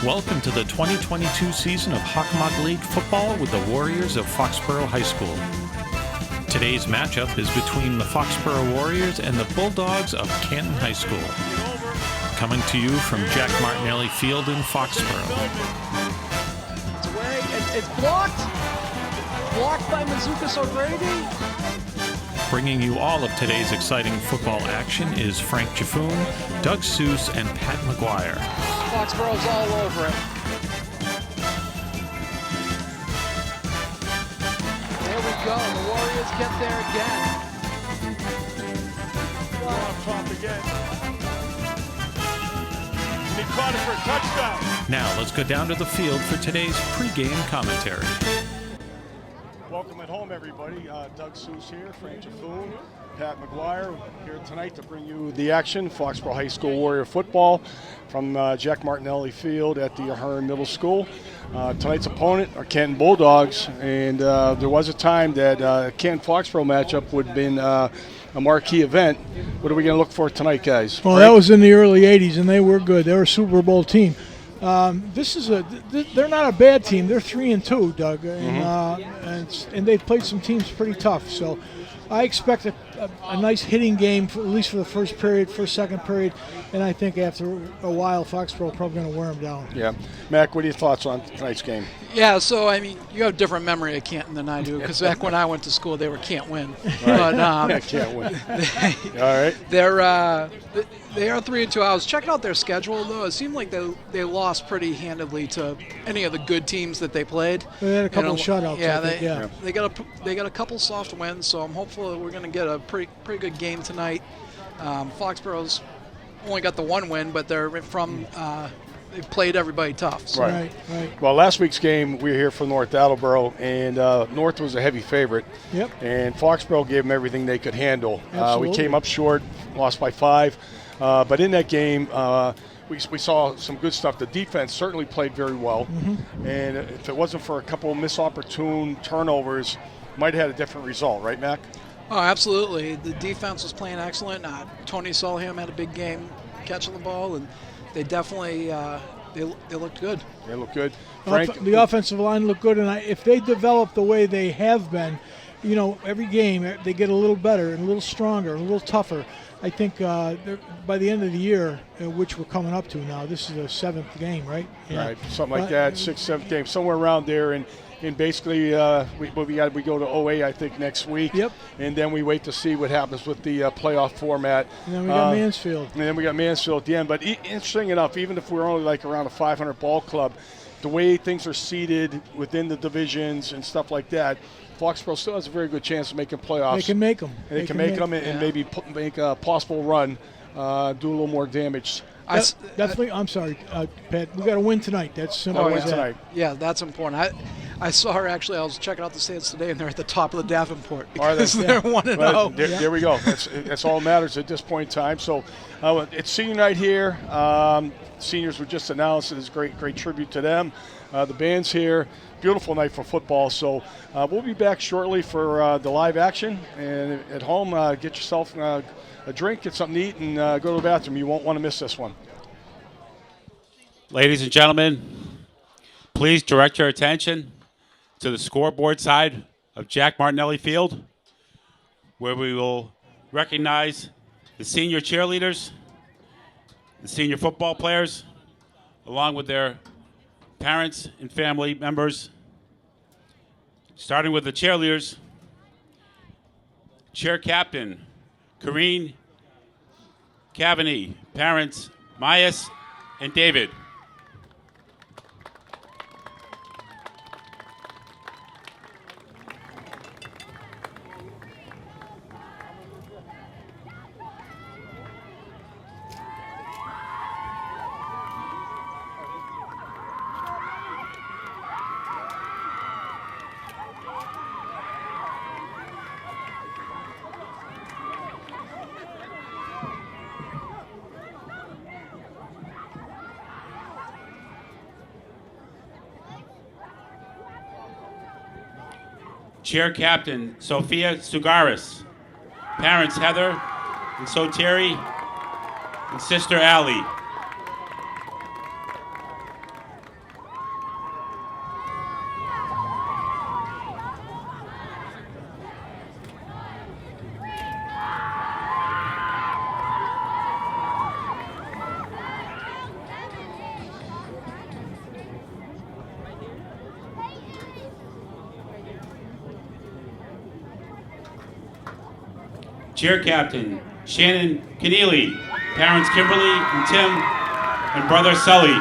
Welcome to the 2022 season of Hockomock League football with the Warriors of Foxborough High School. Today's matchup is between the Foxborough Warriors and the Bulldogs of Canton High School. Coming to you from Jack Martinelli Field in Foxborough. It's away, it's blocked! Blocked by Mazukas O'Grady. Bringing you all of today's exciting football action is Frank Jaffoon, Doug Seuss, and Pat McGuire. Foxborough's all over it. There we go. The Warriors get there again. Off top again. He caught it for a touchdown. Now let's go down to the field for today's pregame commentary. Welcome at home, everybody. Doug Seuss here, Frank Jaffoon, Pat McGuire here tonight to bring you the action. Foxborough High School Warrior football from Jack Martinelli Field at the Ahern Middle School. Tonight's opponent are Canton Bulldogs, and there was a time that Canton-Foxborough matchup would have been a marquee event. What are we going to look for tonight, guys? Well, that was in the early 80s, and they were good. They were a Super Bowl team. They're not a bad team. They're 3-2, Doug, and they've played some teams pretty tough. So I expect a nice hitting game, at least for the first period, second period, and I think after a while, Foxborough probably going to wear them down. Yeah. Mac, what are your thoughts on tonight's game? Yeah, so, I mean, you have a different memory of Canton than I do, because back when I went to school, they were can't win. Right. But, can't win. All right. They are 3-2. I was checking out their schedule, though. It seemed like they lost pretty handedly to any of the good teams that they played. They had a couple of shutouts. Yeah, I think, they got a couple soft wins, so I'm hopeful that we're going to get a pretty good game tonight. Foxborough's only got the one win, but they're from they've played everybody tough. So. Right. Well, last week's game, we were here from North Attleboro, and North was a heavy favorite. Yep. And Foxborough gave them everything they could handle. We came up short, lost by 5. But in that game, we saw some good stuff. The defense certainly played very well. And if it wasn't for a couple of misopportune turnovers, might have had a different result, right, Mac? Oh, absolutely. The defense was playing excellent. Tony Solheim had a big game catching the ball, and they definitely they looked good. They looked good. Frank, the offensive line looked good, and if they develop the way they have been, every game they get a little better and a little stronger and a little tougher. I think by the end of the year, which we're coming up to now, this is the 7th game, right? Yeah. Right, something like that, 6th, 7th game, somewhere around there. And basically, we go to OA, I think, next week. Yep. And then we wait to see what happens with the playoff format. And then we got Mansfield. And then we got Mansfield at the end. But interesting enough, even if we're only like around a 500 ball club, the way things are seeded within the divisions and stuff like that, Foxborough still has a very good chance of making playoffs. They can make them. They can make them and maybe make a possible run, do a little more damage. Definitely. I'm sorry, Pat. We got to win tonight. That's simple. Win tonight. Yeah, that's important. I saw her actually. I was checking out the stands today, and they're at the top of the Davenport because they're 1-0. Well, there we go. That's all that matters at this point in time. So it's senior night here. Seniors were just announced. It is a great tribute to them. The band's here. Beautiful night for football. So we'll be back shortly for the live action. And at home, get yourself a drink, get something to eat, and go to the bathroom. You won't want to miss this one. Ladies and gentlemen, please direct your attention to the scoreboard side of Jack Martinelli Field, where we will recognize the senior cheerleaders, the senior football players, along with their parents and family members. Starting with the cheerleaders, cheer captain, Kareen Cavaney, parents, Myas and David. Cheer captain, Sophia Sugaris. Parents, Heather and Soteri, and sister, Allie. Cheer Captain Shannon Keneally, parents Kimberly and Tim, and brother Sully.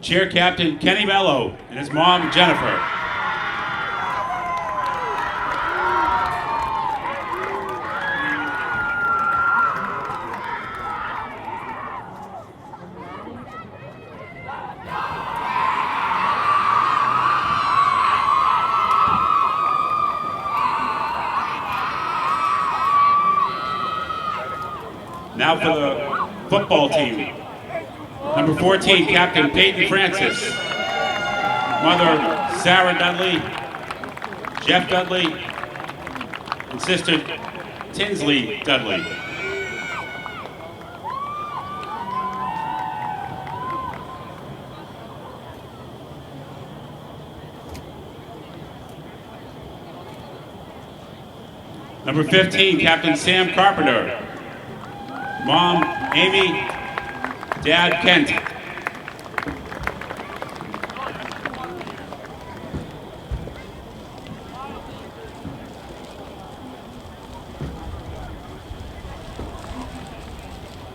Cheer Captain Kenny Mello and his mom Jennifer. Now for the football team. Number 14, Captain Peyton Francis. Mother, Sarah Dudley, Jeff Dudley, and sister, Tinsley Dudley. Number 15, Captain Sam Carpenter. Mom, Amy, Dad, Kent.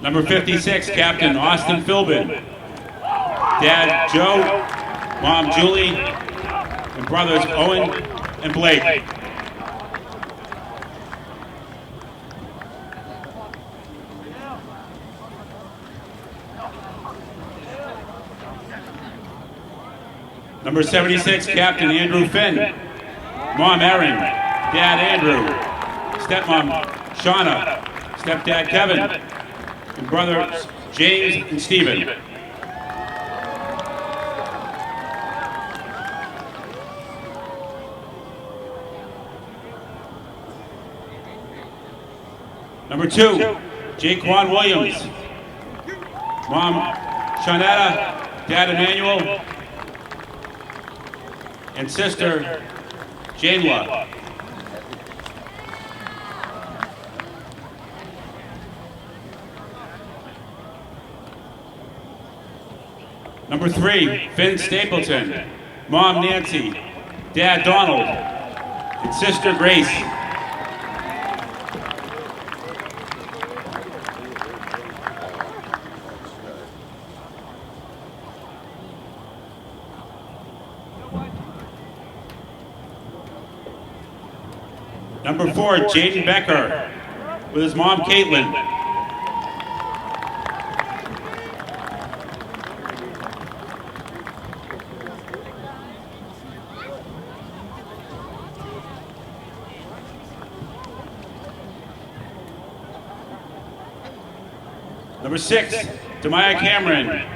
Number 56, Captain Austin Philbin. Dad, Joe, Mom, Julie, and brothers Owen and Blake. Number 76, Captain Andrew Finn. Mom, Erin. Dad, Andrew. Stepmom, Shauna. Stepdad, Kevin. And brothers, James and Stephen. Number 2, Jaquan Williams. Mom, Shawnetta. Dad, Emmanuel. And sister, Janela. Number 3, Finn Stapleton. Mom, Nancy. Dad, Donald. And sister, Grace. Number 4, Jaden Becker, with his mom, Caitlin. Number 6, Demaya Cameron,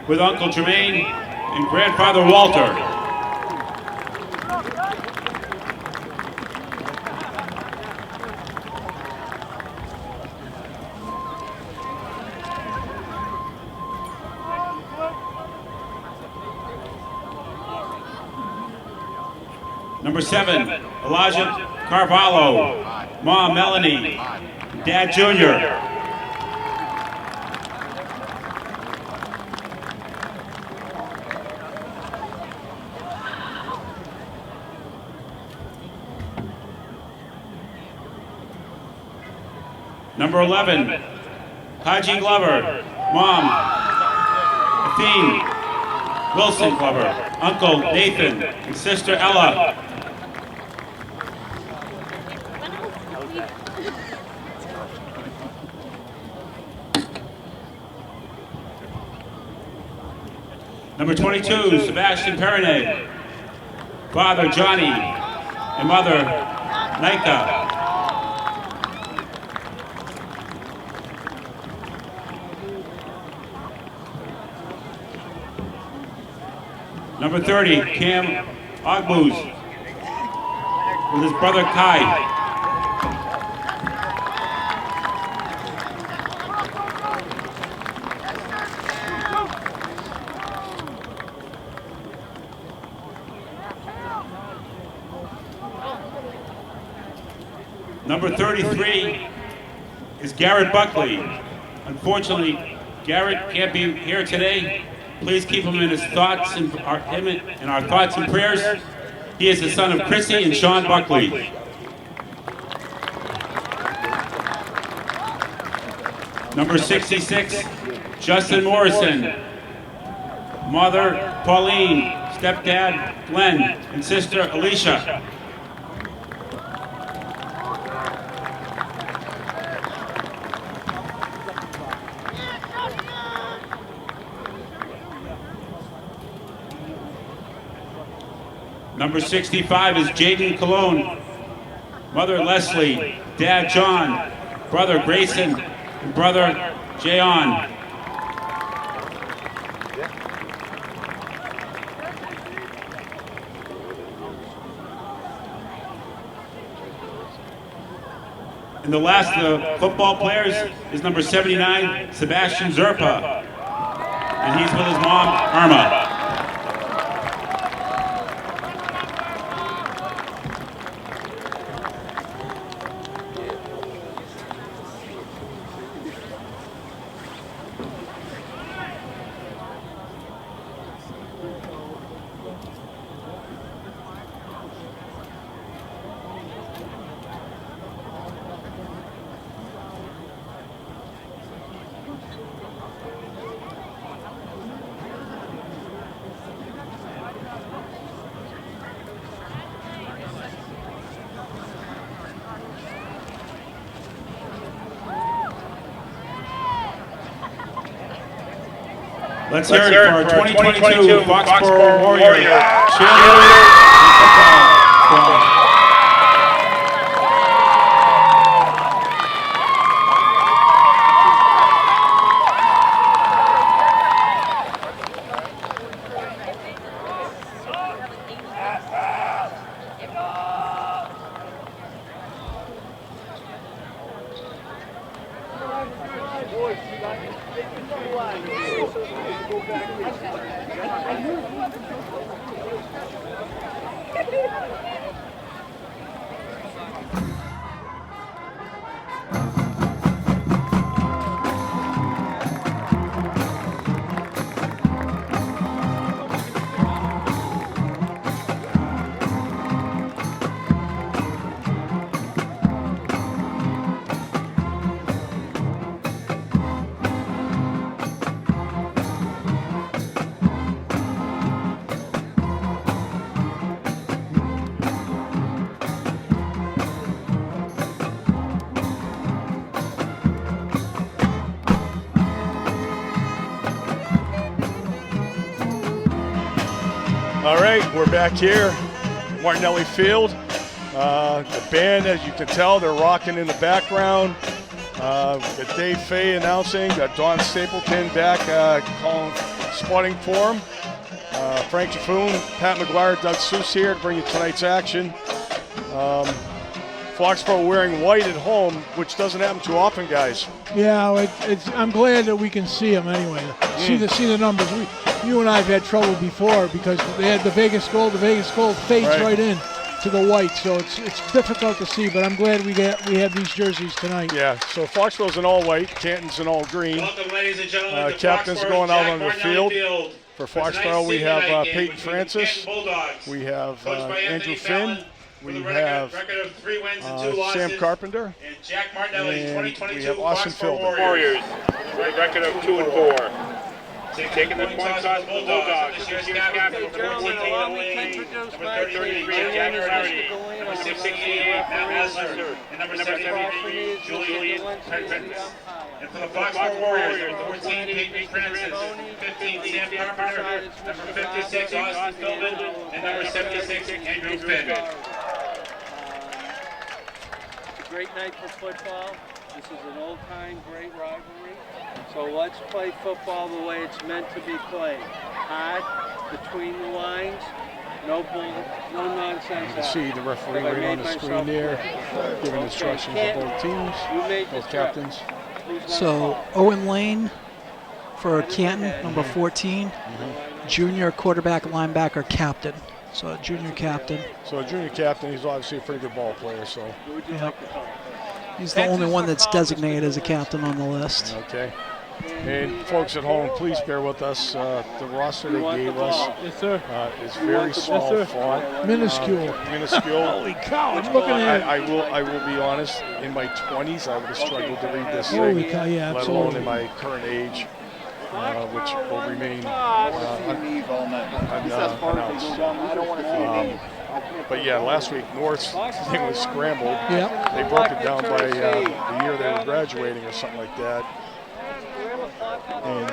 with Uncle Jermaine and grandfather Walter. Number 7, Elijah Carvalho, Mom Melanie, Dad Junior. Number 11, Haji Glover, Mom Athene Wilson Glover, Uncle Nathan, and sister Ella. Number 22, Sebastian Perrinet, Father Johnny, and Mother Nika. Number 30, Cam Ogbuz, with his brother Kai. Number 33 is Garrett Buckley. Unfortunately, Garrett can't be here today. Please keep him in his thoughts and our thoughts and prayers. He is the son of Chrissy and Sean Buckley. Number 66, Justin Morrison. Mother, Pauline. Stepdad, Glenn. And sister, Alicia. Number 65 is Jaden Cologne. Mother, Leslie. Dad, John. Brother, Grayson. And brother, Jayon. And the last of the football players is number 79, Sebastian Zerpa. And he's with his mom, Irma. Let's hear it for our 2022 Foxborough Warriors cheerleaders and football squad. All right, we're back here, Martinelli Field. The band, as you can tell, they're rocking in the background. Got Dave Fay announcing, got Don Stapleton back calling spotting for him. Frank Jaffoon, Pat McGuire, Doug Seuss here to bring you tonight's action. Foxborough wearing white at home, which doesn't happen too often, guys. Yeah, I'm glad that we can see them anyway. See the numbers. You and I have had trouble before because they had the Vegas gold. The Vegas gold fades right in to the white, so it's difficult to see. But I'm glad we have these jerseys tonight. Yeah. So Foxborough's in all white, Canton's in all green. Welcome, ladies and gentlemen. Captain's going out on the field. For Foxborough, we have Peyton Francis. We have Andrew Finn. We have Sam Carpenter. And Jack Martinelli, And 2022 we have Austin Foxborough Philbin. Warriors. With a record of 2-4. Taking the point toss, Bulldogs. This year's captain, Gentlemen, allow me to introduce my team. My name is Mr. Galena. number 68, Matt Lesser, and number 73, Julian Penrith. And for the Foxborough Warriors, 14, Peyton Francis, 15, Sam Carpenter, number 56, Austin Philbin, and number 76, Andrew Finn. It's a great night for football. This is an old-time great rivalry. So let's play football the way it's meant to be played. Hard, between the lines, no bull, no nonsense. You can see the referee right on the screen there, giving instructions to both teams, both captains. So Owen Lane for Canton, number 14, junior quarterback linebacker captain. So a junior captain. So a junior captain, he's obviously a pretty good ball player. So He's the only one that's designated as a captain on the list. okay. And folks at home, please bear with us. The roster they gave us is very small font. Minuscule. Minuscule. Holy cow, I'm looking at it. I will be honest, in my 20s, I would have struggled to read this Holy thing, cow, yeah, let alone absolutely. in my current age, which will remain unannounced. But yeah, last week, North's thing was scrambled. Yep. They broke it down by the year they were graduating or something like that. And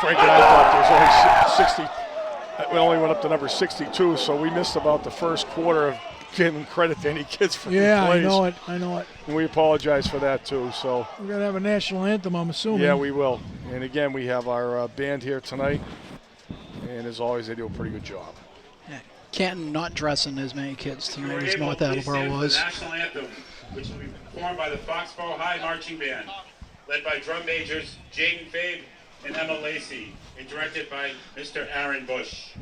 Frank and I thought there was only 60. We only went up to number 62, so we missed about the first quarter of giving credit to any kids for plays. I know it. I know it. And we apologize for that too. So We're going to have a national anthem, I'm assuming. yeah, we will. And again, we have our band here tonight, and as always, they do a pretty good job. Canton not dressing as many kids tonight as Able, North please stand Attleboro for the was. national anthem, which will be performed by the Foxborough High Marching Band, led by drum majors Jaden Fabe and Emma Lacey, and directed by Mr. Aaron Bush.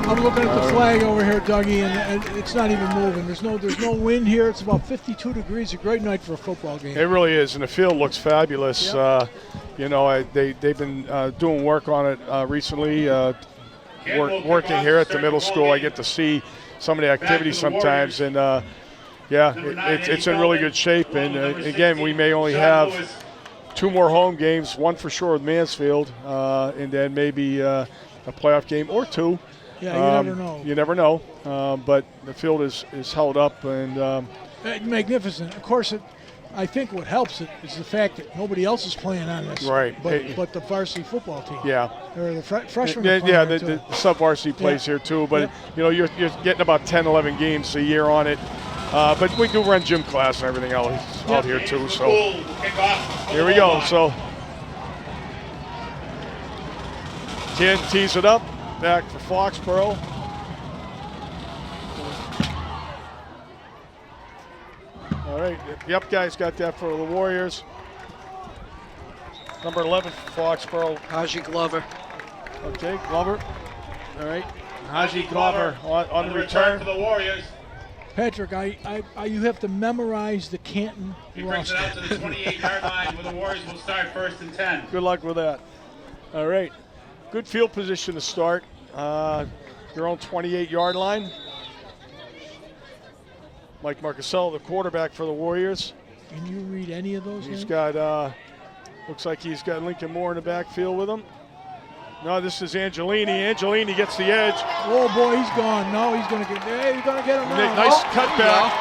I'm looking at the flag over here, Dougie, and it's not even moving. There's no wind here. It's about 52 degrees. A great night for a football game. It really is, and the field looks fabulous. Yep. They've been doing work on it recently. Working here at the middle school, I get to see some of the activities sometimes, and it's in really good shape. And again, we may only have 2 more home games, one for sure with Mansfield, and then maybe a playoff game or 2. Yeah, you never know. You never know, but the field is held up and magnificent. Of course, I think what helps it is the fact that nobody else is playing on this. Right. But the varsity football team. Yeah. Or the freshmen. The sub-varsity plays here too, but you're getting about 10, 11 games a year on it. But we do run gym class and everything else out here too. So here we go. So Canton tees it up. Back for Foxborough. All right. Yep, guys, got that for the Warriors. Number 11 for Foxborough. Haji Glover. Okay, Glover. All right. Haji Glover on the return For the Warriors. Patrick, you have to memorize the Canton He brings it roster. out to the 28-yard line where the Warriors will start 1st and 10. Good luck with that. All right. Good field position to start. Your own 28-yard line. Mike Marcasello, the quarterback for the Warriors. Can you read any of those? He's names? got, looks like he's got Lincoln Moore in the backfield with him. No, this is Angelini. Angelini gets the edge. Oh boy, he's gone. No, he's going to get. Hey, he's going to get him now. Nice cutback.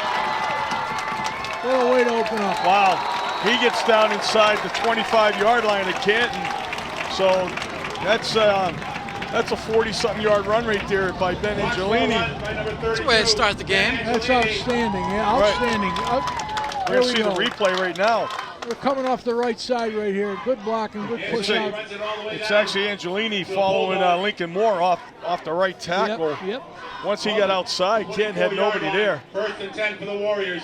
What a way to open up. Wow. He gets down inside the 25-yard line of Canton. So that's a 40-something yard run right there by Ben Angelini. That's the way to start the game. That's outstanding. Yeah, outstanding. We're going to see the replay right now. We're coming off the right side right here. Good block and good push out. It's actually Angelini following Lincoln Moore off the right tackle. Yep. Once he got outside, Canton had nobody there. 1st and 10 for the Warriors.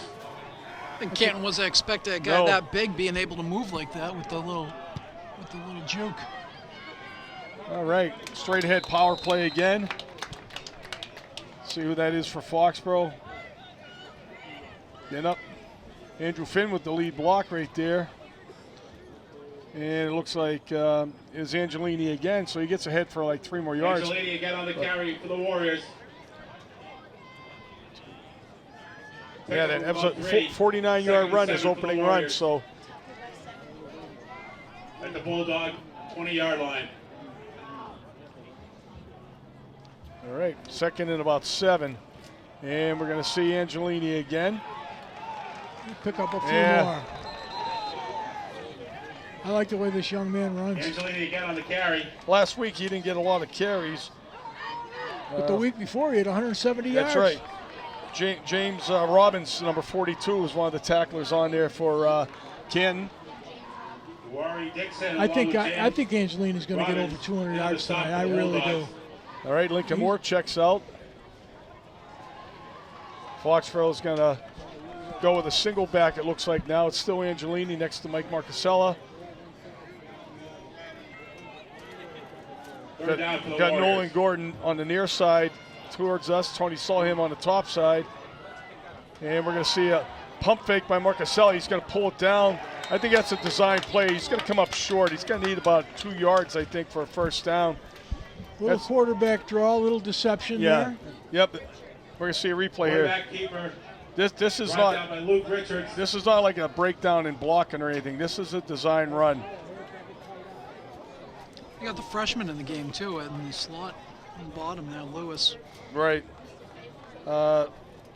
I think Canton wasn't expecting a guy that big being able to move like that with the little juke. All right, straight ahead power play again. See who that is for Foxborough. Getting up. Andrew Finn with the lead block right there. And it looks like is Angelini again, so he gets ahead for like 3 more yards. Angelini again on the carry for the Warriors. Yeah, that was a 49-yard run, his opening run, so. At the Bulldog 20-yard line. All right, 2nd and about 7. And we're going to see Angelini again. Pick up a few more. I like the way this young man runs. Angelini again on the carry. Last week he didn't get a lot of carries. But the week before he had 170 yards. That's right. James Robbins, number 42, was one of the tacklers on there for Canton. I think Angelini's going to get over 200 yards tonight. I really do. All right, Lincoln Moore checks out. Foxborough is going to go with a single back, it looks like now. It's still Angelini next to Mike Marcasella. Got Nolan Gordon on the near side towards us. Tony saw him on the top side. And we're going to see a pump fake by Marcasella. He's going to pull it down. I think that's a design play. He's going to come up short. He's going to need about 2 yards, I think, for a first down. Little quarterback draw, a little deception there. Yep. We're going to see a replay here. This is not like a breakdown in blocking or anything. This is a design run. You got the freshman in the game too, in the slot on the bottom there, Lewis. Right.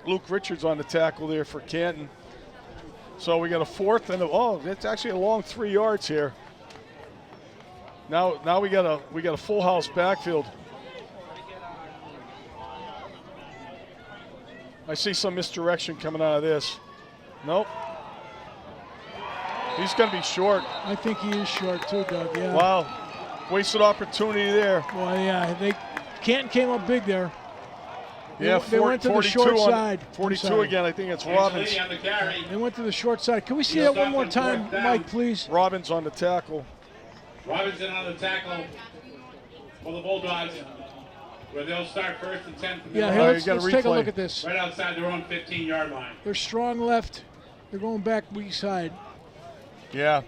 Luke Richards on the tackle there for Canton. So we got a 4th and it's actually a long 3 yards here. Now we got a full house backfield. I see some misdirection coming out of this. Nope. He's going to be short. I think he is short too, Doug. Yeah. Wow. Wasted opportunity there. Well, yeah. Canton came up big there. They went to the 42 short side. 42 again. I think it's Robbins. They went to the short side. Can we see that one more time, Mike, please? Robbins on the tackle. Robinson on the tackle for the Bulldogs, where they'll start 1st and 10 from the let's take a look at this. right outside their own 15-yard line. They're strong left. They're going back weak side. Yeah.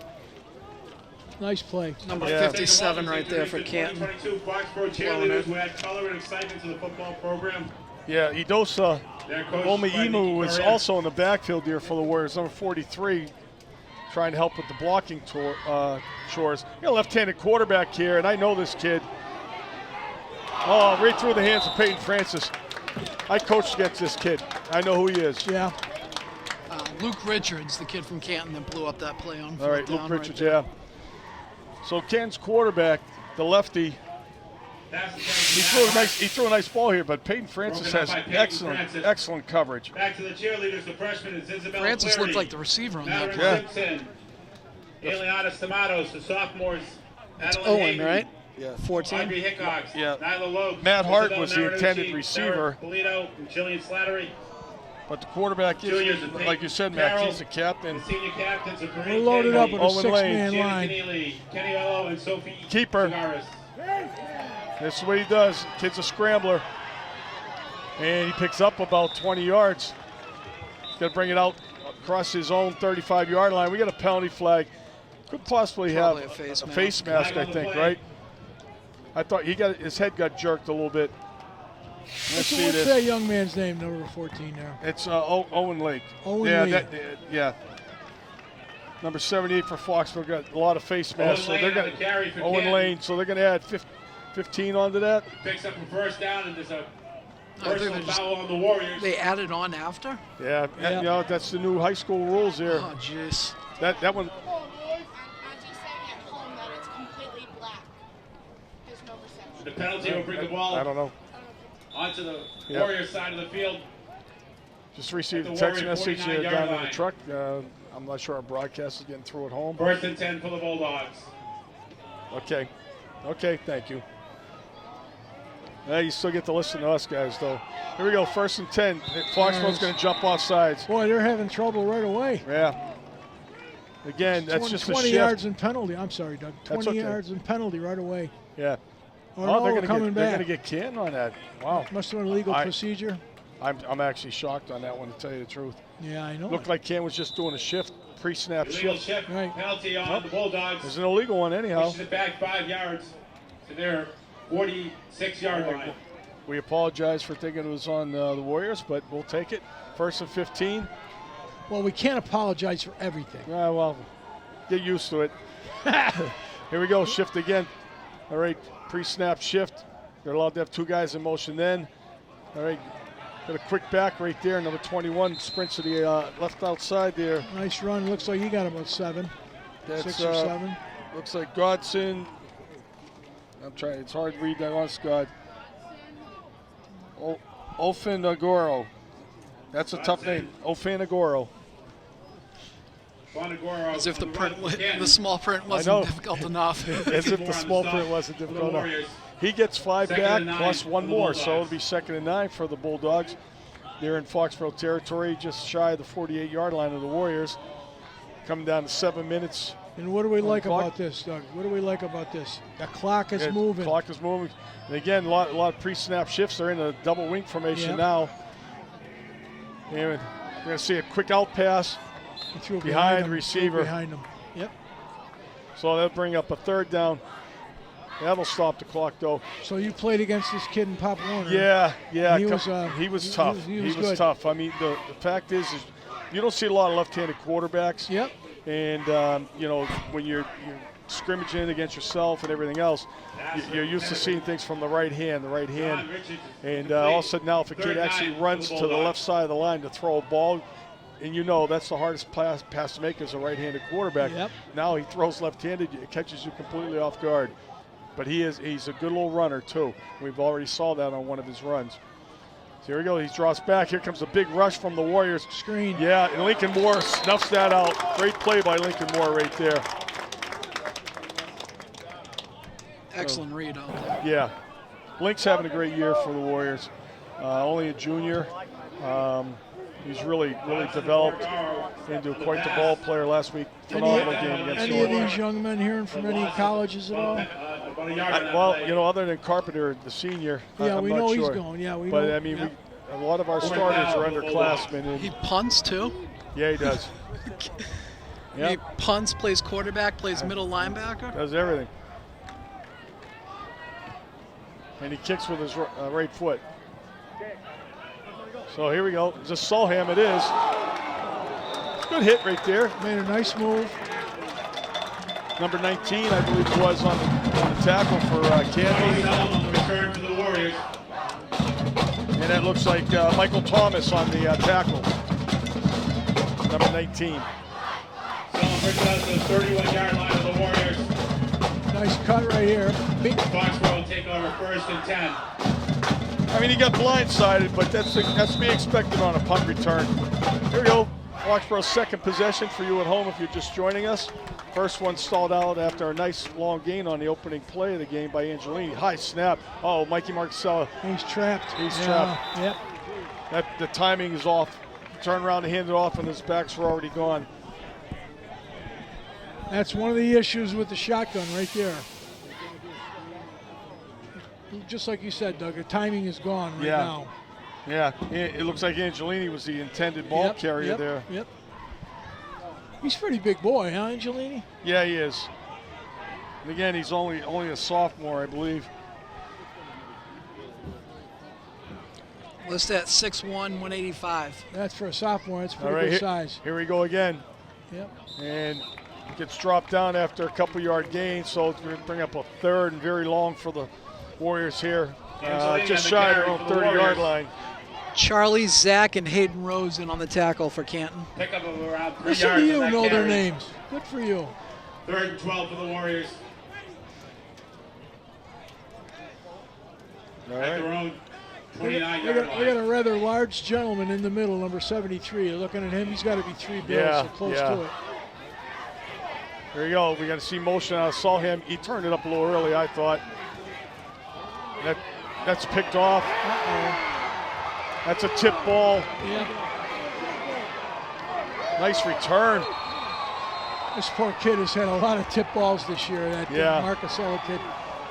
Nice play. Number 57 right there for Canton. 22 Foxborough cheerleaders who add color and excitement to the football program. Yeah, Idosa Omeimu was also in the backfield here for the Warriors, number 43, trying to help with the blocking chores. You got a left-handed quarterback here, and I know this kid. Oh, right through the hands of Peyton Francis. I coached against this kid. I know who he is. Yeah. Luke Richards, the kid from Canton that blew up that play on 4th down. All right, Luke Richards, yeah. So Canton's quarterback, the lefty, he threw a nice ball here, but Peyton Francis has excellent coverage. Back to the cheerleaders, the freshman is Isabel Francis Clary. Looked like the receiver on that play. Yeah. Simpson, Eliana Stamatos, the sophomores. It's Owen, right? Yeah. 14. Audrey Hickox, Yeah. Nyla Lopes, Matt Hart Isabel was the Marinucci, intended receiver. Eric Polito, and Jillian Slattery. But the quarterback is, like you said, Matt, he's the captain. The senior captains are We're loaded up with a Owen Lane, 6-man Janet line. Keneally, Kenny Ello, and Sophie Keeper. Cigaris. That's what he does. Kid's a scrambler. And he picks up about 20 yards. He's got to bring it out across his own 35-yard line. We got a penalty flag. Could possibly have Probably a face mask, I think, right? I thought his head got jerked a little bit. What's that young man's name, number 14 there? It's Owen Lake. Owen Lake. Yeah. Number 78 for Foxborough got a lot of face masks. So they're going Owen Lane. So they're going to add 15 onto that. Picks up a first down, and there's a personal foul on the Warriors. They added on after? Yeah. You know, that's the new high school rules here. Oh, jeez. That one. The penalty will bring the ball I don't know. onto the Warriors side of the field. Just received a At the text Warriors' message 49-yard down in the line. truck. I'm not sure our broadcast is getting through at home. First and 10 for the Bulldogs. Okay. Okay, thank you. You still get to listen to us guys, though. Here we go, 1st and 10. Foxborough's going to jump off sides. Boy, they're having trouble right away. Yeah. Again, that's just a 20 shift. yards and penalty. I'm sorry, Doug. 20 okay. yards and penalty right away. Yeah. Oh, no, they're we're coming They're back. going to get Canton on that. Wow. Must have been a legal procedure. I'm actually shocked on that one, to tell you the truth. Yeah, I know. Looked like Canton was just doing a shift, pre-snap Illegal shift. shift Right. penalty on the Bulldogs. It's an illegal one anyhow. Pushes it back 5 yards to their 46-yard line. We apologize for thinking it was on the Warriors, but we'll take it. 1st and 15. Well, we can't apologize for everything. Well, get used to it. Here we go, shift again. All right, pre-snap shift. They're allowed to have 2 guys in motion then. All right, got a quick back right there. Number 21 sprints to the left outside there. Nice run. Looks like he got about 7. That's 6 or 7. Looks like Godson. I'm trying. It's hard to read that on Scott. Ofinagoro. That's a tough name. Ofinagoro. As if the small print wasn't difficult enough. As if the small print wasn't difficult enough. He gets 5 back plus 1 more, so it'll be 2nd and 9 for the Bulldogs. They're in Foxborough territory, just shy of the 48-yard line of the Warriors. Coming down to 7 minutes. And what do we like about this, Doug? What do we like about this? The clock is moving. The clock is moving. And again, a lot of pre-snap shifts. They're in a double wing formation now. And we're going to see a quick out pass behind the receiver. Behind him. Yep. So that'll bring up a 3rd down. That'll stop the clock, though. So you played against this kid in Pop Warner. Yeah. He was tough. He was good. tough. I mean, the fact is you don't see a lot of left-handed quarterbacks. Yep. And, when you're scrimmaging against yourself and everything else, you're used to seeing things from the right hand. And all of a sudden now if a kid actually runs to the left side of the line to throw a ball, and that's the hardest pass to make as a right-handed quarterback. Yep. Now he throws left-handed, it catches you completely off guard. But he's a good little runner too. We've already saw that on one of his runs. So here we go, he draws back. Here comes a big rush from the Warriors. Screen. Yeah, and Lincoln Moore snuffs that out. Great play by Lincoln Moore right there. Excellent read. Yeah, Link's having a great year for the Warriors. Only a junior. He's really developed into quite the ball player last week. Phenomenal game against Any of these young men hearing from any colleges at all? Other than Carpenter, the senior, yeah, I'm we not know sure. he's going. Yeah, we know. But I mean, a lot of our starters are underclassmen. And he punts too. Yeah, he does. He punts, plays quarterback, plays middle linebacker. Does everything. And he kicks with his right foot. So here we go. Just Solham it is. Good hit right there. Made a nice move. Number 19, I believe it was on the tackle for Canton. Return to the Warriors. And that looks like Michael Thomas on the tackle. Number 19. Sullivan brings it out to the 31-yard line of the Warriors. Nice cut right here. Foxborough will take over 1st and 10. I mean, he got blindsided, but that's to be expected on a punt return. Here we go. Foxborough's 2nd possession for you at home if you're just joining us. First one stalled out after a nice long gain on the opening play of the game by Angelini. High snap. Oh, Mikey Marcella. He's trapped. Trapped. Yep. The timing is off. Turn around and hand it off, and his backs were already gone. That's one of the issues with the shotgun right there. Just like you said, Doug, the timing is gone right now. Yeah, it looks like Angelini was the intended ball carrier there. Yep. He's a pretty big boy, huh, Angelini? Yeah, he is. And again, he's only a sophomore, I believe. Listed at 6'1", 185. That's for a sophomore. That's pretty good size. Here we go again. Yep. And gets dropped down after a couple-yard gain, so it's going to bring up a 3rd and very long for the Warriors here. Just shy of their own 30-yard line. Charlie, Zach, and Hayden Rosen on the tackle for Canton. Pick up of around 3 Listen yards. to you know their names. Good for you. 3rd and 12 for the Warriors. All At their right. own They 29-yard got line. a rather large gentleman in the middle, number 73. You're looking at him, he's got to be 3 bills, so close to it. There you go. We got to see motion. I saw him. He turned it up a little early, I thought. That's picked off. That's a tip ball. Yeah. Nice return. This poor kid has had a lot of tip balls this year. That Marcus Ella kid.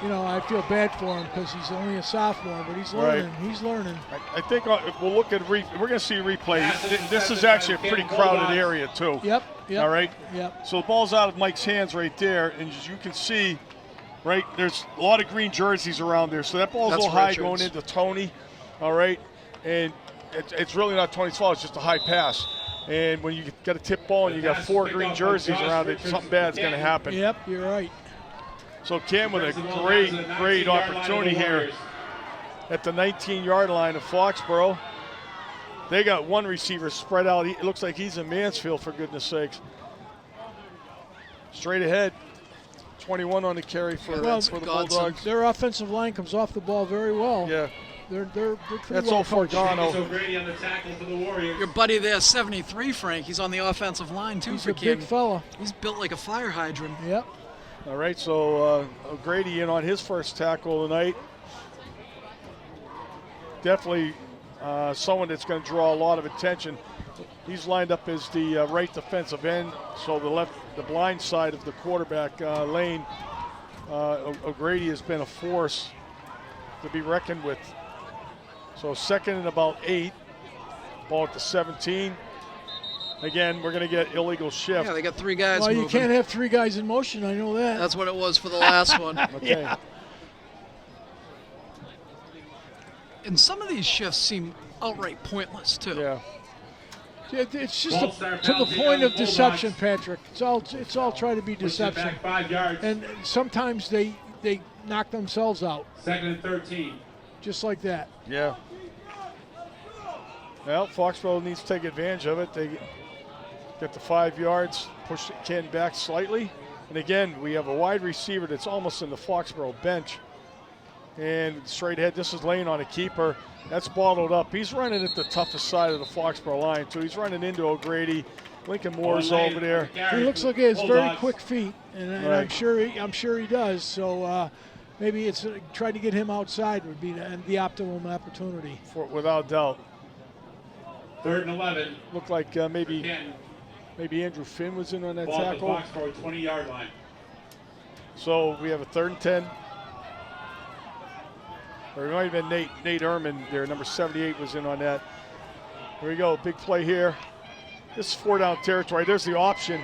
You know, I feel bad for him because he's only a sophomore, but he's learning. Right. He's learning. I think we'll look at we're going to see a replay. This is actually a pretty crowded area too. Yep. All right. Yep. So the ball's out of Mike's hands right there, and as you can see, right, there's a lot of green jerseys around there. So that ball's a little high going into Tony. All right, and it's really not Tony's fault. It's just a high pass. And when you get a tip ball and you got 4 green jerseys around it, something bad's going to happen. Yep, you're right. So Cam with a great opportunity here at the 19-yard line of Foxborough. They got one receiver spread out. It looks like he's in Mansfield, for goodness sakes. Straight ahead. 21 on the carry for the Bulldogs. Their offensive line comes off the ball very well. Yeah. They're pretty That's well all for Gano. O'Grady on the tackle for the Warriors. Your buddy there, 73, Frank, he's on the offensive line too. He's for a Kim. big fella. He's built like a fire hydrant. Yep. All right, so O'Grady in on his first tackle tonight. Definitely someone that's going to draw a lot of attention. He's lined up as the right defensive end, so the blind side of the quarterback lane. O'Grady has been a force to be reckoned with. So 2nd and about 8, ball at the 17. Again, we're going to get illegal shift. Yeah, they got 3 guys Well, moving. you can't have 3 guys in motion, I know that. That's what it was for the last one. Okay. Yeah. And some of these shifts seem outright pointless too. Yeah. It's just to the point of deception, Patrick. It's all try to be deception. Back 5 yards. And sometimes they knock themselves out, 2nd and 13. just like that. Yeah. Well, Foxborough needs to take advantage of it. They get the 5 yards, push the Canton back slightly. And again, we have a wide receiver that's almost in the Foxborough bench. And straight ahead, this is laying on a keeper. That's bottled up. He's running at the toughest side of the Foxborough line, too. He's running into O'Grady. Lincoln Moore's over there. He looks like he has very quick feet, and Right. I'm sure he does. So maybe it's try to get him outside would be the optimum opportunity. Without doubt. 3rd and 11. Looked like maybe Andrew Finn was in on that Ball at the tackle. Foxborough 20-yard line. So we have a 3rd and 10. Or it might have been Nate Ehrman there. Number 78 was in on that. Here we go. Big play here. This is 4-down territory. There's the option.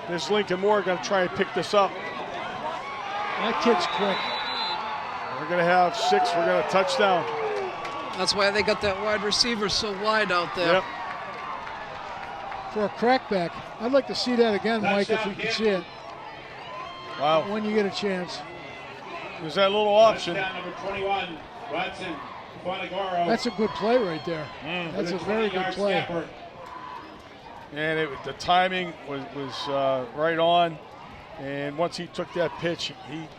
There's Lincoln Moore going to try and pick this up. That kid's quick. We're going to have 6. We're going to touchdown. That's why they got that wide receiver so wide out there. Yep. For a crackback. I'd like to see that again, Mike, if we can see it. Wow. When you get a chance. There's that little option. Touchdown number 21, Watson Bonagoro. That's a good play right there. That's a very good play. Scamper. And the timing was right on. And once he took that pitch,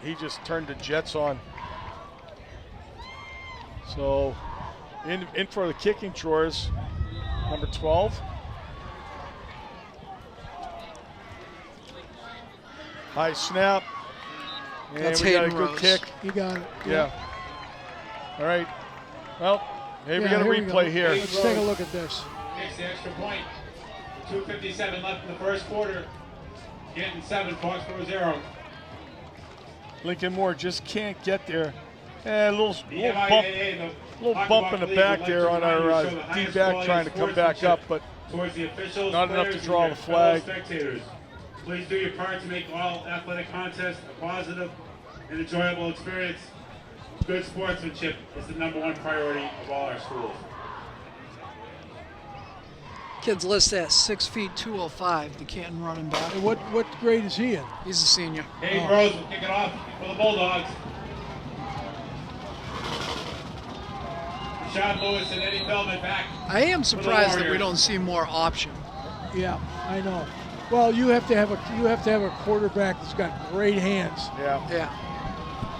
he just turned the jets on. So in for the kicking chores, number 12. High snap. And That's we got a Hayden good Rose. kick. You got it. Yeah. All right. Well, hey, we Yeah, got a here we go. replay here. Let's take a look at this. Makes the extra point. 2:57 left in the first quarter. Canton 7, Foxborough 0. Lincoln Moore just can't get there. A little The bump, MIAA, the little bump in the League back would there like on to our show the highest D-back quality trying to come back up, but towards the officials, not enough to players, draw and the your fellow flag. Spectators. Please do your part to make all athletic contests a positive and enjoyable experience. Good sportsmanship is the #1 priority of all our schools. Kid's listed at 6 feet 205, the Canton running back. Hey, what grade is he in? He's a senior. Hayden Rose will kick it off for the Bulldogs. Sean Lewis and Eddie Feldman back. I am surprised that we Warriors. don't see more option. Yeah, I know. Well, you have to have a quarterback that's got great hands. Yeah. Yeah.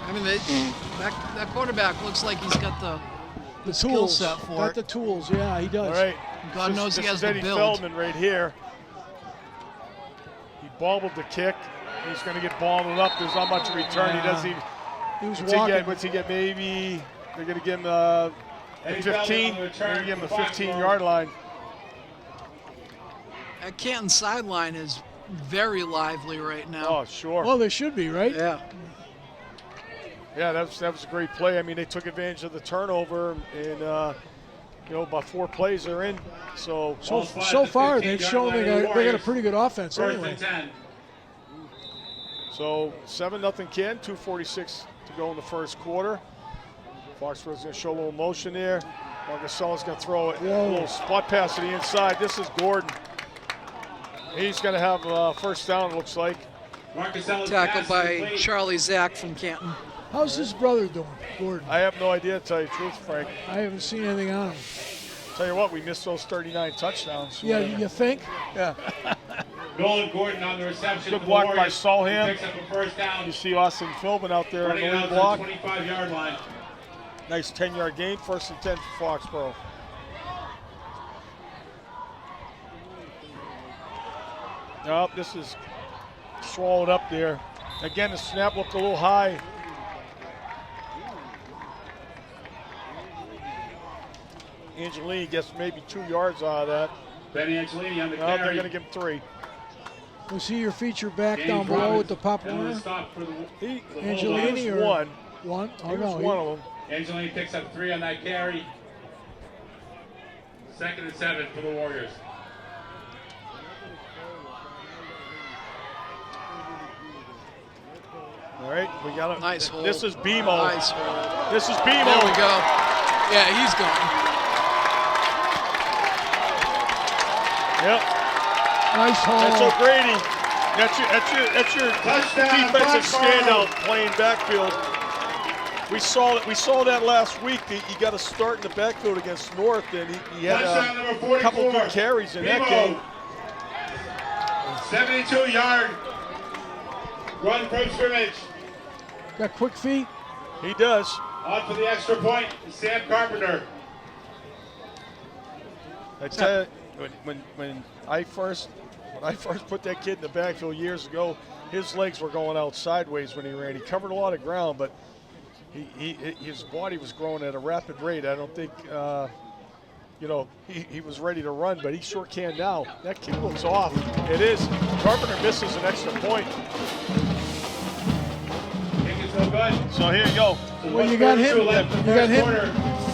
I mean, that quarterback looks like he's got the the skill set for Got it. the tools, yeah, he does. All right. God knows he this has is the Eddie build. Feldman right here. He bobbled the kick. He's going to get balled up. There's not much return. He doesn't even. He was What's he walking. get? What's he get? Maybe they're going to give him 15. They're going to give him the 15-yard line. That Canton sideline is very lively right now. Oh, sure. Well, they should be, right? Yeah. Yeah, that was a great play. I mean, they took advantage of the turnover, and about 4 plays they're in. So far they've shown they got a pretty good offense anyway. 10. So 7-0 Canton, 2:46 to go in the first quarter. Foxborough's going to show a little motion there. Marcasella's going to throw it. A little spot pass to the inside. This is Gordon. He's going to have first down, it looks like. Tackled by Charlie Zach from Canton. How's his brother doing, Gordon? I have no idea, to tell you the truth, Frank. I haven't seen anything on him. Tell you what, we missed those 39 touchdowns. Yeah, you think? Yeah. Nolan Gordon on the reception. Good for the block by Warriors. Solham. He picks up a first down. You see Austin Philbin out there on the Running lead out to block. the 25-yard line. Nice 10-yard gain, 1st and 10 for Foxborough. Oh, this is swallowed up there. Again, the snap looked a little high. Angelini gets maybe 2 yards out of that. Ben Angelini on the Well, they're carry. going to give him 3. Was he your feature back James down below Robbins with the Pop on the Warner? stop for the He Angelini was or one. one? He Oh, was no, one of them. Angelini picks up 3 on that carry. 2nd and 7 for the Warriors. All right, we got it. Nice hole. This is BMO. Nice hole. This is BMO. There we go. Yeah, he's gone. Yep. Nice hole. That's O'Grady. That's your Touchdown, defensive Foxborough. standout playing backfield. We saw that last week. He got a start in the backfield against North, and he had Touchdown number 44. a couple good carries in that game. 72-yard run from scrimmage. Got quick feet. He does. On for the extra point, Sam Carpenter. I tell you, when I first put that kid in the backfield years ago, his legs were going out sideways when he ran. He covered a lot of ground, but his body was growing at a rapid rate. I don't think he was ready to run, but he sure can now. That kick looks off. It is. Carpenter misses an extra point. Kick is no good. So here you go. Well, you got him. You got him.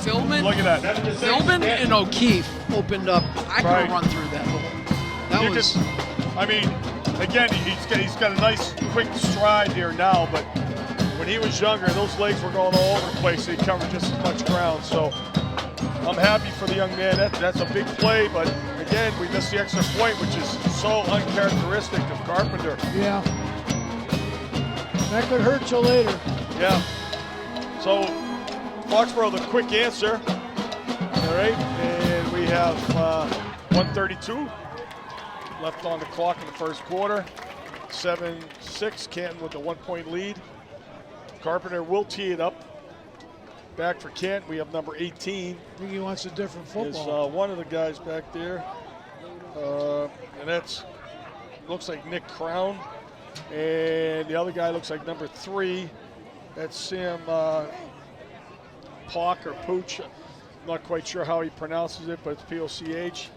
Philbin, Look at that. Philbin and O'Keefe opened up. I could Right. have run through that hole. That You was. I mean, again, he's got a nice quick stride here now, but when he was younger, those legs were going all over the place. He covered just as much ground. So I'm happy for the young man. That's a big play, but again, we missed the extra point, which is so uncharacteristic of Carpenter. Yeah. That could hurt you later. Yeah. So Foxborough, the quick answer. All right, and we have 1:32 left on the clock in the first quarter. 7-6, Canton with a 1-point lead. Carpenter will tee it up. Back for Canton, we have number 18. I think he wants a different Is football. one of the guys back there, and that's looks like Nick Crown, and the other guy looks like number 3. That's Sam Pock or Pooch. I'm not quite sure how he pronounces it, but it's P-O-C-H.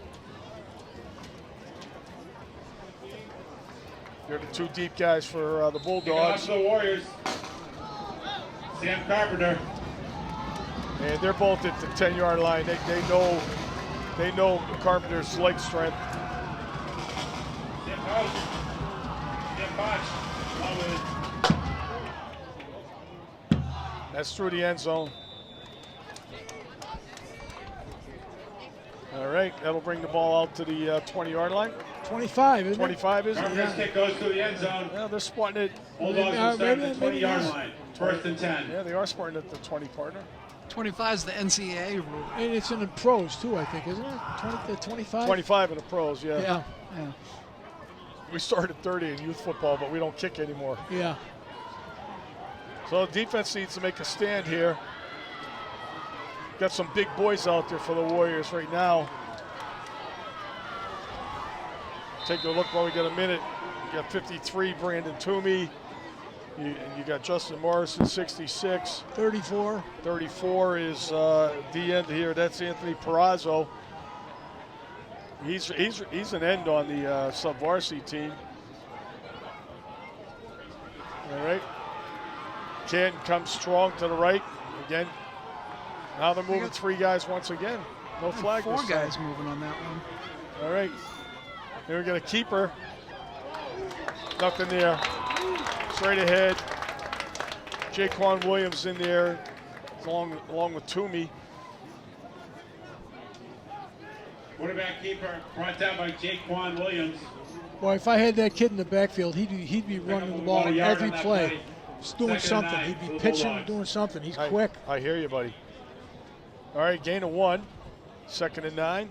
They're the 2 deep guys for the Kick off Bulldogs, to the Warriors. Sam Carpenter. and they're both at the 10-yard line. They know Carpenter's leg strength. Sam Pouch. Sam Pouch. Along with That's through the end zone. All right, that'll bring the ball out to the 20-yard line. 25, isn't it? 25 is it? Carpenter's Yeah. kick goes to the end zone. Yeah, they're spotting it. Bulldogs will start at the 20-yard line. 1st and 10. Yeah, they are spotting at the 20 partner. 25 is the NCAA rule. And it's in the pros, too, I think, isn't it? 25? 25 in the pros, yeah. Yeah. We started 30 in youth football, but we don't kick anymore. Yeah. So defense needs to make a stand here. got some big boys out there for the Warriors right now. Take a look while we get a minute. You got 53, Brandon Toomey. You got Justin Morrison, 66. 34. 34 is the end here. That's Anthony Perazzo. He's an end on the sub-varsity team. All right. Canton comes strong to the right. Again, now they're moving 3 guys once again. No flag. 4 guys moving on that one. All right. Here we got a keeper. Nothing there. Straight ahead. Jaquan Williams in there, along with Toomey. Quarterback keeper brought down by Jaquan Williams. Boy, if I had that kid in the backfield, he'd be running the ball every play. He's doing something. He'd be pitching, doing something. He's quick. I hear you, buddy. All right, gain of 1. 2nd and 9.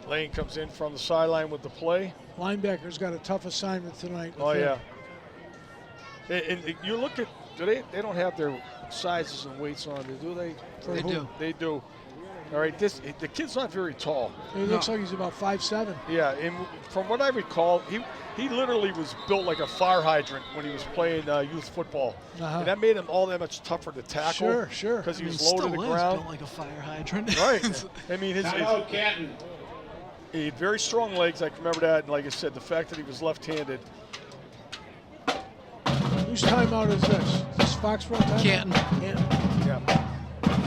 Lane comes in from the sideline with the play. Linebacker's got a tough assignment tonight. Oh, yeah. And you look at, they don't have their sizes and weights on there, do they? They do. They do. All right, the kid's not very tall. He looks like he's about 5'7". Yeah, and from what I recall, he literally was built like a fire hydrant when he was playing youth football. And that made him all that much tougher to tackle. Sure. Because he was low to the ground. Built like a fire hydrant. Right. I mean, Canton. he had very strong legs. I can remember that. And like I said, the fact that he was left-handed. Whose timeout is this? Is this Foxborough timeout? Canton. Yeah.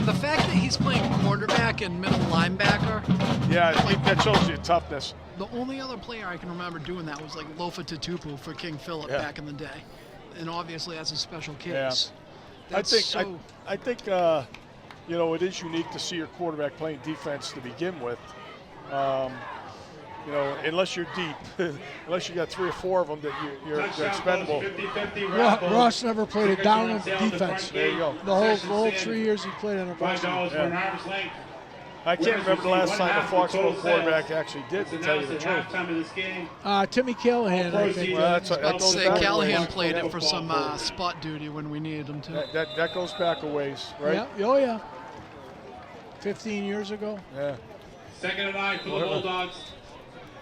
The fact that he's playing quarterback and middle linebacker. Yeah, that shows you toughness. The only other player I can remember doing that was like Lofa Tutupu for King Philip back in the day. And obviously that's a special case. Yeah. I think it is unique to see your quarterback playing defense to begin with. Unless you're deep, unless you got 3 or 4 of them that you're expendable. 50-50 Ross never played a down of defense. There you go. The whole 3 years he played on a varsity. $5 for an arm's length. I can't remember the last time a Foxborough quarterback actually did, to tell you the truth. Halftime of this game. Timmy Callahan, I think. Well, that I'd goes say back a Callahan ways. played it for some spot duty when we needed him to. That goes back a ways, right? Yeah. Oh, yeah. 15 years ago. Yeah. 2nd and 9 for the Bulldogs.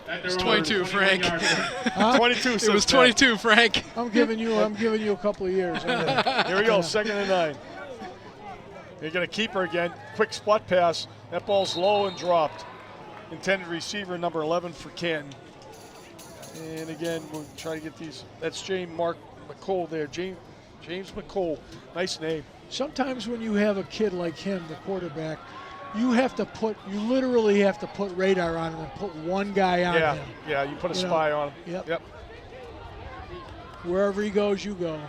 It's 22, Frank. 22. It was 22, Frank. I'm giving you a couple of years. Here we go, 2nd and 9. They're going to keep her again. Quick spot pass. That ball's low and dropped. Intended receiver number 11 for Canton. And again, we'll try to get these. That's James Mark McCole there. James McCole. Nice name. Sometimes when you have a kid like him, the quarterback, you literally have to put radar on him and put one guy on him. Yeah, you put a spy on him. Yep. Wherever he goes, you go.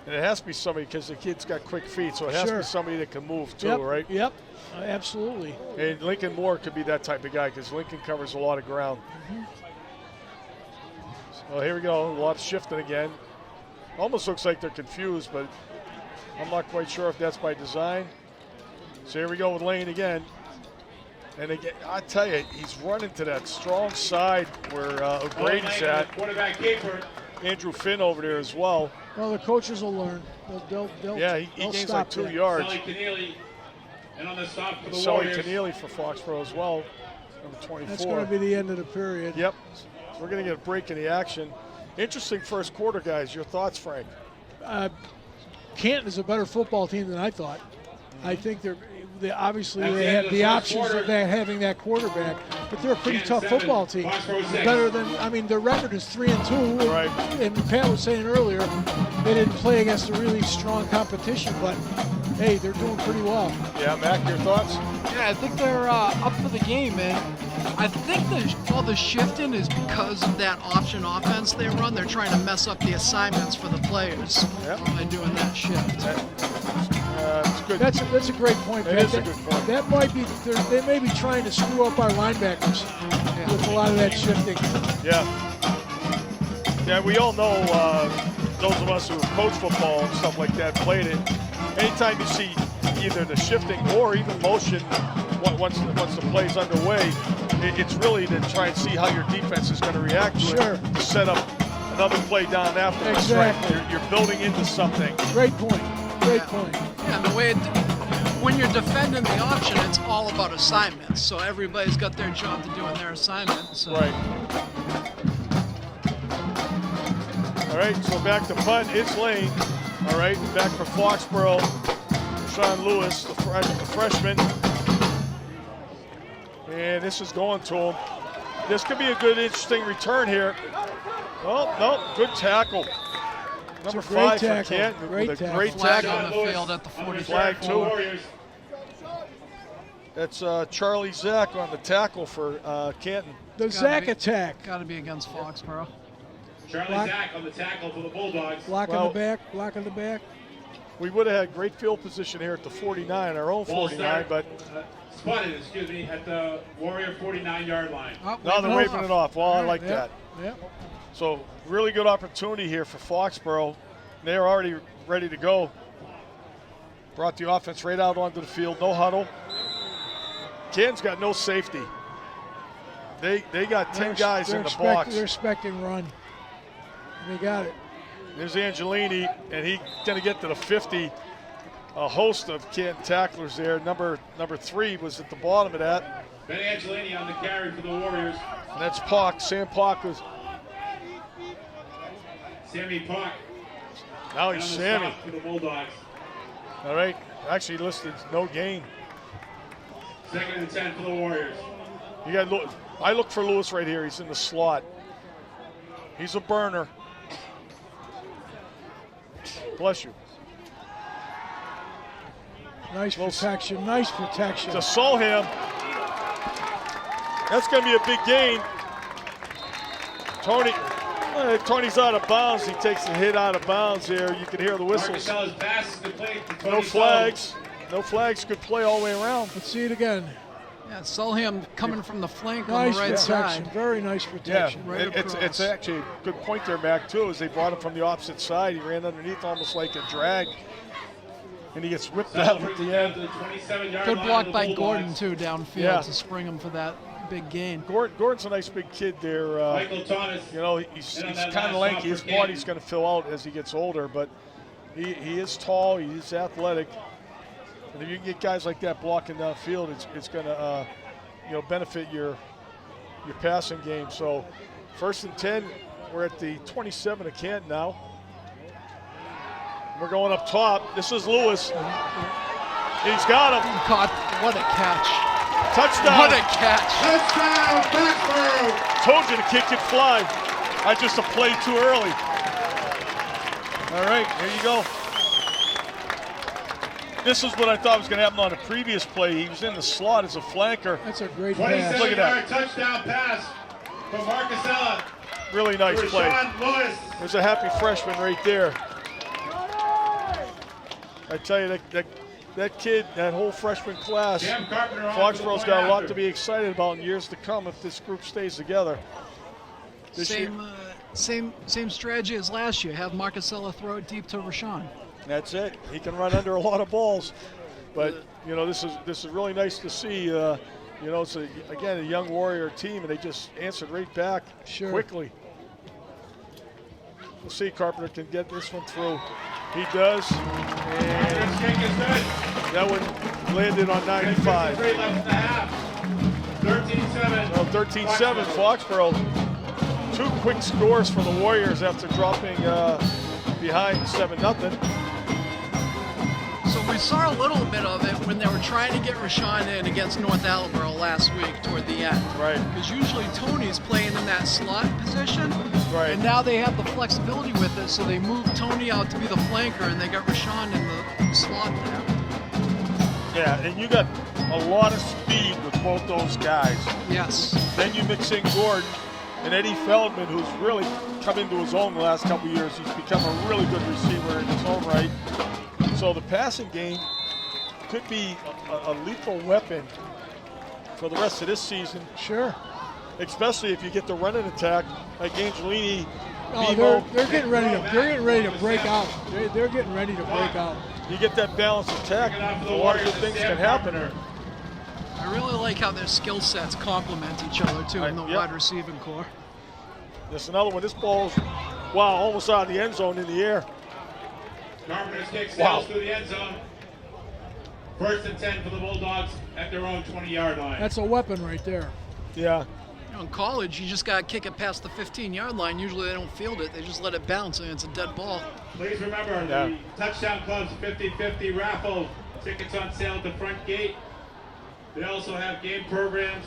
And it has to be somebody, because the kid's got quick feet, so it has to be somebody that can move too, right? Yep, absolutely. And Lincoln Moore could be that type of guy, because Lincoln covers a lot of ground. So here we go, a lot of shifting again. Almost looks like they're confused, but I'm not quite sure if that's by design. So here we go with Lane again. And again, I tell you, he's running to that strong side where O'Grady's at. Quarterback keeper. Andrew Finn over there as well. Well, the coaches will learn. They'll he gains like 2 yards. Sully Keneally, and on the stop for the Sully Warriors. Keneally for Foxborough as well, number 24. That's going to be the end of the period. Yep. So we're going to get a break in the action. Interesting first quarter, guys. Your thoughts, Frank? Canton is a better football team than I thought. I think they obviously have the options of having that quarterback, but they're a pretty tough football team. Better than, their record is 3-2. Right. And Pat was saying earlier, they didn't play against a really strong competition, but hey, they're doing pretty well. Yeah, Mac, your thoughts? Yeah, I think they're up for the game, man. I think all the shifting is because of that option offense they run. They're trying to mess up the assignments for the players by doing that shift. That's good. That's a great point, Pat. It is a good point. That might be, they may be trying to screw up our linebackers with a lot of that shifting. Yeah. Yeah, we all know, those of us who have coached football and stuff like that, played it. Anytime you see either the shifting or even motion once the play's underway, it's really to try and see how your defense is going to react to it, to set up an another play down after. Exactly. Right? You're building into something. Great point. Great point. Yeah, and the way when you're defending the option, it's all about assignments. So everybody's got their job to do in their assignment. So. Right. All right, so back to punt. It's Lane. All right, back for Foxborough. Sean Lewis, the freshman. And this is going to him. This could be a good, interesting return here. Oh, no, good tackle. Number 5 for Canton with a great Flag tackle. on the field at the 40. Flag too. That's Charlie Zach on the tackle for Canton. The Zach attack. Got to be against Foxborough. Charlie Zach on the tackle for the Bulldogs. Block in the back, block in the back. We would have had great field position here at the 49, our own 49, but spotted, at the Warrior 49-yard line. now they're waving it off. Well, I like that. Yeah. So really good opportunity here for Foxborough. They're already ready to go. Brought the offense right out onto the field, no huddle. Canton's got no safety. They got 10 guys in the box. They're expecting run. They got it. There's Angelini, and he's going to get to the 50. A host of Canton tacklers there. Number 3 was at the bottom of that. Ben Angelini on the carry for the Warriors. And that's Pock. Sam Pock was. Sammy Pock. Now he's Sammy. For the Bulldogs. All right. Actually listed no gain. 2nd and 10 for the Warriors. You got. I look for Lewis right here. He's in the slot. He's a burner. Bless you. Nice protection. Nice protection. To Solheim. That's going to be a big gain. Tony's out of bounds. He takes a hit out of bounds here. You can hear the whistles. No flags. No flags. Good play all the way around. Let's see it again. Yeah, Solheim coming from the flank nice on the right protection. side. Very nice protection. Yeah, right it's actually a good point there, Mac, too, as they brought him from the opposite side. He ran underneath almost like a drag. And he gets whipped out at the end. Good block by Gordon, too, downfield to spring him for that big gain. Gordon's a nice big kid there. Michael Thomas. You know, he's kind of lanky. His body's going to fill out as he gets older, but he is tall. He's athletic. And if you can get guys like that blocking downfield, it's going to benefit your passing game. So 1st and 10, we're at the 27 of Canton now. We're going up top. This is Lewis. He's got him. What a catch. Touchdown. What a catch. Touchdown, Foxborough. Told you the kid could fly. I just played too early. All right, here you go. This is what I thought was going to happen on the previous play. He was in the slot as a flanker. That's a great pass. Look at that. Touchdown pass from Marcusella. Really nice play. Lewis. There's a happy freshman right there. I tell you, that kid, that whole freshman class, Foxborough's got a lot to be excited about in years to come if this group stays together. Same strategy as last year. Have Marcusella throw it deep to Rashawn. That's it. He can run under a lot of balls, but this is really nice to see. It's a young Warrior team, and they just answered right back quickly. We'll see if Carpenter can get this one through. He does, and that one landed on 95. 13-7. So 13-7, Foxborough. 2 quick scores for the Warriors after dropping behind 7-0. So we saw a little bit of it when they were trying to get Rashawn in against North Attleboro last week toward the end. Right. Because usually Tony's playing in that slot position. Right. And now they have the flexibility with it, so they moved Tony out to be the flanker, and they got Rashawn in the slot there. Yeah, and you got a lot of speed with both those guys. Yes. Then you mix in Gordon and Eddie Feldman, who's really come into his own the last couple of years. He's become a really good receiver in his own right. So the passing game could be a lethal weapon for the rest of this season. Sure. Especially if you get the running attack like Angelini. Oh, they're getting ready to break out. They're getting ready to break out. You get that balanced attack, a lot of good things can happen there. I really like how their skill sets complement each other too in the wide receiving core. There's another one. This ball's Wow, almost out of the end zone in the air. Carpenter's kick sails through the end zone. 1st and 10 for the Bulldogs at their own 20-yard line. That's a weapon right there. Yeah. You know, in college, you just got to kick it past the 15-yard line. Usually they don't field it. They just let it bounce, and it's a dead ball. Please remember, the Touchdown Club's 50-50 raffle. Tickets on sale at the front gate. They also have game programs.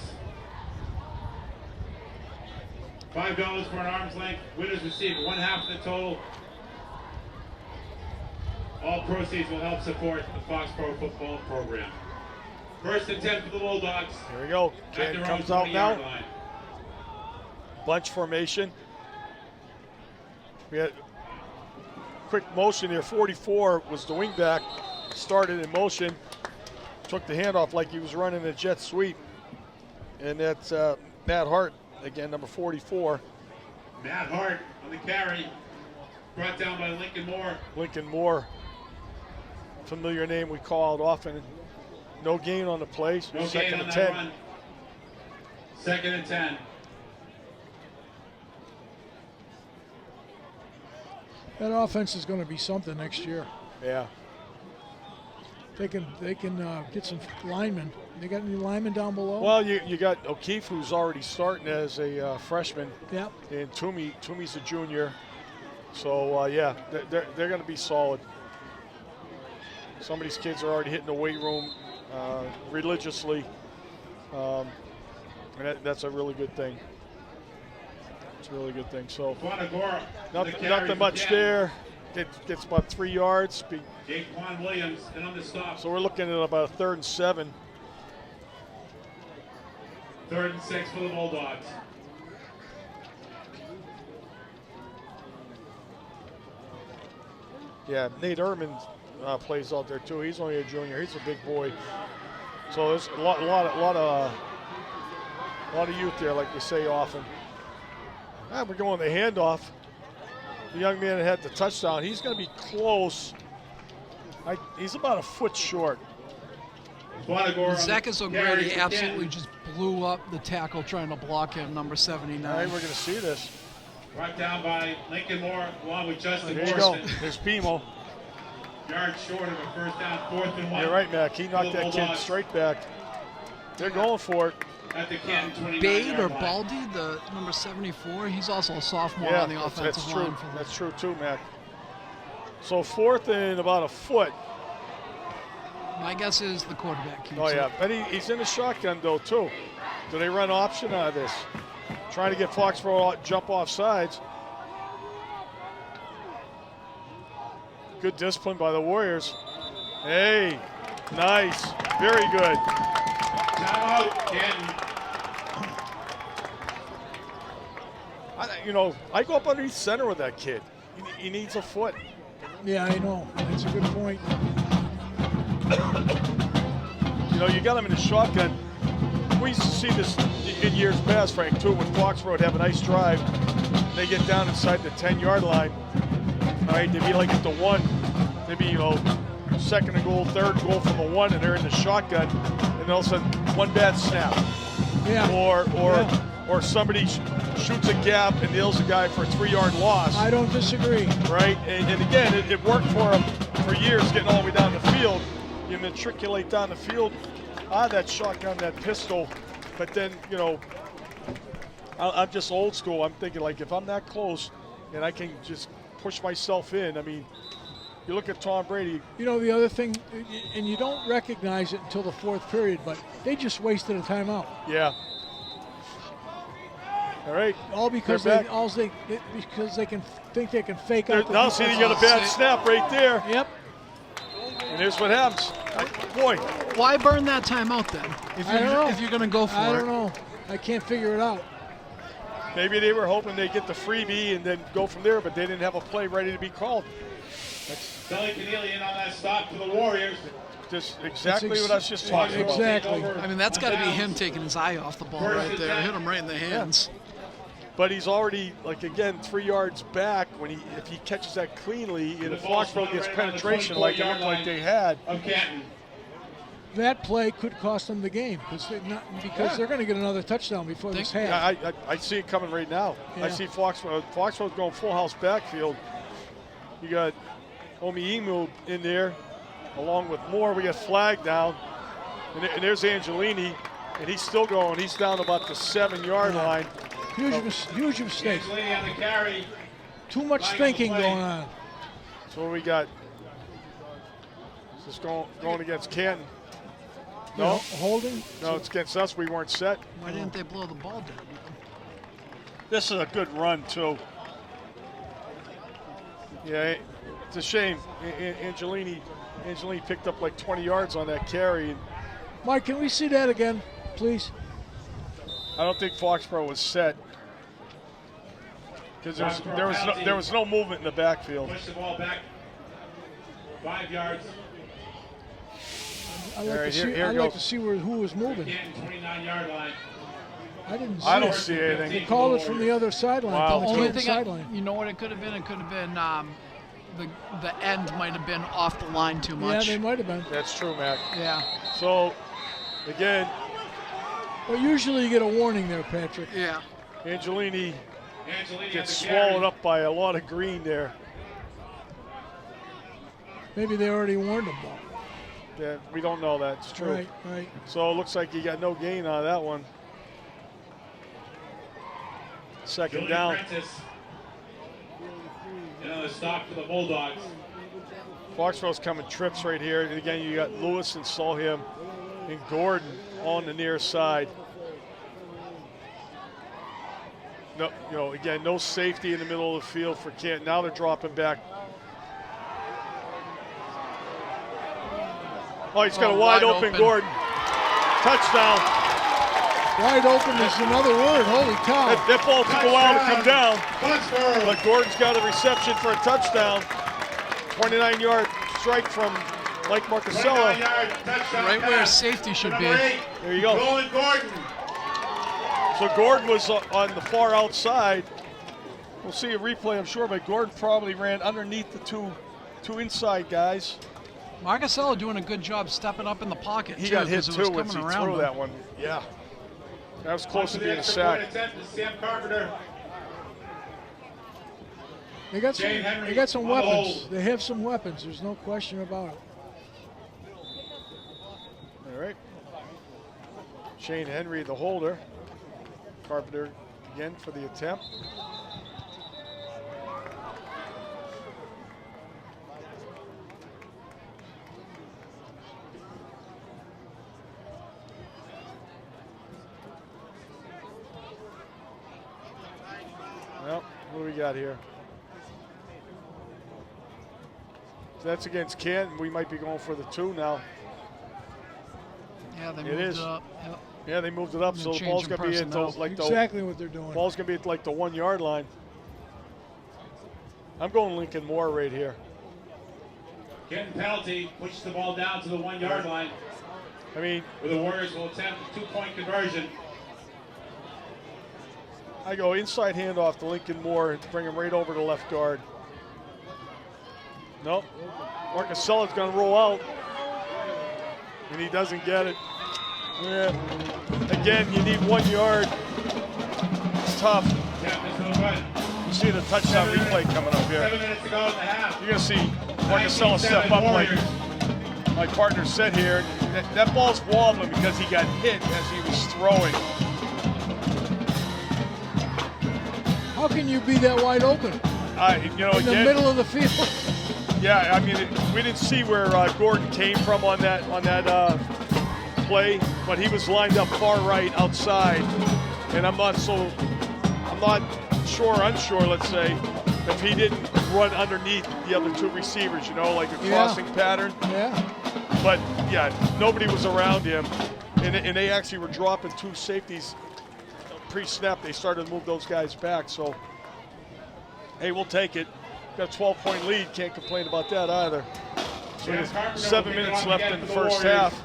$5 for an arm's length. Winners receive 1/2 of the total. All proceeds will help support the Foxborough football program. 1st and 10 for the Bulldogs. Here we go. Canton comes out now. Line. Bunch formation. We had quick motion here. 44 was the wingback. Started in motion. Took the handoff like he was running a jet sweep. And that's Matt Hart, again, number 44. Matt Hart on the carry. Brought down by Lincoln Moore. Lincoln Moore. Familiar name we call out often. No gain on the play. No gain Second on and that 10. run. 2nd and 10. That offense is going to be something next year. Yeah. They can get some linemen. They got any linemen down below? Well, you got O'Keefe, who's already starting as a freshman. Yep. And Toomey's a junior. So, yeah, they're going to be solid. Some of these kids are already hitting the weight room religiously. And that's a really good thing. It's a really good thing. So, nothing much there. Gets about 3 yards. Jaquan Williams and on the stop. So we're looking at about a 3rd and 7. 3rd and 6 for the Bulldogs. Yeah, Nate Ehrman plays out there too. He's only a junior. He's a big boy. So there's a lot of youth there, like we say often. We're going the handoff. The young man that had the touchdown, he's going to be close. He's about a foot short. Zekis O'Grady absolutely just blew up the tackle trying to block him, number 79. All right, we're going to see this. Brought down by Lincoln Moore along with Justin There you go. Morrison. There's Pimo. Yard short of a 1st down, 4th and 1. You're right, Mac. He knocked that kid straight back. They're going for it. At the Canton 29 Bade or line. Baldy, the number 74, he's also a sophomore on the offensive that's line. true. For the That's true too, Mac. So 4th and about a foot. My guess is the quarterback keeps Oh, yeah. it. But he's in the shotgun, though, too. Do they run option out of this? Trying to get Foxborough jump off sides. Good discipline by the Warriors. Hey, nice. Very good. Timeout, Canton. I go up underneath center with that kid. He needs a foot. Yeah, I know. That's a good point. You got him in the shotgun. We used to see this in years past, Frank, too, when Foxborough would have a nice drive. They get down inside the 10-yard line. All right, they'd be like at the 1. They'd be, 2nd and goal, 3rd and goal from the 1, and they're in the shotgun. And all of a sudden, one bad snap. Yeah. Or somebody shoots a gap and nails a guy for a 3-yard loss. I don't disagree. Right? And again, it worked for them for years, getting all the way down the field. You matriculate down the field, that shotgun, that pistol. But then, I'm just old school. I'm thinking, like, if I'm that close and I can just push myself in, I mean, you look at Tom Brady. The other thing, and you don't recognize it until the 4th period, but they just wasted a timeout. Yeah. All right. All because they can think they can fake out. Now see, they got a bad snap right there. Yep. And here's what happens. Boy. Why burn that timeout then? If you're going to go for it. I don't know. I can't figure it out. Maybe they were hoping they'd get the freebie and then go from there, but they didn't have a play ready to be called. Billy Keneally in on that stop for the Warriors. Just exactly what I was just talking about. Exactly. I mean, that's got to be him taking his eye off the ball right there. Hit him right in the hands. Yeah. But he's already, 3 yards back if he catches that cleanly, and if Foxborough gets penetration like it looked like they had. Of Canton. that play could cost them the game because they're going to get another touchdown before this half. Yeah, I see it coming right now. Yeah. I see Foxborough's going full house backfield. You got Omiimu in there, along with Moore. We got flag down, and there's Angelini, and he's still going. He's down about the 7-yard line. Huge mistake. Angelini on the carry. Too much thinking going on. So we got just going against Canton. No, holding. No, it's against us. We weren't set. Why didn't they blow the ball down? This is a good run too. Yeah, it's a shame. Angelini picked up like 20 yards on that carry. Mike, can we see that again, please? I don't think Foxborough was set because there was no movement in the backfield. Push the ball back 5 yards. I'd like to see who was moving. 29-yard line. I didn't see I don't see anything. They called it from the other sideline. Wow. From the Only Canton thing sideline. you know what it could have been? It could have been the end might have been off the line too much. Yeah, they might have been. That's true, Mac. Yeah. So, again, Well, usually you get a warning there, Patrick. Yeah. Angelini gets on the carry. swallowed up by a lot of green there. Maybe they already warned him, though. Yeah, we don't know that. It's true. Right. So it looks like you got no gain on that one. Second Julian down. Prentice. Another stop for the Bulldogs. Foxborough's coming trips right here. And again, you got Lewis and Solheim and Gordon on the near side. No, again, no safety in the middle of the field for Canton. Now they're dropping back. Oh, he's got a wide open Gordon. Touchdown. Wide open is another word. Holy cow. That ball took a while to come down. Foxborough. But Gordon's got a reception for a touchdown. 29-yard strike from Mike Marcasella. 29-yard touchdown Right where pass. safety should be. Number 8, There you go. Nolan Gordon. So Gordon was on the far outside. We'll see a replay, I'm sure, but Gordon probably ran underneath the two inside guys. Marcasella doing a good job stepping up in the pocket, He too, got hit because it was too once he coming around threw him. that one. Yeah. That was close to For the being a extra point sack. attempt is Sam Carpenter. They got Shane Henry some on the weapons. hold. They have some weapons. There's no question about it. All right. Shane Henry, the holder. Carpenter again for the attempt. Well, what do we got here? So that's against Canton. We might be going for the 2 now. Yeah, they It moved is. it up. Yep. Yeah, they moved it up, They're so the ball's changing going to be at the, personnel. like the Exactly what they're doing. ball's going to be at like the 1 yard line. I'm going Lincoln Moore right here. Getting penalty, pushes the ball down to the 1 yard line. I mean, Where the Warriors will attempt a 2-point conversion. I go inside handoff to Lincoln Moore and bring him right over to left guard. Nope. Marcasella's going to roll out. And he doesn't get it. Yeah. Again, you need 1 yard. It's tough. Yeah, this is good. You see the touchdown replay coming up here. 7 minutes to go in the half. You're going to see Marcasella step up like my partner said here. That ball's wobbling because he got hit as he was throwing. How can you be that wide open? In In the middle of the field. Yeah, I mean, we didn't see where Gordon came from on that play, but he was lined up far right outside, and I'm not unsure, let's say, if he didn't run underneath the other 2 receivers, like a crossing pattern. Yeah. But yeah, nobody was around him, and they actually were dropping 2 safeties pre-snap. They started to move those guys back. So, hey, we'll take it. Got a 12-point lead. Can't complain about that either. So there's 7 minutes left in the first half.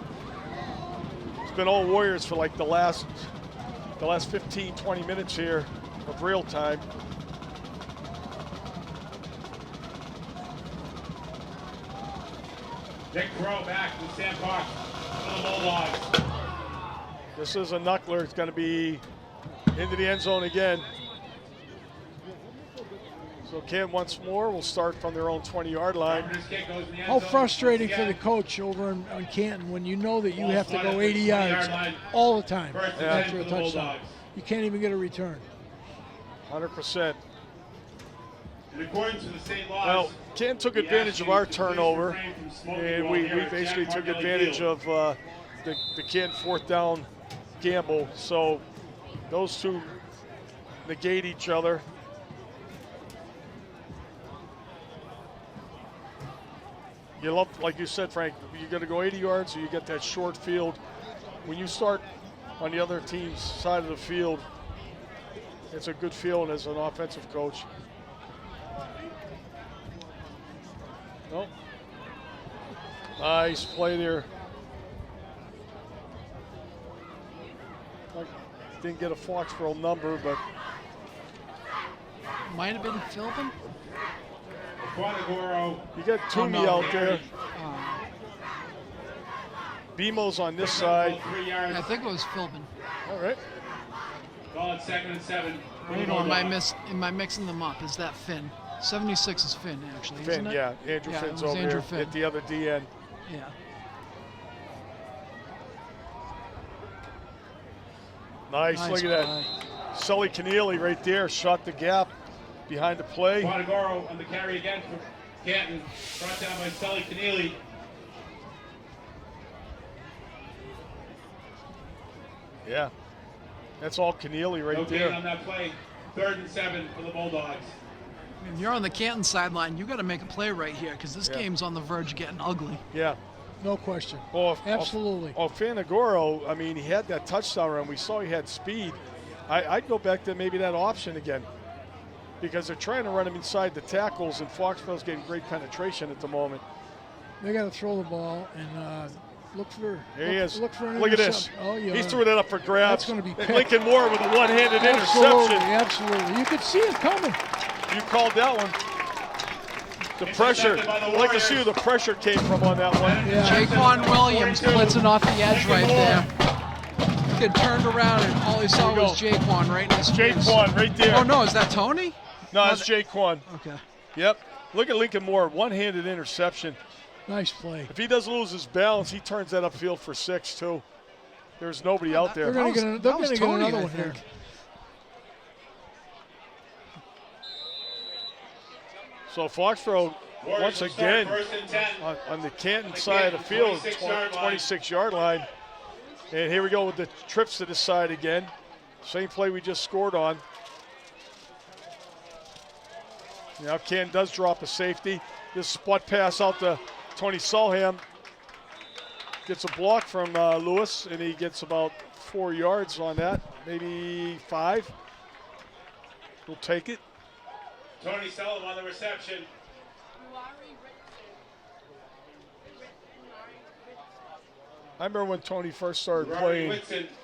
It's been all Warriors for like the last 15, 20 minutes here of real time. Dick Crow back with Sam Fox. for the Bulldogs. This is a knuckler. It's going to be into the end zone again. So Canton once more will start from their own 20-yard line. How frustrating for the coach over in Canton when you know that you have to go 80 yards all the time after a touchdown. You can't even get a return. 100%. According to the state laws, well, Canton took advantage of our turnover, and we basically took advantage of the Canton fourth down gamble. So those two negate each other. You love, like you said, Frank, you got to go 80 yards, so you get that short field. When you start on the other team's side of the field, it's a good feeling as an offensive coach. Nope. Nice play there. Didn't get a Foxborough number, but Might have been Philbin. you got Toomey out there. BMO's on this side. I think it was Philbin. All right. Ball at 2nd and 7. Am I mixing them up? Is that Finn? 76 is Finn, actually, Finn, isn't it? yeah. Andrew Yeah, Finn's it was over Andrew there Finn. at the other DN. Yeah. Nice, look at that. Sully Keneally right there, shot the gap behind the play. Quanagoro on the carry again for Canton. Brought down by Sully Keneally. Yeah, that's all Keneally right No there. gain on that play. 3rd and 7 for the Bulldogs. If you're on the Canton sideline, you got to make a play right here because this Yeah. game's on the verge of getting ugly. Yeah. No question. Well, Absolutely. Fanagoro, I mean, he had that touchdown run. We saw he had speed. I'd go back to maybe that option again because they're trying to run him inside the tackles, and Foxborough's getting great penetration at the moment. They got to throw the ball and look for. There he is. Look for an Look at this. intercept. Oh, yeah. He's throwing that up for grabs. That's going to be And picked. Lincoln Moore with a one-handed Absolutely, interception. absolutely. You could see it coming. You called that one. The pressure. I'd like to see who the pressure came from on that one. Yeah. Jaquan Williams blitzing off the edge right there. Kid turned around and all he saw There you was Jaquan right in his face. Jaquan right there. Oh no, is that Tony? No, it's Jaquan. Okay. Yep. Look at Lincoln Moore, one-handed interception. Nice play. If he doesn't lose his balance, he turns that upfield for 6 too. There's nobody out there. They're going to That was get Tony, another I one here. think. So Foxborough, once again, 1st and 10. on the Canton side of the field, 26-yard line. And here we go with the trips to the side again. Same play we just scored on. Now Canton does drop a safety. This spot pass out to Tony Solham. Gets a block from Lewis, and he gets about 4 yards on that, maybe 5. We'll take it. Tony Sullivan on the reception. I remember when Tony first started playing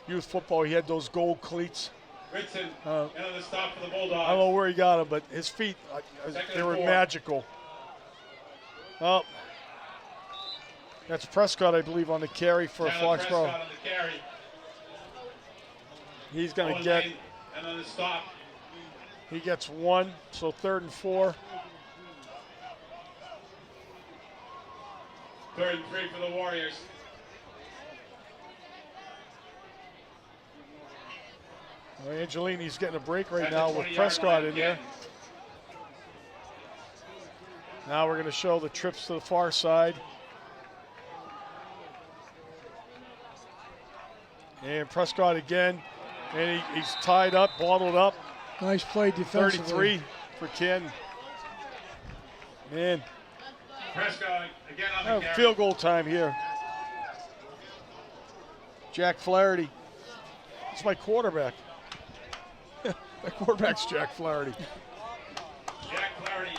youth football, he had those gold cleats. Ritson, and on the stop for the Bulldogs. I don't know where he got them, but his feet, they were magical. Oh, that's Prescott, I believe, on the carry for Tyler Foxborough. Prescott on the carry. He's going to Owen get, Lane, and on the stop. he gets 1, so 3rd and 4. 3rd and 3 for the Warriors. Well, Angelini's getting a break right At the now with 20-yard Prescott line in there. again. Now we're going to show the trips to the far side. And Prescott again, and he's tied up, bottled up. Nice play defensively. 33 for Ken. Man, Prescott again on the carry. field goal time here. Jack Flaherty. It's my quarterback. My quarterback's Jack Flaherty. Jack Flaherty.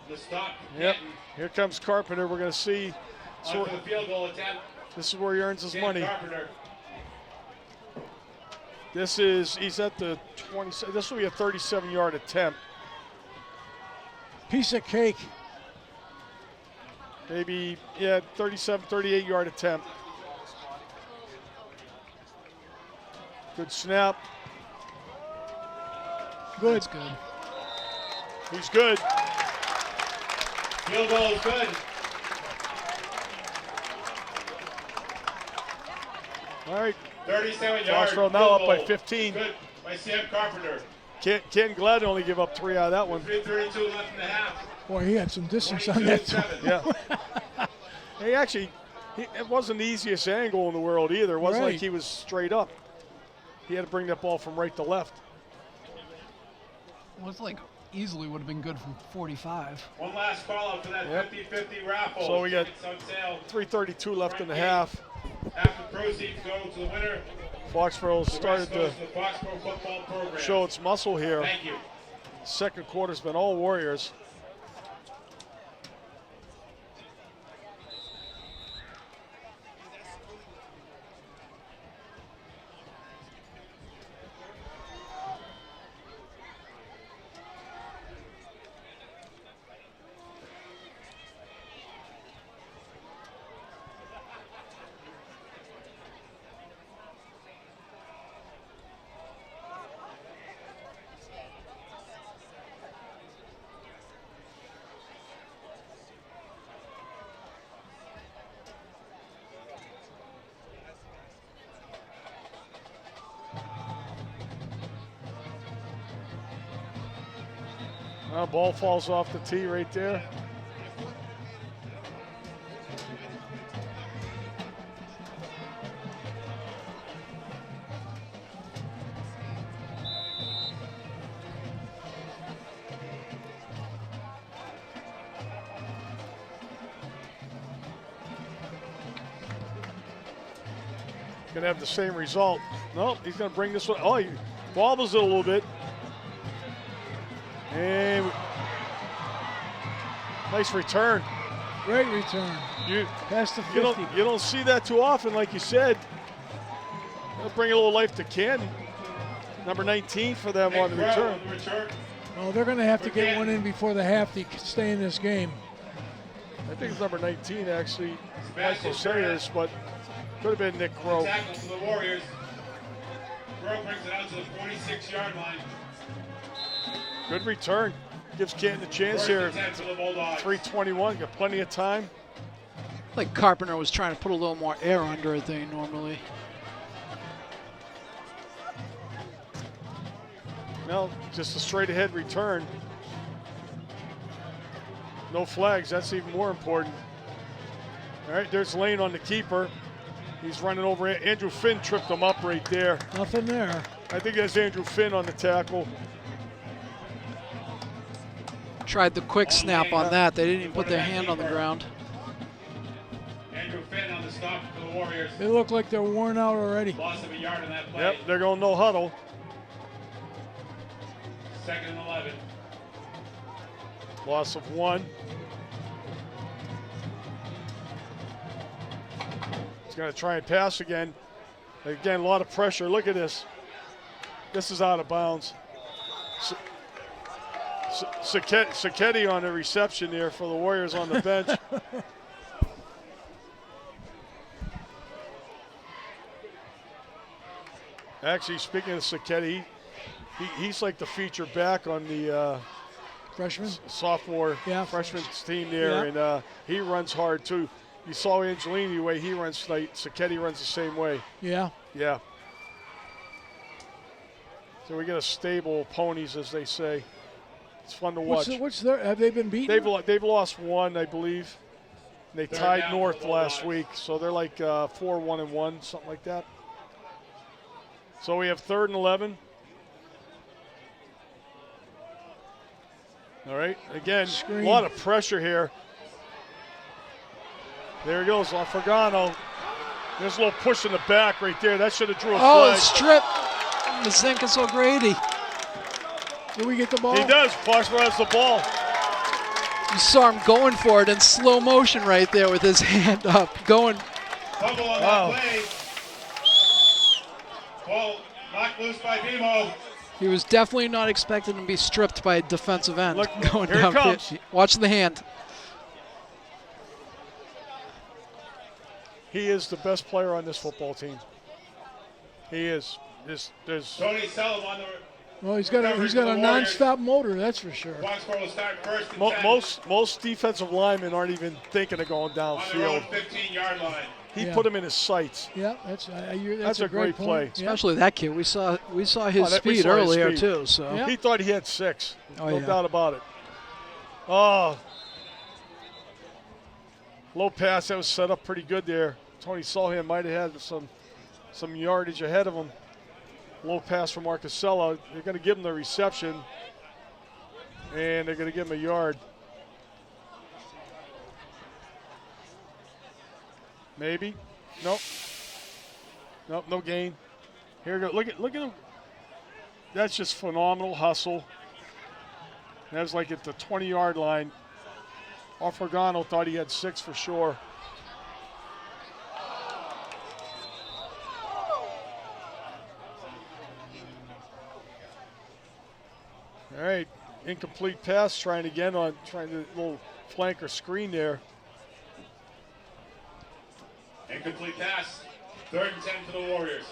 The stop. Yep. Canton. Here comes Carpenter. We're going to see. So On for the field goal attempt. this is where he earns his Dan money. Carpenter. He's at the 20. This will be a 37-yard attempt. Piece of cake. Maybe, yeah, 37, 38-yard attempt. Good snap. Good. That's good. He's good. Field goal is good. All right. 37 yards. Foxborough now field up by goal. 15. Good by Sam Carpenter. Ken Glad only give up 3 out of that one. 3:32 left in the half. Boy, he had some distance on that too. 22-7. Yeah. He actually, it wasn't the easiest angle in the world either. It wasn't Right. like he was straight up. He had to bring that ball from right to left. Well, it's like easily would have been good from 45. One last call out for that Yep. 50-50 raffle. So we got Tickets on sale. 3:32 left in the half. Half the proceeds go to the winner. Foxborough The started rest goes to to the Foxborough football program. show its muscle here. Thank you. Second quarter's been all Warriors. Ball falls off the tee right there. Gonna have the same result. Nope, he's gonna bring this one. Oh, he wobbles it a little bit. And nice return. Great return. You Past the 50. you don't see that too often, like you said. They'll bring a little life to Canton. Number 19 for them on the return. Well, they're going to have to get one in before the half to stay in this game. I think it's number 19 actually, Michael Sayers, but could have been Nick Crow. Tackle for the Warriors. Crow brings it out to the 46-yard line. Good return. Gives Canton a chance here. 3:21, got plenty of time. Like Carpenter was trying to put a little more air under it than normally. No, just a straight ahead return. No flags, that's even more important. All right, there's Lane on the keeper. He's running over. Andrew Finn tripped him up right there. Nothing there. I think that's Andrew Finn on the tackle. Tried the quick snap on that. They didn't even put their hand on the ground. Andrew Finn on the stop for the Warriors. They look like they're worn out already. Loss of a yard in that play. Yep, they're going no huddle. 2nd and 11. Loss of 1. He's going to try and pass again. Again, a lot of pressure. Look at this. This is out of bounds. Sacchetti on the reception there for the Warriors on the bench. Actually, speaking of Sacchetti, he's like the feature back on the Freshman? sophomore freshman team there, and he runs hard too. You saw Angelini the way he runs tonight. Sacchetti runs the same way. Yeah. Yeah. So we get a stable ponies, as they say. It's fun to watch. What's their? Have they been beaten? They've lost 1, I believe. And they tied North last week, so they're like 4-1-1, something like that. So we have 3rd and 11. All right, again, Screen. a lot of pressure here. There he goes, Lafagano. There's a little push in the back right there. That should have drew a flag. Strip. Mazenkas O'Grady. Do we get the ball? He does. Foxborough has the ball. You saw him going for it in slow motion right there with his hand up. Going. Fumble on that play. Ball knocked loose by Bimo. He was definitely not expecting to be stripped by a defensive end. Look, going here it down. comes. Watch the hand. He is the best player on this football team. He is. there's Tony Sullivan on the. Well, he's got a non-stop motor, that's for sure. Foxborough will start first and 10 most defensive linemen aren't even thinking of going on their own downfield. 15-yard line. He put him in his sights. Yeah, that's a great play. Especially that kid. We saw his We speed saw earlier his speed. too. So Yeah. He thought he had 6. Oh, No yeah. doubt about it. Oh. Low pass. That was set up pretty good there. Tony Sullivan might have had some yardage ahead of him. Low pass from Marcusella. They're going to give him the reception, and they're going to give him a yard. Maybe. Nope. Nope, no gain. Here we go. Look at him. That's just phenomenal hustle. That was like at the 20-yard line. Orfagano thought he had 6 for sure. All right, incomplete pass, trying to little flanker screen there. Incomplete pass. 3rd and 10 for the Warriors.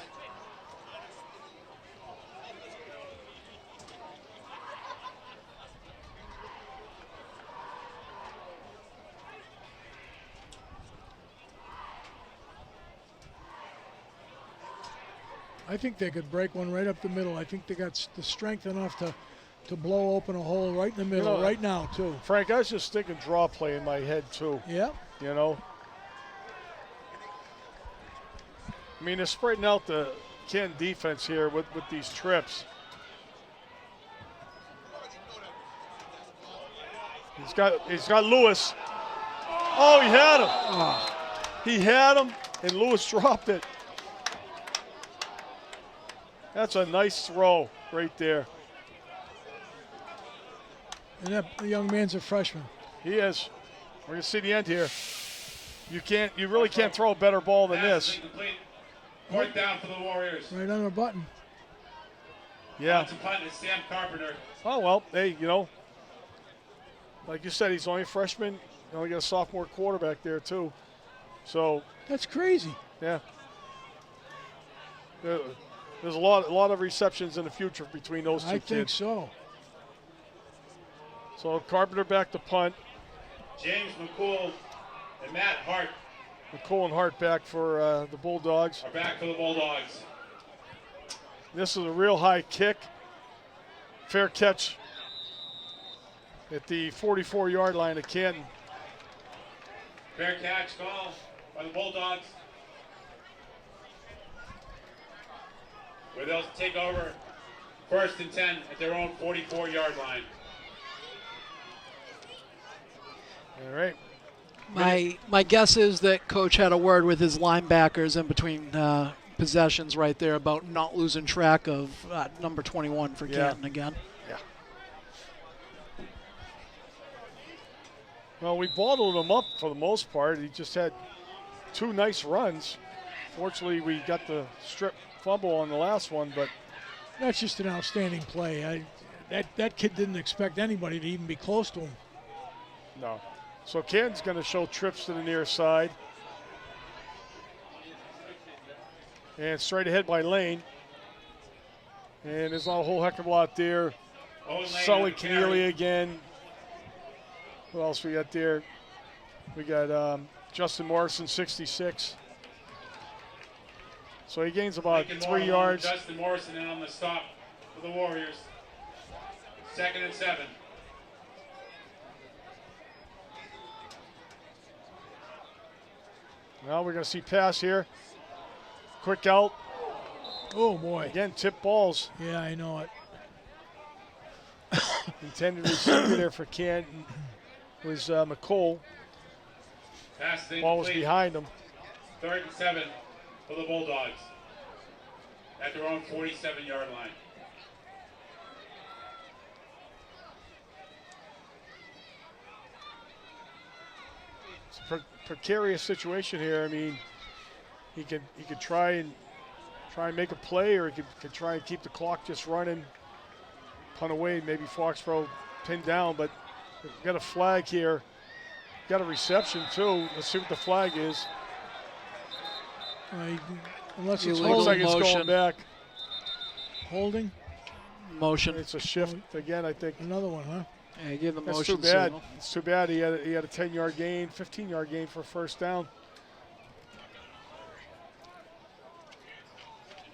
I think they could break one right up the middle. I think they got the strength enough to blow open a hole right in the middle right now, too. Frank, I was just thinking draw play in my head, too. Yeah. You know? I mean, they're spreading out the Canton defense here with these trips. He's got Lewis. Oh, he had him. He had him, and Lewis dropped it. That's a nice throw right there. And that young man's a freshman. He is. We're going to see the end here. You really can't throw a better ball than this. Incomplete. 4th down for the Warriors. Right on the button. Yeah. On to punt is Sam Carpenter. Oh, well, hey, like you said, he's only a freshman. You only got a sophomore quarterback there, too. So, That's crazy. yeah. There's a lot of receptions in the future between those two I kids. think so. So Carpenter back to punt. James McCool and Matt Hart McCool and Hart back for the Bulldogs. are back for the Bulldogs. This is a real high kick. Fair catch at the 44-yard line of Canton. Fair catch call by the Bulldogs. Where they'll take over 1st and 10 at their own 44-yard line. All right. my guess is that Coach had a word with his linebackers in between possessions right there about not losing track of number 21 for Canton again. Yeah. Well, we bottled him up for the most part. He just had 2 nice runs. Fortunately, we got the strip fumble on the last one, but That's just an outstanding play. That kid didn't expect anybody to even be close to him. no. So Canton's going to show trips to the near side. And straight ahead by Lane. And there's not a whole heck of a lot there. Sully Keneally again. What else we got there? We got Justin Morrison, 66. So he gains about Lincoln 3 Moore yards. Justin Morrison in on the stop for the Warriors. 2nd and 7. Now we're going to see pass here. Quick out. Oh, boy. Again, tip balls. Yeah, I know it. Intended receiver there for Canton was McCole. Pass is Ball was incomplete. behind him. 3rd and 7 for the Bulldogs at their own 47-yard line. It's a precarious situation here. I mean, he could try and make a play, or he could try and keep the clock just running, punt away, maybe Foxborough pinned down. But we've got a flag here. Got a reception too. Let's see what the flag is. Unless it's Illegal Looks like it's motion. going back. Holding. Motion. It's a shift again, I think. Another one, huh? Yeah, he gave the That's motion too bad. signal. It's too bad he had a 10-yard gain, 15-yard gain for a first down.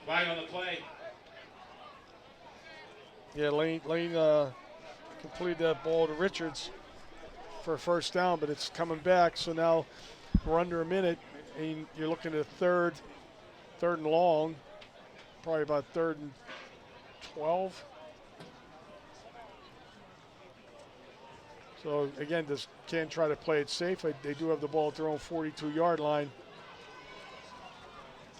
Flag on the play. Yeah, Lane completed that ball to Richards for a first down, but it's coming back. So now we're under a minute, and you're looking at third and long, probably about 3rd and 12. So again, just can't try to play it safe. They do have the ball at their own 42-yard line.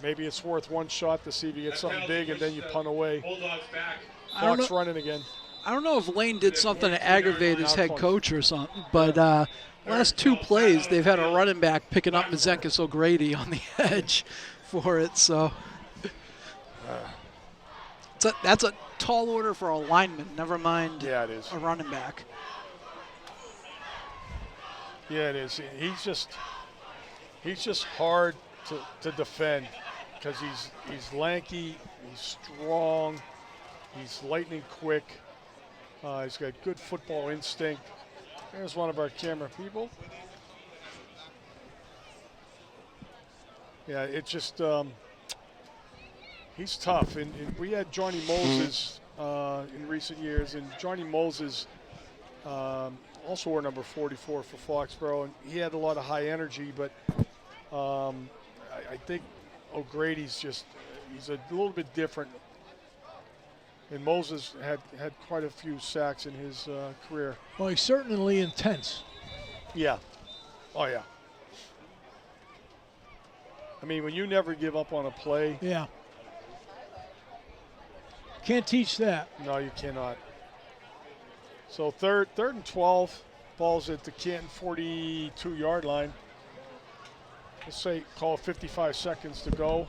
Maybe it's worth one shot to see if you get something big, and then you punt away. Bulldogs back. Clock's running again. I don't know if Lane did something to aggravate his head coach or something, but last 2 plays they've had a running back picking up Mazenkis O'Grady on the edge for it. So that's a tall order for a lineman. Never mind Yeah, it is. a running back. Yeah, it is. He's just hard to defend because he's lanky, he's strong, he's lightning quick. He's got good football instinct. There's one of our camera people. Yeah, it's just he's tough. And we had Johnny Moses in recent years, and Johnny Moses also wore number 44 for Foxborough, and he had a lot of high energy, but I think O'Grady's he's a little bit different. And Moses had quite a few sacks in his career. Well, he's certainly intense. Yeah. Oh, yeah. I mean, when you never give up on a play. Yeah. Can't teach that. No, you cannot. So third and 12, ball's at the Canton 42-yard line. Let's say call it 55 seconds to go.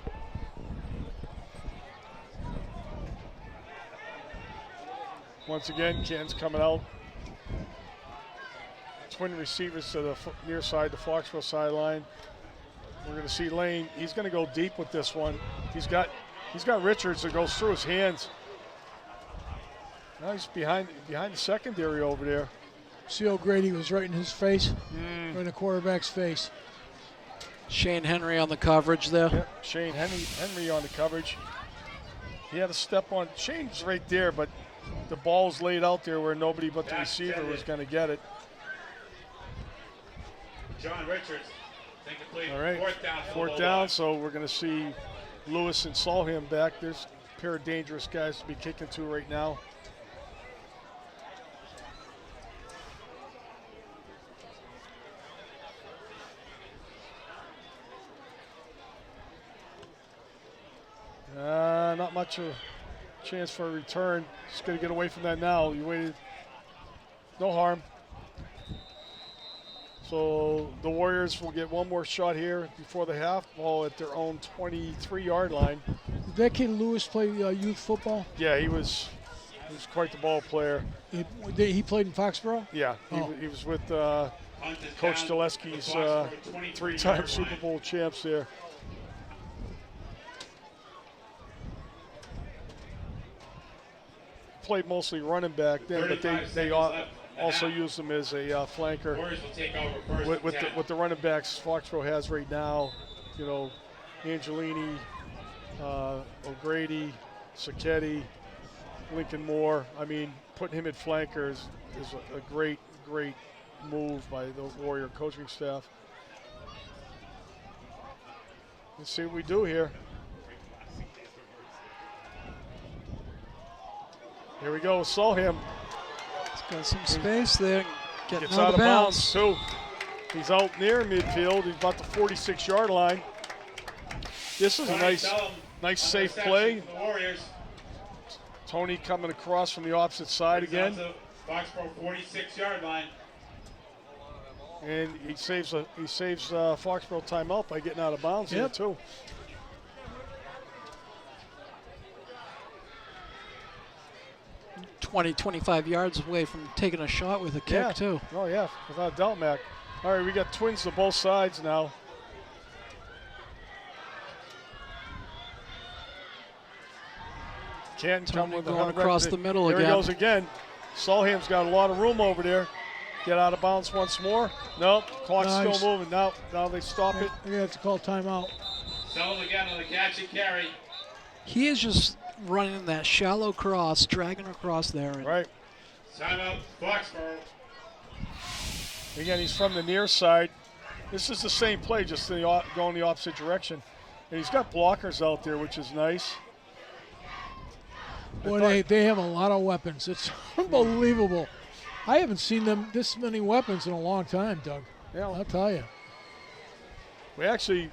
Once again, Canton's coming out. Twin receivers to the near side, the Foxborough sideline. We're going to see Lane. He's going to go deep with this one. He's got Richards that goes through his hands. Now he's behind the secondary over there. See, O'Grady was right in his face, right in the quarterback's face. Shane Henry on the coverage there. Yep, Shane Henry on the coverage. He had a step on. Shane's right there, but the ball's laid out there where nobody but the receiver was going to get it. John Richards. Incomplete. All right, fourth down. So we're going to see Lewis and Solheim back. There's a pair of dangerous guys to be kicking to right now. Not much of a chance for a return. Just got to get away from that now. You waited. No harm. So the Warriors will get one more shot here before the half. Ball at their own 23-yard line. Did that kid Lewis play youth football? Yeah, he was quite the ball player. He played in Foxborough? Yeah, he was with Coach Dulesky's 3-time Super Bowl champs there. Played mostly running back then, but they also use him as a flanker. With the running backs Foxborough has right now, you know, Angelini, O'Grady, Sacchetti, Lincoln Moore. I mean, putting him at flanker is a great move by the Warrior coaching staff. Let's see what we do here. Here we go with Solheim. He's got some space there. Gets out of bounds too. He's out near midfield. He's about the 46-yard line. This is a nice safe play. Tony coming across from the opposite side again. Foxborough 46-yard line. And he saves Foxborough timeout by getting out of bounds here too. 20-25 yards away from taking a shot with a kick too. Oh yeah, without a doubt, Mac. All right, we got twins to both sides now. Canton come Tony with going 100. across the middle Here again. he goes again. Solheim's got a lot of room over there. Get out of bounds once more. Nope, clock's Nice. still moving. Now they stop it. They're gonna have to call timeout. Sullivan again on the catch and carry. He is just running that shallow cross, dragging across there. And Right. Timeout, Foxborough. Again, he's from the near side. This is the same play, just going the opposite direction. And he's got blockers out there, which is nice. Boy, they have a lot of weapons. It's unbelievable. I haven't seen them this many weapons in a long time, Doug. Yeah, I'll tell you. we actually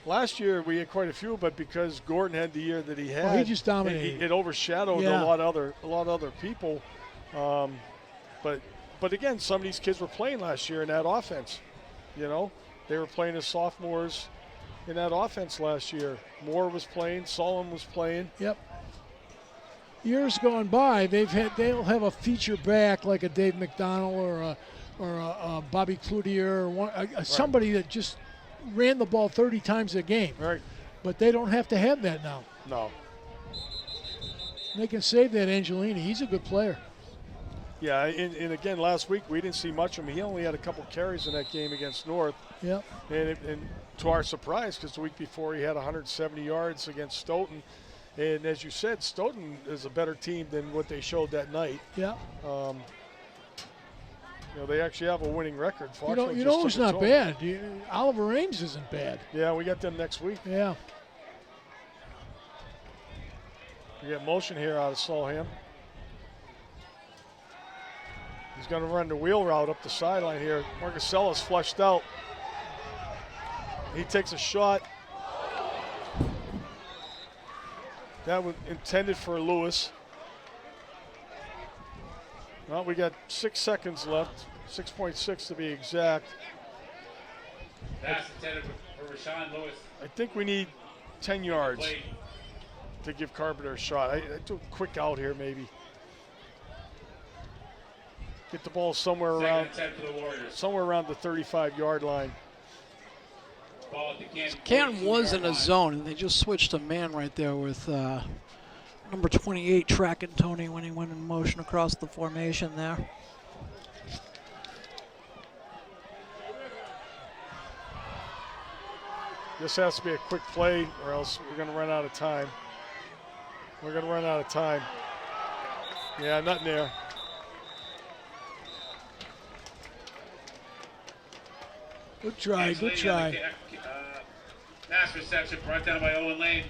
last year we had quite a few, but because Gordon had the year that he had, he just dominated. It overshadowed Yeah. a lot of other people. But again, some of these kids were playing last year in that offense. You know, they were playing as sophomores in that offense last year. Moore was playing, Solomon was playing. Yep. Years gone by, they'll have a feature back like a Dave McDonald or a Bobby Cloutier or somebody that just ran the ball 30 times a game. Right. But they don't have to have that now. No. They can save that Angelini. He's a good player. Yeah, and again, last week we didn't see much of him. He only had a couple carries in that game against North. Yep. And to our surprise, because the week before he had 170 yards against Stoughton. And as you said, Stoughton is a better team than what they showed that night. Yeah. You know, they actually have a winning record. You Foxborough know just who's took it not to 'em. bad? Oliver Ames isn't bad. Yeah, we got them next week. Yeah. We get motion here out of Solheim. He's going to run the wheel route up the sideline here. Marcasella's flushed out. He takes a shot. That was intended for Lewis. Well, we got 6 seconds left, 6.6 to be exact. Pass intended for Rashawn Lewis. I think we need 10 yards Played. to give Carpenter a shot. I do a quick out here maybe. Get the ball somewhere Second and 10 for the Warriors. around the 35-yard line. Ball at the Canton. Canton was in 42-yard a line. zone, and they just switched to man right there with number 28 tracking Tony when he went in motion across the formation there. This has to be a quick play or else we're going to run out of time. Yeah, nothing there. Good try. Lane Good on try. the pass reception brought down by Owen Lane.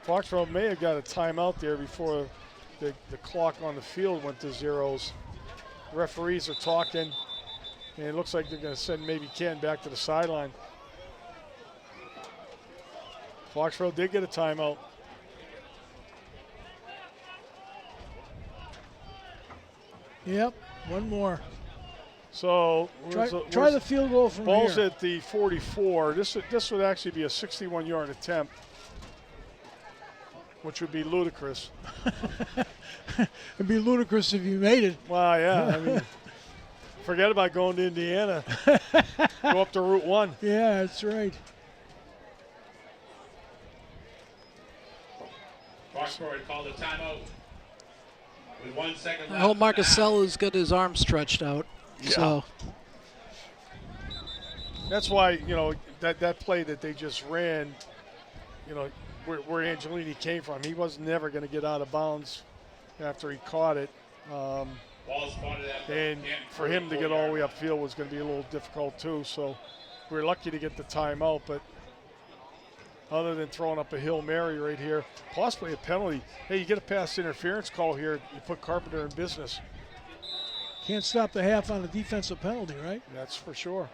Foxborough may have got a timeout there before the clock on the field went to zeros. The referees are talking, and it looks like they're going to send maybe Ken back to the sideline. Foxborough did get a timeout. Yep. One more. So Try the field goal from ball's here. at the 44. This would actually be a 61-yard attempt, which would be ludicrous. It'd be ludicrous if you made it. Well, yeah, I mean, forget about going to Indiana. Go up to Route 1. Yeah, that's right. Foxborough had called a timeout with 1 second left. I hope Marcasella's got his arm stretched out. Yeah. So That's why, you know, that play that they just ran, you know, where Angelini came from, he was never going to get out of bounds after he caught it. Ball spotted at And for him to get all the way upfield was going to be a little difficult too. So we were lucky to get the timeout, but other than throwing up a Hail Mary right here, possibly a penalty. Hey, you get a pass interference call here, you put Carpenter in business. Can't stop the half on a defensive penalty, right? That's for sure.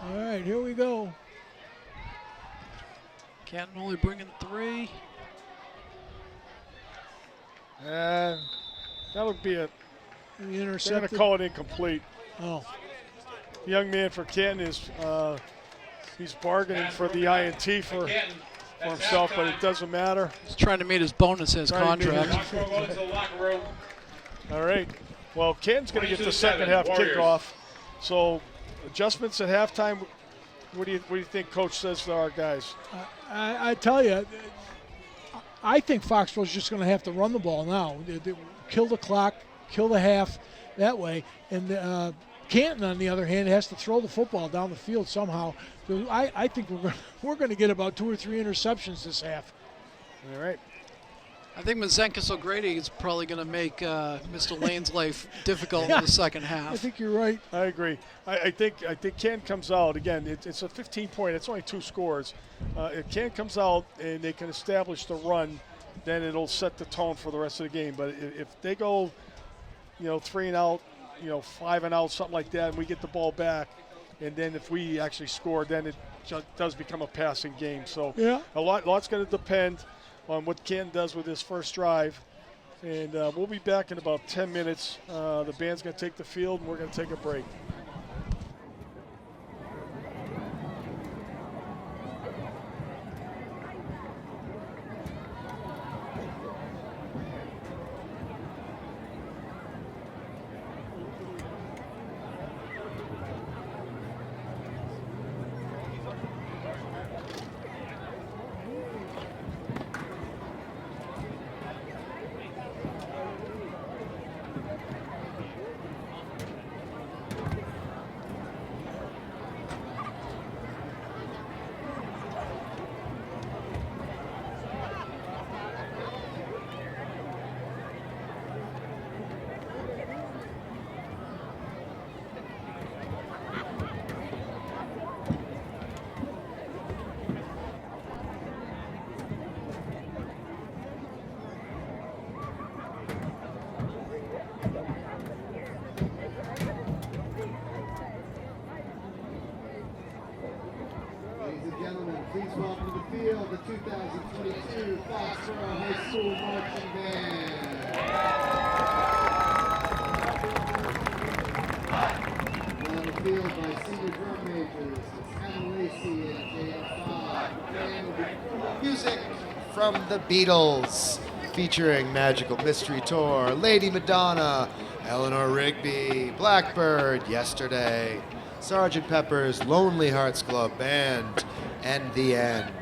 All right, here we go. Canton only bringing 3. And that'll be a, The they're going to intercepted. call it incomplete. Oh, The young man for Canton is, he's bargaining for the INT for himself, but it doesn't matter. He's trying to meet his bonus in his Trying to meet contract. Foxborough goes to the locker room. All right. Well, Canton's going to get the 22-7, second half Warriors. kickoff. So adjustments at halftime. What do you think Coach says to our guys? I tell you, I think Foxborough's just going to have to run the ball now. They kill the clock, kill the half that way. And Canton, on the other hand, has to throw the football down the field somehow. So I think we're going to get about 2 or 3 interceptions this half. All right. I think Mazenkis O'Grady is probably going to make Mr. Lane's life difficult in the second half. I think you're right. I agree. I think Canton comes out again. It's a 15-point. It's only 2 scores. If Canton comes out and they can establish the run, then it'll set the tone for the rest of the game. But if they go, 3 and out, 5 and out, something like that, and we get the ball back, and then if we actually score, then it does become a passing game. So lot's going to depend on what Canton does with his first drive. And we'll be back in about 10 minutes. The band's going to take the field, and we're going to take a break. Please welcome to the field the 2022 Foxborough High School Marching Band. On the field by senior drum majors, it's Hannah Lacey and Jada Fogg. And music from the Beatles, featuring Magical Mystery Tour, Lady Madonna, Eleanor Rigby, Blackbird, Yesterday, Sgt. Pepper's Lonely Hearts Club Band, and The End.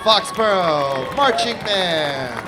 Foxborough Marching Band.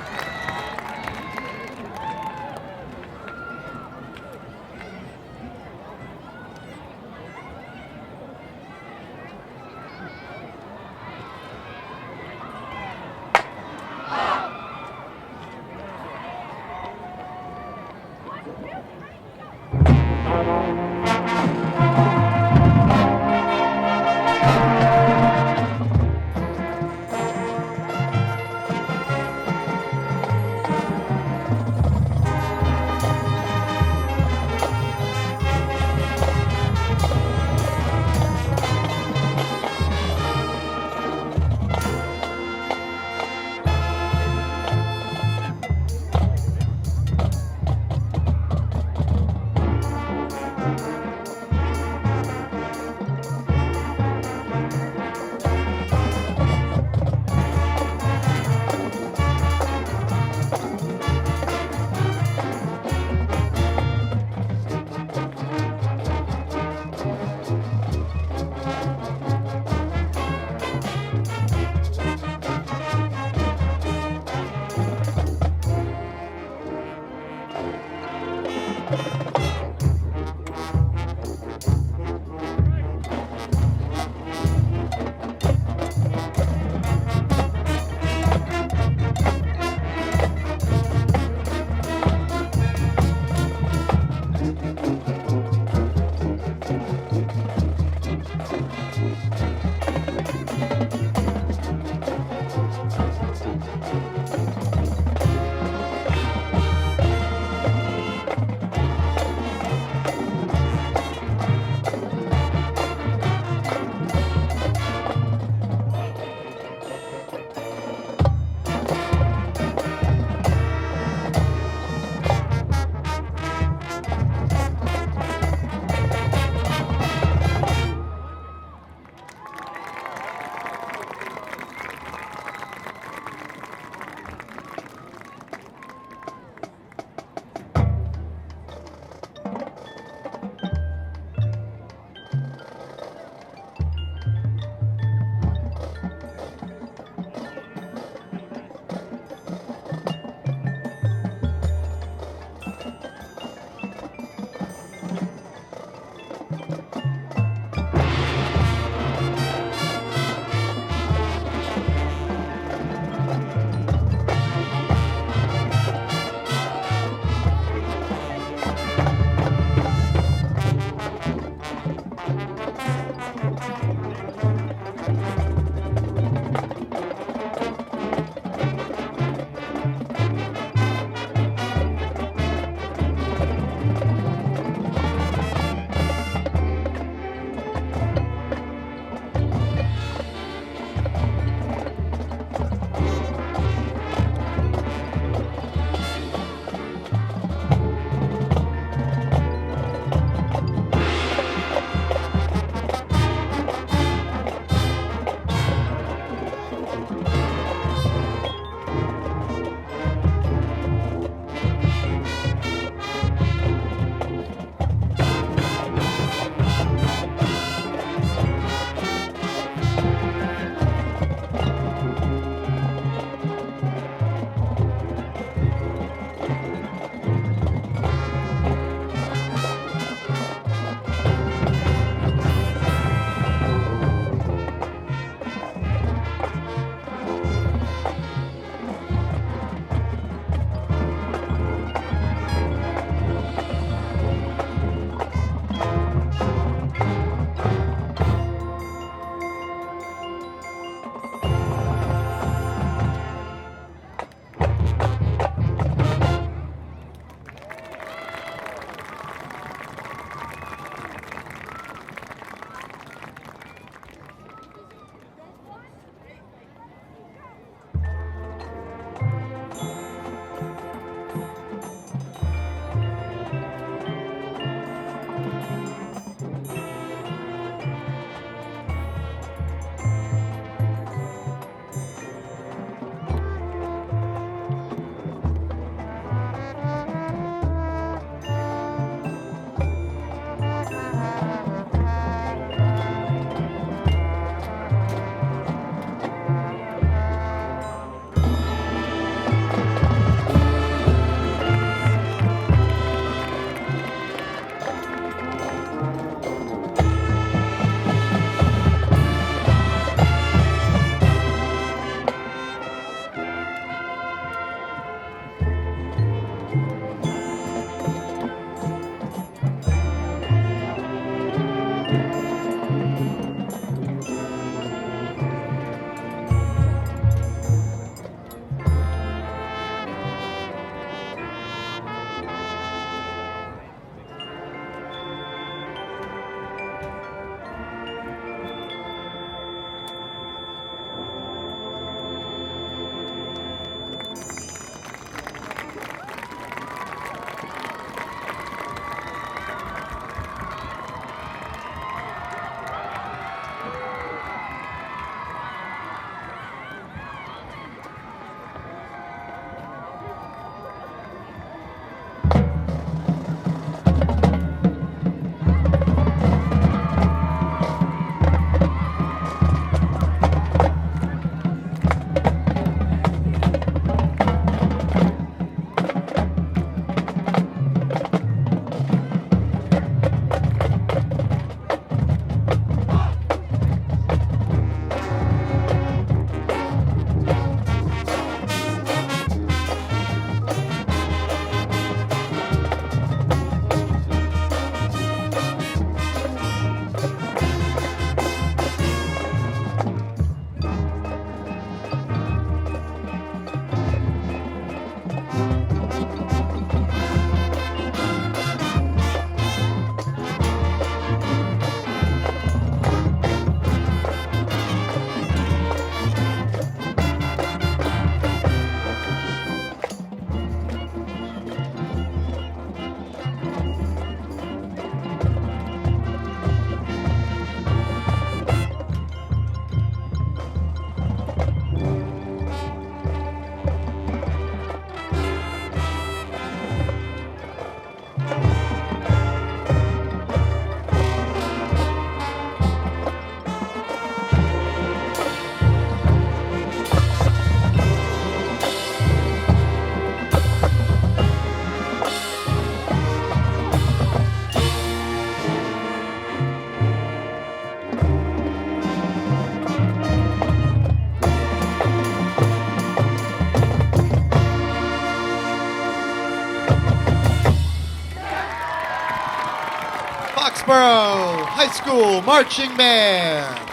Foxborough High School Marching Band.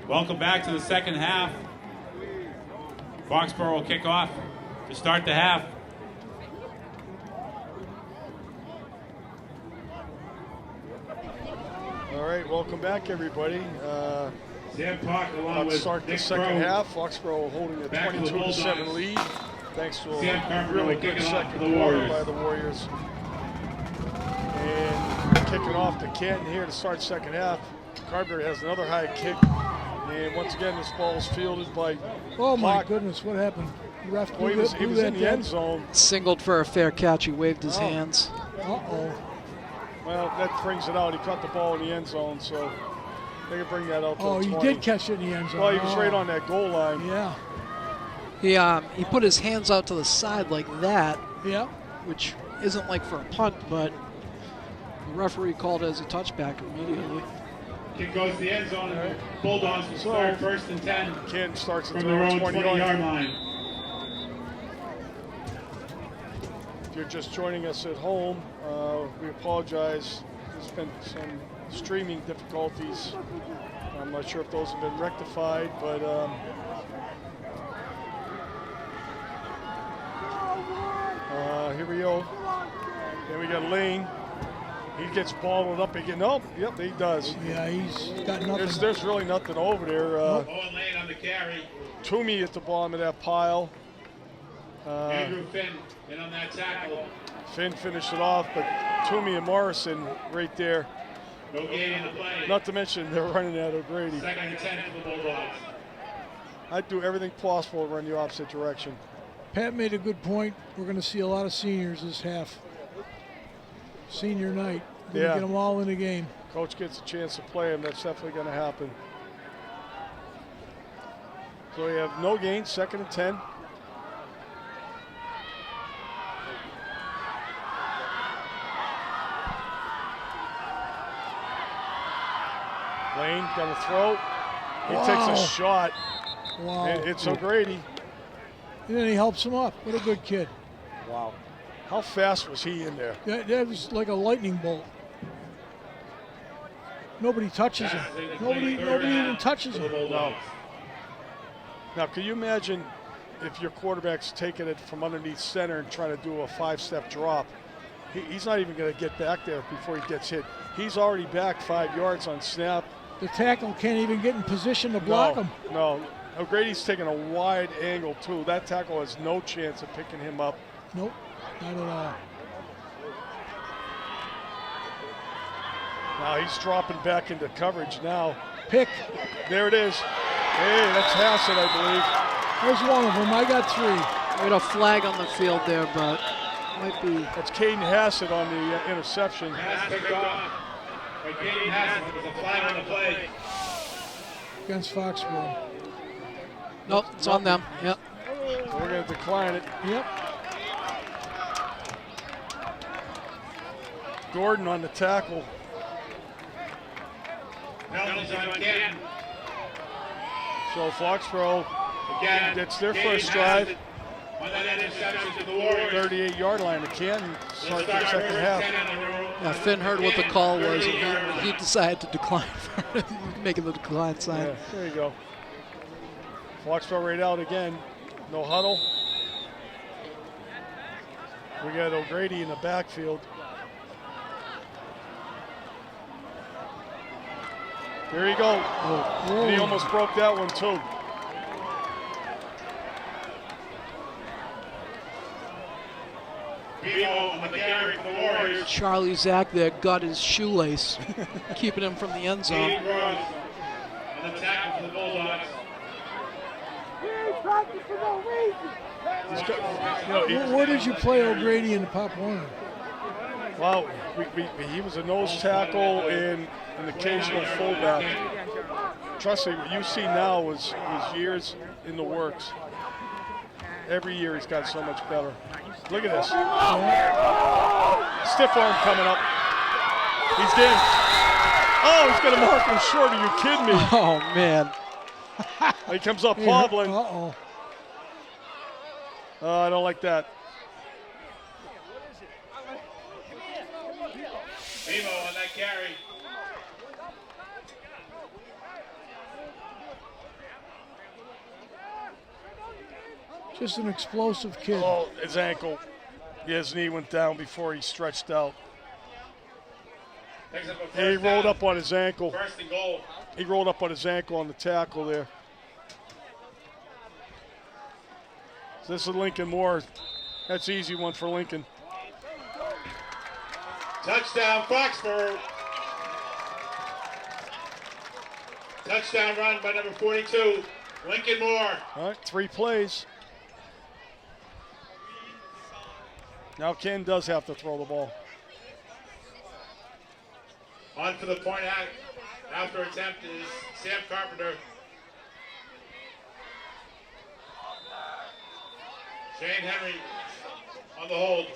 Welcome back to the second half. Foxborough will kick off to start the half. All right, welcome back, everybody. Sam Park along About to with start the Nick second Crowe. half. Foxborough holding a Back to the 22-7 lead, thanks to Sam a Carpenter really will good kick it off second for the quarter Warriors. by the Warriors. And kicking off to Canton here to start second half. Carpenter has another high kick. And once again, this ball is fielded by Oh my Hawk. goodness, what happened? The ref Well, he was in the end zone. Singled for a fair catch. He waved his hands. Uh-oh. Well, that brings it out. He caught the ball in the end zone, so they can bring that out to Oh, the he 20. did catch it in the end zone. Well, he was Oh. right on that goal line. Yeah, He put his hands out to the side like that, yeah. which isn't like for a punt, but the referee called it as a touchback immediately. Kick goes to the end zone, and the Bulldogs will start first and 10 Canton starts at from their own 20-yard 20-yard line. If you're just joining us at home, we apologize. There's been some streaming difficulties. I'm not sure if those have been rectified, but here we go. Then we got Lane. He gets balled up again. Nope, yep, he does. Yeah, he's got nothing. There's really nothing over there. Owen Lane on the carry. Toomey at the bottom of that pile. Andrew Finn in on that tackle. Finn finished it off, but Toomey and Morrison right there. No gain in the play. Not to mention they're running out of Grady. Second and 10 for the Bulldogs. I'd do everything possible to run the opposite direction. Pat made a good point. We're going to see a lot of seniors this half. Senior night. Going to Yeah. get them all in the game. Coach gets a chance to play him. That's definitely going to happen. So we have no gain, second and 10. Lane going to throw. He takes Wow. a shot. Wow. It's O'Grady. And then he helps him up. What a good kid. Wow. How fast was he in there? That was like a lightning bolt. Nobody touches him. Nobody even touches him. No. Now, can you imagine if your quarterback's taking it from underneath center and trying to do a 5-step drop? He's not even going to get back there before he gets hit. He's already back 5 yards on snap. The tackle can't even get in position to block him. No. O'Grady's taking a wide angle, too. That tackle has no chance of picking him up. Nope, not at all. Now he's dropping back into coverage now. Pick. There it is. Hey, that's Hassett, I believe. There's one of them. I got 3. We had a flag on the field there, but might be. That's Caden Hassett on the interception. Pass picked off. By Caden Hassett. There's a flag on the play. Against Foxborough. Nope, it's on them. Yep. So we're going to decline it. Yep. Gordon on the tackle. Penalties on Canton. So Foxborough Again, gets their Caden first drive. Hassett on that interception to the Warriors. 38-yard line to Canton. They'll Start the start second first half. 10 on the road. Yeah, Finn heard what the call was, 38 yard and line. he decided to decline, making the decline sign. Yeah, there you go. Foxborough right out again. No huddle. We got O'Grady in the backfield. There you go. And he almost broke that one too. Bevo on the carry for the Warriors. Charlie Zach there got his shoelace, keeping him from the end zone. Caden Gross on the tackle for the Bulldogs. He's got, Where did you play O'Grady in the Pop Warner? Well, he was a nose tackle and an occasional fullback. Trust me, what you see now was years in the works. Every year he's got so much better. Look at this. Stiff arm coming up. He's game. Oh, he's going to mark him short. Are you kidding me? Oh, man. He comes up hobbling. Uh-oh. I don't like that. Bevo on that carry. Just an explosive kid. Oh, his ankle. Yeah, his knee went down before he stretched out. Picks up a Yeah, he first rolled down. up on his ankle. First and goal. He rolled up on his ankle on the tackle there. So this is Lincoln Moore. That's an easy one for Lincoln. Touchdown, Foxborough. Touchdown run by number 42, Lincoln Moore. All right, 3 plays. Now Ken does have to throw the ball. On for the point after attempt is Sam Carpenter. Shane Henry on the hold.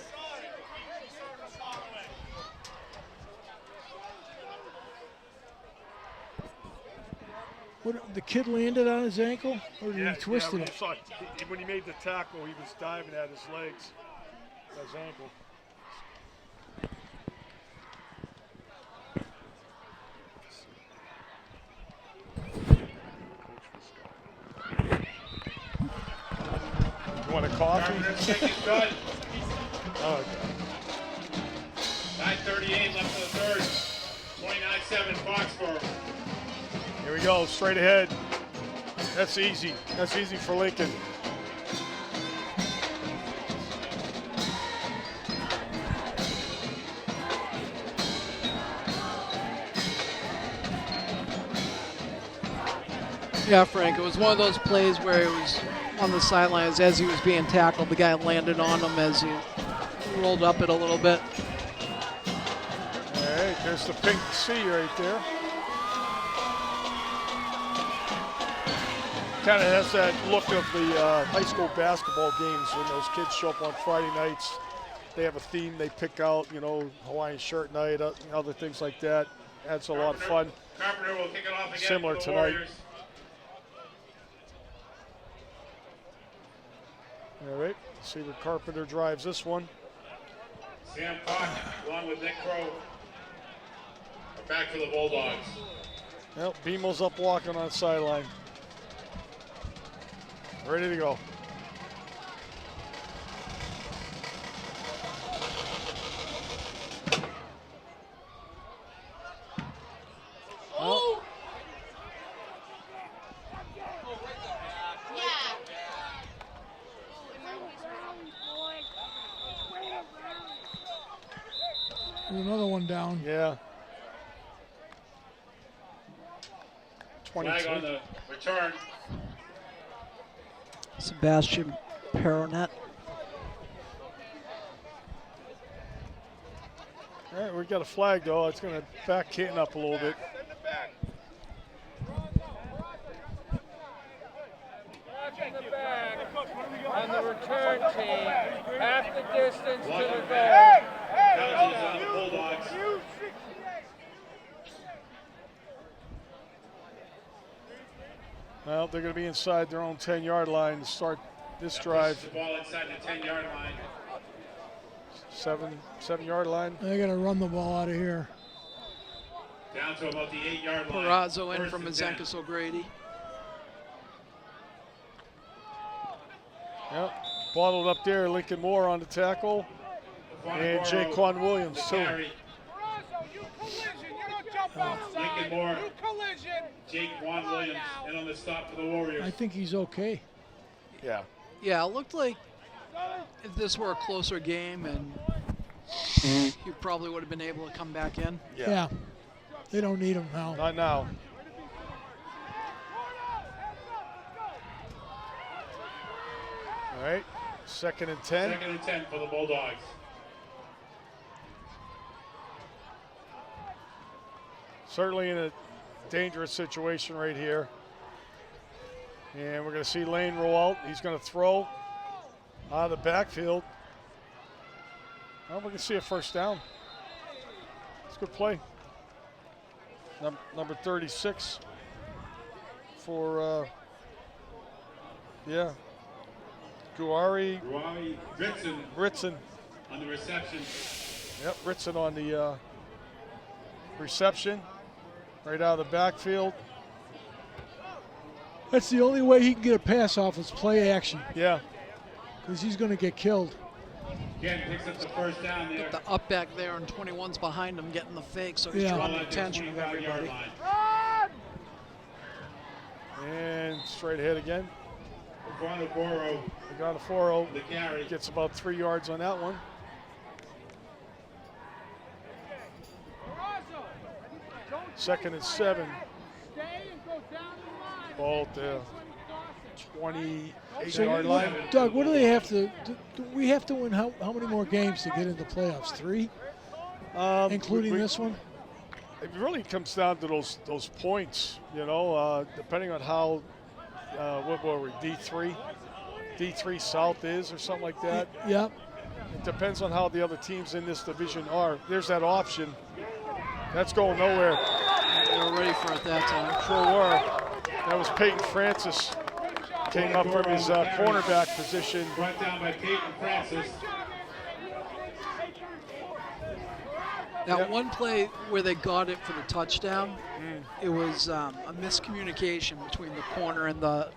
What, the kid landed on his ankle, or did he twist it? When he made the tackle, he was diving at his legs, his ankle. You want a coffee? Carpenter's kick is good. Oh, okay. 9:38 left in the third. 29-7 Foxborough. Here we go, straight ahead. That's easy. That's easy for Lincoln. Yeah, Frank, it was one of those plays where it was on the sidelines as he was being tackled. The guy landed on him as he rolled up it a little bit. All right, there's the pink C right there. Kind of has that look of the high school basketball games when those kids show up on Friday nights. They have a theme they pick out, you know, Hawaiian shirt night, other things like that. That's a lot of fun. Carpenter will kick it off again Similar for the tonight. Warriors. All right, see what Carpenter drives this one. Sam Fox along with Nick Crow are back for the Bulldogs. Well, Beamel's up walking on the sideline. Ready to go. Oh. There's another one down. Yeah. Flag on 22. the return. Sebastian Peronet. All right, we got a flag though. It's going to back Canton up a little bit. On the return team, half the distance to the Walking goal. back. Penalties on the Bulldogs. Well, they're going to be inside their own 10-yard line to start this drive. Pushes the ball inside the 10-yard line. 7-yard line. They got to run the ball out of here. Down to about the 8-yard line. Perazzo in First from and 10. Mazenkus O'Grady. Yep. Bottled up there, Lincoln Moore on the tackle. And Jaquan Williams, too. Carry. Lincoln Moore, Jake Juan Williams, and on the stop for the Warriors. I think he's okay. Yeah. Yeah, it looked like if this were a closer game, and he probably would have been able to come back in. Yeah. They don't need him now. Not now. All right. 2nd and 10. 2nd and 10 for the Bulldogs. Certainly in a dangerous situation right here. And we're going to see Lane roll out. He's going to throw out of the backfield. Well, we're going to see a first down. It's a good play. Number 36 for, Guari Ritson on the reception. Yep, Ritson on the reception. Right out of the backfield. That's the only way he can get a pass off is play action. Yeah. because he's going to get killed. Again, picks up the first down there. The up back there, and 21's behind him getting the fake, so he's Yeah. drawing the attention of 25-yard everybody. line. And straight ahead again. Foxborough, Agoniforo the carry. gets about 3 yards on that one. Second and 7. Ball at the 28-yard line. Doug, what do they have to do? We have to win how many more games to get into playoffs? 3? Including this one? It really comes down to those points, you know, depending on how, what were we, D3 South is or something like that. Yeah. It depends on how the other teams in this division are. There's that option. That's going nowhere. They were ready for it that time. Sure were. That was Peyton Francis. Came up from his cornerback position. Brought down by Peyton Francis. That one play where they got it for the touchdown, it was a miscommunication between the corner and the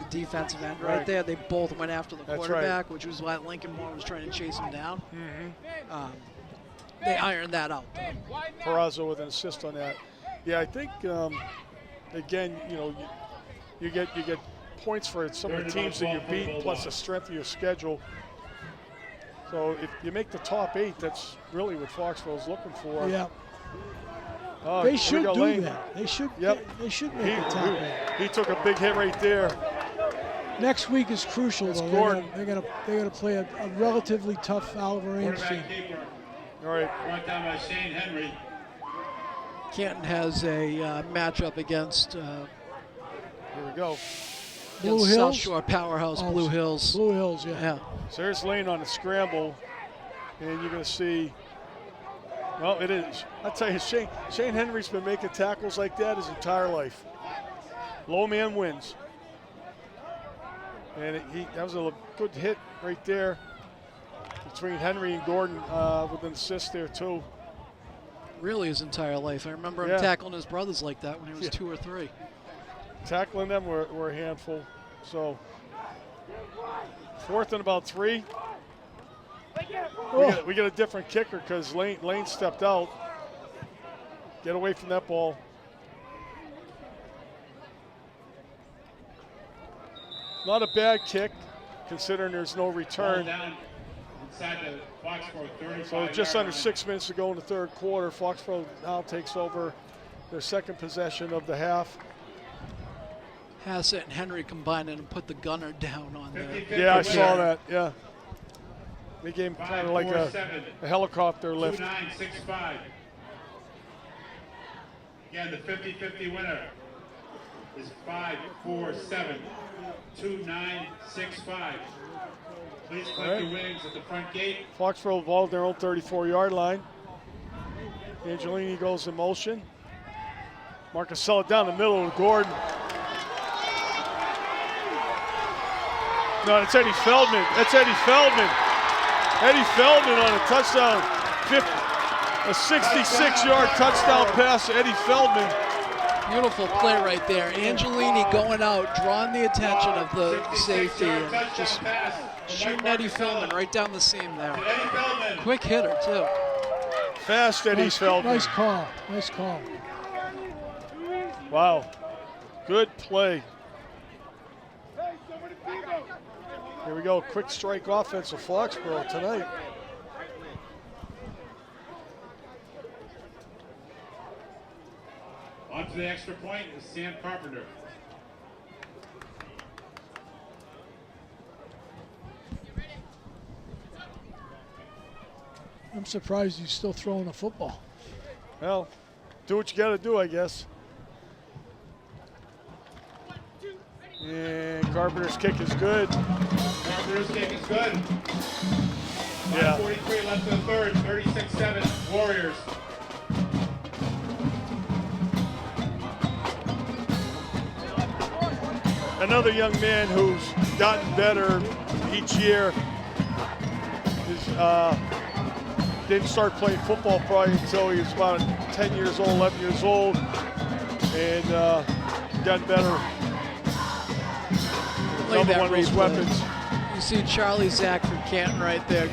defensive end right there. They both went after the quarterback, which was why Lincoln Moore was trying to chase him down. They ironed that out, though. Peraza with an assist on that. Yeah, I think, again, you know, you get points for some of the teams that you beat, plus the strength of your schedule. So if you make the top 8, that's really what Foxborough's looking for. Yeah. They should do that. They should. Yep. They should make the top 8. He took a big hit right there. Next week is crucial, It's though. Gordon. They're gonna play a relatively tough Oliver Ames team. Quarterback keeper. All right. Brought down by Shane Henry. Canton has a matchup against Here we go. Blue South Hills? Shore powerhouse, Oh, Blue Hills. Blue Hills, yeah. Yeah. So there's Lane on the scramble, and you're going to see, well, it is. I tell you, Shane Henry's been making tackles like that his entire life. Low man wins. And that was a good hit right there between Henry and Gordon with an assist there, too. Really his entire life. I remember him tackling his brothers like that when he was 2 or 3. Tackling them were a handful. So, 4th and about 3. We get a different kicker because Lane stepped out. Get away from that ball. Not a bad kick, considering there's no return. Down inside the Foxborough 35. So just under 6 minutes to go in the third quarter. Foxborough now takes over their second possession of the half. Hassett and Henry combined and put the gunner down on there. 50-50 Yeah, I saw winner. that. Yeah. They gave him kind of like 5-4-7. a helicopter lift. 2965. Again, the 50-50 winner is 5-4-7. 2965. Please collect your winnings at the front gate. Foxborough ball at their own 34-yard line. Angelini goes in motion. Marcusella down the middle with Gordon. No, it's Eddie Feldman. That's Eddie Feldman. Eddie Feldman on a touchdown. A 66-yard touchdown pass to Eddie Feldman. Beautiful play right there. Angelini going out, drawing the attention of the safety, and just shooting Eddie Feldman right down the seam there. Eddie Feldman. Quick hitter, too. Fast Eddie Feldman. Nice call. Nice call. Wow. Good play. Here we go. Quick strike offense of Foxborough tonight. On to the extra point is Sam Carpenter. I'm surprised he's still throwing a football. Well, do what you got to do, I guess. And Carpenter's kick is good. Carpenter's kick is good. Yeah. 43 left in the third, 36-7 Warriors. Another young man who's gotten better each year. Didn't start playing football probably until he was about 10 years old, 11 years old, and gotten better. Another one of those weapons. You see Charlie Zach from Canton right there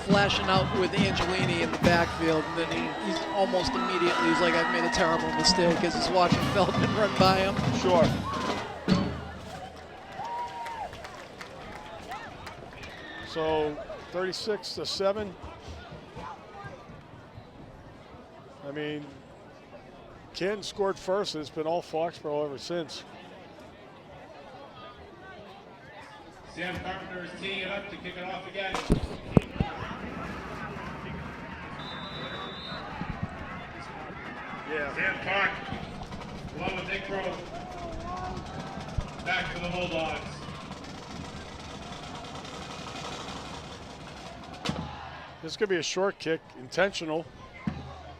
flashing out with Angelini in the backfield, and then he's almost immediately, he's like, I've made a terrible mistake as he's watching Feldman run by him. Sure. So 36-7. I mean, Canton scored first, and it's been all Foxborough ever since. Sam Carpenter is teeing it up to kick it off again. Yeah. Sam Park, along with Nick Crow, back to the Bulldogs. This could be a short kick, intentional.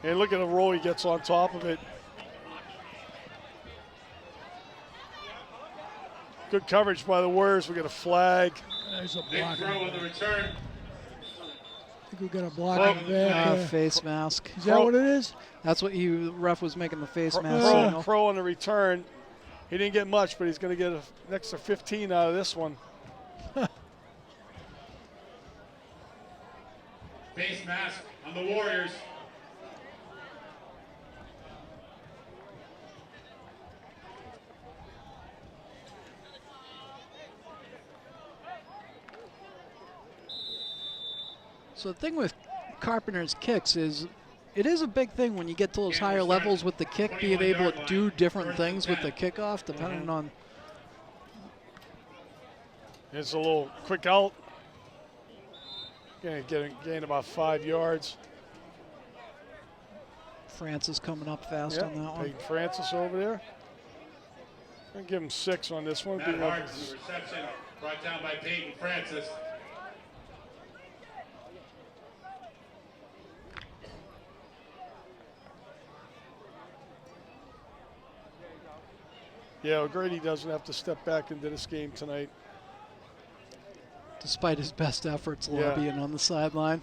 And look at the roll he gets on top of it. Good coverage by the Warriors. We got a flag. There's a Nick block. Crow on the return. I think we got a block in the back. Face mask. Is that what it is? That's what the ref was making the face mask signal. Crow on the return. He didn't get much, but he's going to get an extra 15 out of this one. Face mask on the Warriors. So the thing with Carpenter's kicks is it is a big thing when you get to those higher levels with the kick, being able to do different things with the kickoff depending on. It's a little quick out. Gain about 5 yards. Francis coming up fast on that one. Peyton Francis over there. I'm going to give him 6 on this one. Matt Hart, the reception brought down by Peyton Francis. Yeah, O'Grady doesn't have to step back into this game tonight. Despite his best efforts lobbying on the sideline.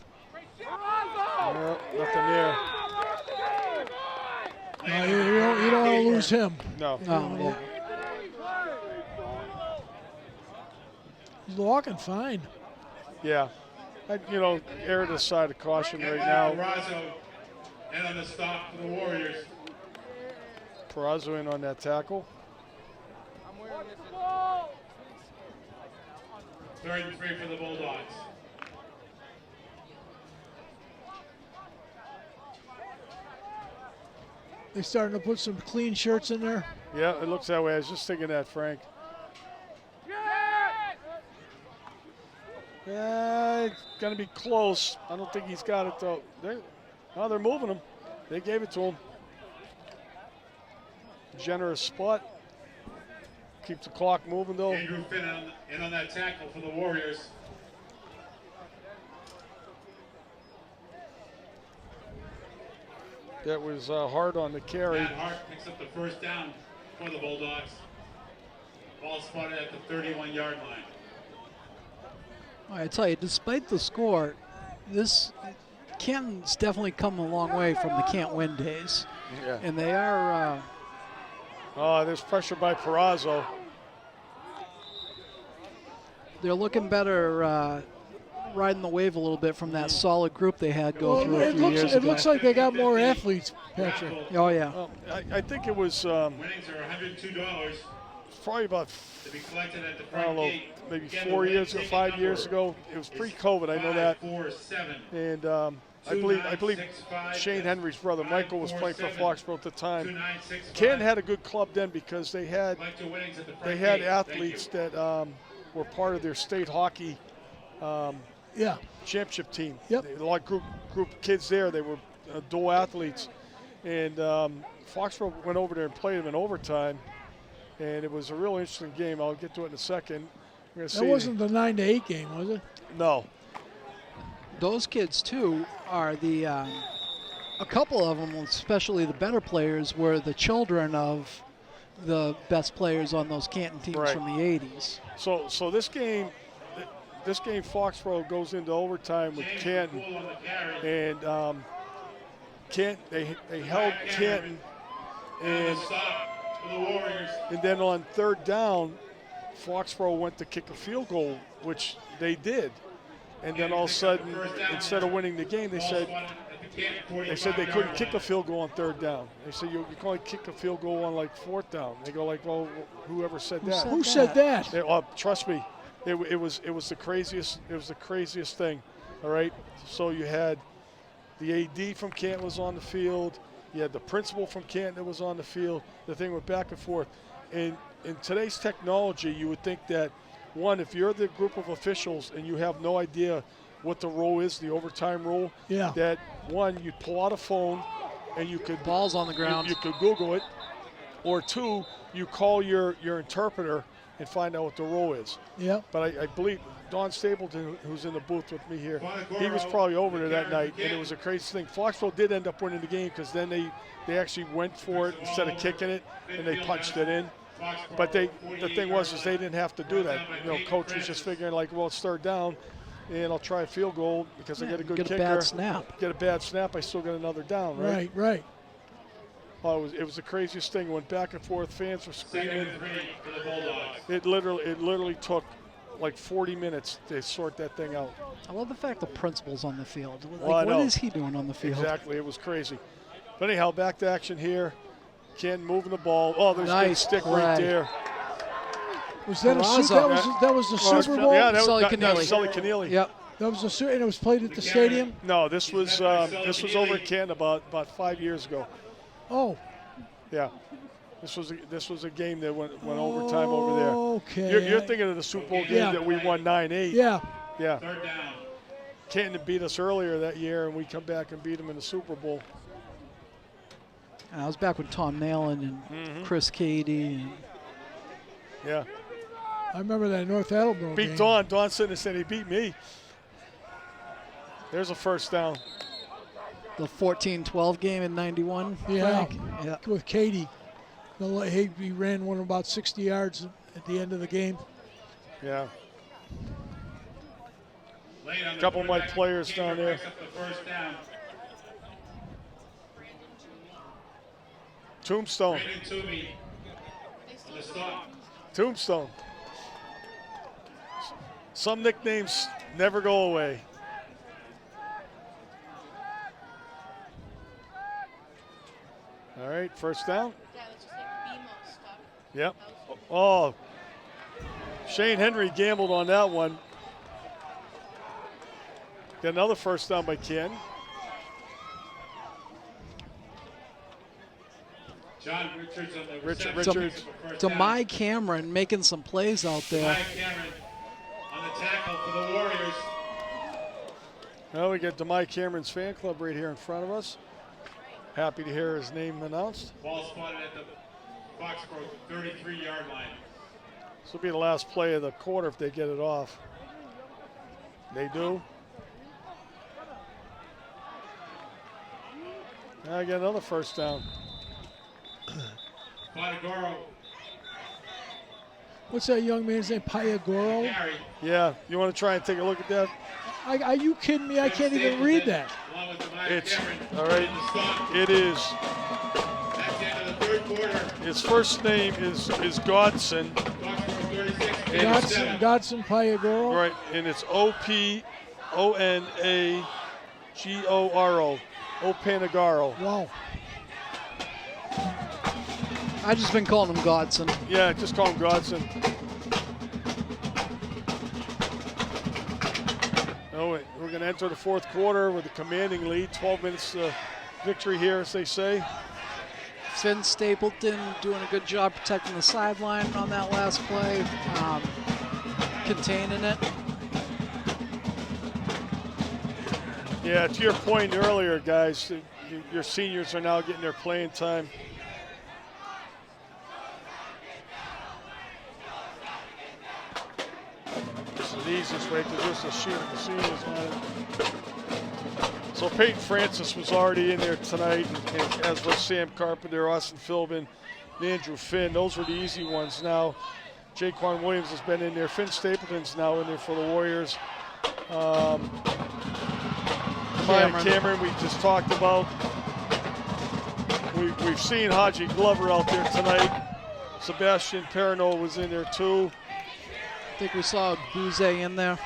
No, nothing there. No, you don't want to lose him. No. Oh, He's walking fine. Yeah. Err to the side of caution right now. Perazo, and on the stop for the Warriors. Perazo in on that tackle. 3rd and 3 for the Bulldogs. They starting to put some clean shirts in there. Yeah, it looks that way. I was just thinking that, Frank. Yeah, it's going to be close. I don't think he's got it, though. They're moving him. They gave it to him. Generous spot. Keep the clock moving, though. Andrew Finn in on that tackle for the Warriors. That was hard on the carry. Matt Hart picks up the first down for the Bulldogs. Ball spotted at the 31-yard line. I tell you, despite the score, Canton's definitely come a long way from the can't win days. Yeah. And they are. There's pressure by Perazo. They're looking better, riding the wave a little bit from that solid group they had go through a few years ago. It looks like they got more athletes, Patrick. Oh, yeah. I think it was Winnings are $102 probably about, to be collected at the I don't front know, gate. maybe Again, 4 the years or winning 5 ticket years number ago. It was pre-COVID, I know that. 547. And I believe Shane Henry's brother Michael was playing for Foxborough at the time. 2965. Canton had a good club then because they had Collect your winnings at the front had gate. athletes Thank you. that were part of their state hockey Yeah. championship team. Yep. A lot of group of kids there. They were dual athletes. And Foxborough went over there and played them in overtime. And it was a real interesting game. I'll get to it in a second. We're gonna That see. wasn't the 9-8 game, was it? No. Those kids, too, are a couple of them, especially the better players, were the children of the best players on those Canton teams Right. from the 80s. So this game, Foxborough goes into overtime with Canton, Pool on the carry. and they held Canton, And and the stop for the Warriors. then on 3rd down, Foxborough went to kick a field goal, which they did. And then all of a sudden, instead of winning the game, they said they couldn't kick a field goal on 3rd down. They said you can only kick a field goal on like 4th down. They go like, well, whoever said that? Who said that? Trust me, it was the craziest. It was the craziest thing. All right. So you had the AD from Canton was on the field. You had the principal from Canton that was on the field. The thing went back and forth. And in today's technology, you would think that, one, if you're the group of officials and you have no idea what the rule is, the overtime rule, that, one, you'd pull out a phone and you could... Balls on the ground. You could Google it. Or two, you call your interpreter and find out what the rule is. Yeah. But I believe Don Stapleton, who's in the booth with me here, he was probably over there that night, and it was a crazy thing. Foxborough did end up winning the game because then they actually went for it instead of kicking it, and they punched it in. But the thing was is they didn't have to do that. Coach was just figuring like, well, it's 3rd down, and I'll try a field goal because I get a good kicker. Get a bad snap. Get a bad snap, I still get another down, right? Right. Oh, it was the craziest thing. It went back and forth. Fans were screaming. It literally took like 40 minutes to sort that thing out. I love the fact the principal's on the field. Well, what is he doing on the field? Exactly. It was crazy. But anyhow, back to action here. Canton moving the ball. Oh, there's a good stick right there. Was that that was the Super Bowl? Yeah, that Sully was Sully Keneally. Yep. That was and it was played at the stadium? No, this was over at Canton about 5 years ago. Oh. Yeah. This was a game that went overtime over there. Okay. You're thinking of the Super Bowl game that we won 9-8. Yeah. Yeah. Canton beat us earlier that year, and we come back and beat them in the Super Bowl. I was back with Tom Nalen and Chris Cady. Yeah. I remember that North Attleboro beat game. Don. Don said he beat me. There's a 1st down. The 14-12 game in 91. Yeah. Yeah. With Cady. He ran one about 60 yards at the end of the game. Yeah. A couple of my players down there. Tombstone. Tombstone. Some nicknames never go away. All right, 1st down. Yep. Oh, Shane Henry gambled on that one. Got another 1st down by Ken. John Richards on the Richards. Demai Cameron making some plays out there. Demai Cameron on the tackle for the Warriors. Well, we got Demai Cameron's fan club right here in front of us. Happy to hear his name announced. Ball spotted at the Foxborough 33-yard line. This will be the last play of the quarter if they get it off. They do. Now I get another 1st down. Padagoro. What's that young man's name? Payagoro? Yeah, you want to try and take a look at that? Are you kidding me? I can't even read that. It's all right. It is. That's the end of the 3rd quarter. His first name is Godson. Godson Payagoro. Right, and it's Oponagaro. Oponagaro. Wow. I've just been calling him Godson. Yeah, just call him Godson. Oh, wait, we're going to enter the 4th quarter with a commanding lead. 12 minutes victory here, as they say. Finn Stapleton doing a good job protecting the sideline on that last play, containing it. Yeah, to your point earlier, guys, your seniors are now getting their playing time. This is the easiest way to just to shoot the seniors on it. So Peyton Francis was already in there tonight, and as was Sam Carpenter, Austin Philbin, and Andrew Finn. Those were the easy ones. Now, Jaquan Williams has been in there. Finn Stapleton's now in there for the Warriors. Cameron, we just talked about. We've seen Haji Glover out there tonight. Sebastian Perrineau was in there too. think we saw Bouze in there.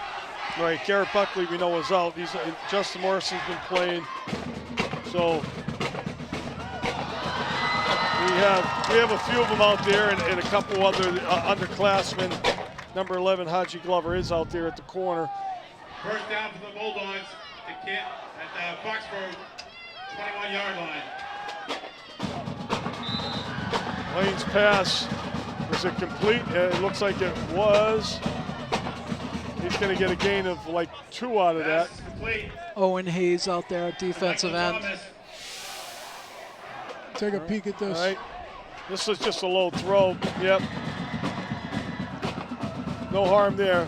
All right, Garrett Buckley we know is out. Justin Morrison's been playing. So we have a few of them out there and a couple other underclassmen. Number 11, Haji Glover, is out there at the corner. First down for the Bulldogs at Foxborough 21-yard line. Lane's pass, was it complete? It looks like it was. He's going to get a gain of like 2 out of that. Pass complete. Owen Hayes out there at defensive Michael end. Thomas. Take a peek at this. All right, this is just a low throw. Yep. No harm there.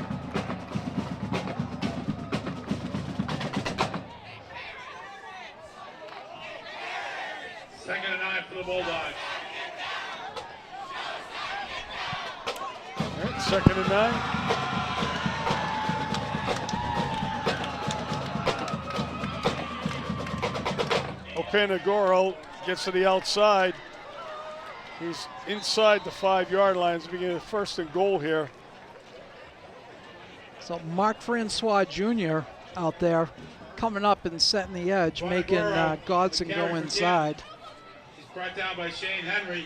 Second and 9 for the Bulldogs. All right, second and 9. Opanagoro gets to the outside. He's inside the 5-yard line. It's beginning first and goal here. So Mark Francois Jr. out there coming up and setting the edge, making Godson go inside. He's brought down by Shane Henry.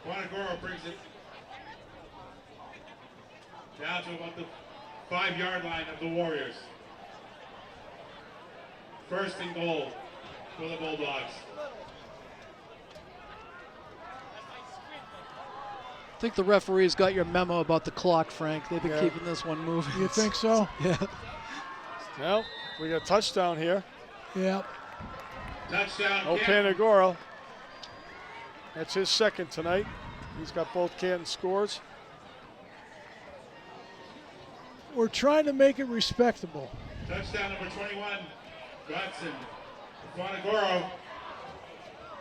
Bonagoro brings it down to about the 5-yard line of the Warriors. First and goal for the Bulldogs. I think the referees got your memo about the clock, Frank. They've been keeping this one moving. You think so? Yeah. Well, we got a touchdown here. Yeah. Touchdown. Canton. Opanagoro. That's his second tonight. He's got both Canton scores. We're trying to make it respectable. Touchdown number 21, Godson. Bonagoro.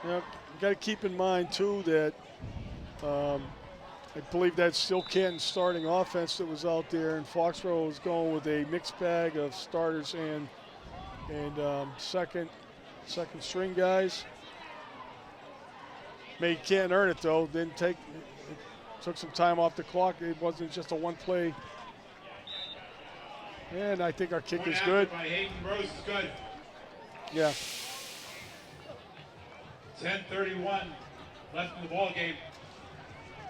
You got to keep in mind, too, that I believe that's still Canton's starting offense that was out there, and Foxborough was going with a mixed bag of starters and second string guys. Made Canton earn it though. Took some time off the clock. It wasn't just a one-play. And I think our kick is good. By Hayden Rose is good. Yeah. 10:31 left in the ball game.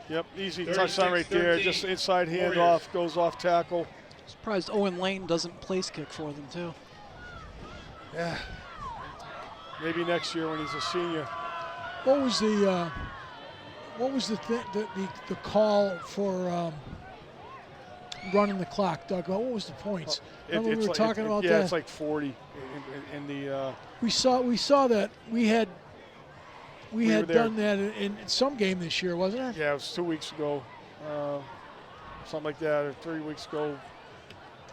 Yep, easy touchdown right there. Just inside handoff, Warriors. goes off tackle. Surprised Owen Lane doesn't place kick for them too. Yeah. Maybe next year when he's a senior. What was the call for running the clock, Doug? What was the points? Remember we were talking about that? Yeah, it's like 40 in the. We saw that we had done that in some game this year, wasn't it? Yeah, it was 2 weeks ago, something like that, or 3 weeks ago.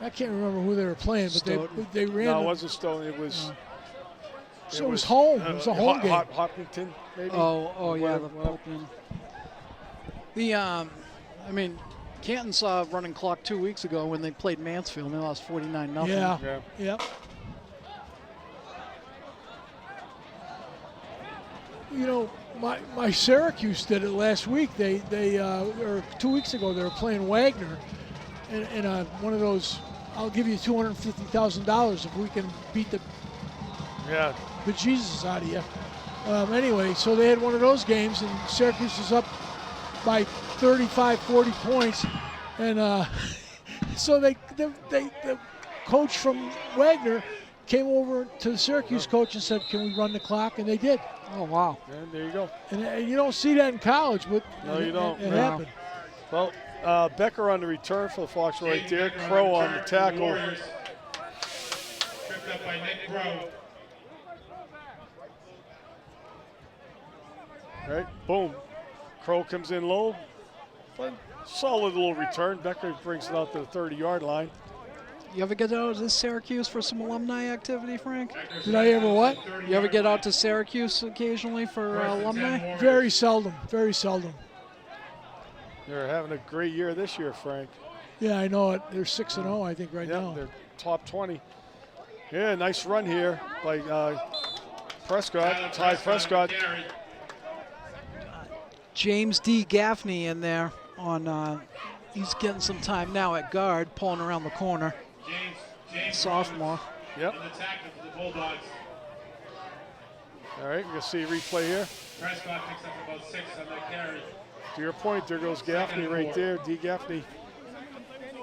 I can't remember who they were playing, but they ran. No, it wasn't Stone. It was. So it was home. It was a home game. Hopkinton, maybe. Oh yeah, the Popeman. I mean, Canton saw a running clock 2 weeks ago when they played Mansfield and they lost 49-0. Yeah. Yeah. You know, my Syracuse did it last week. They or 2 weeks ago they were playing Wagner, in one of those. I'll give you $250,000 if we can beat the bejesus out of you. Anyway, so they had one of those games, and Syracuse was up by 35, 40 points, and so the coach from Wagner came over to the Syracuse coach and said, "Can we run the clock?" And they did. Oh wow! And there you go. And you don't see that in college, but No, you don't. It happened. Well, Becker on the return for the Fox right there. Crow on the tackle. Tripped up by Nick Crow. Right, boom. Crow comes in low. But solid little return. Becker brings it out to the 30-yard line. You ever get out to Syracuse for some alumni activity, Frank? Did I ever what? You ever get out to Syracuse occasionally for alumni? Very seldom. Very seldom. They're having a great year this year, Frank. Yeah, I know it. They're 6-0, I think, right Yep, now. they're top 20. Yeah, nice run here by Prescott, Ty Prescott. James D. Gaffney in there on, he's getting some time now at guard, pulling around the corner. James Sophomore. Yep. on the tackle for the Bulldogs. All right, we're going to see a replay here. Prescott picks up about 6 on that carry. To your point, there goes Gaffney right there, D. Gaffney.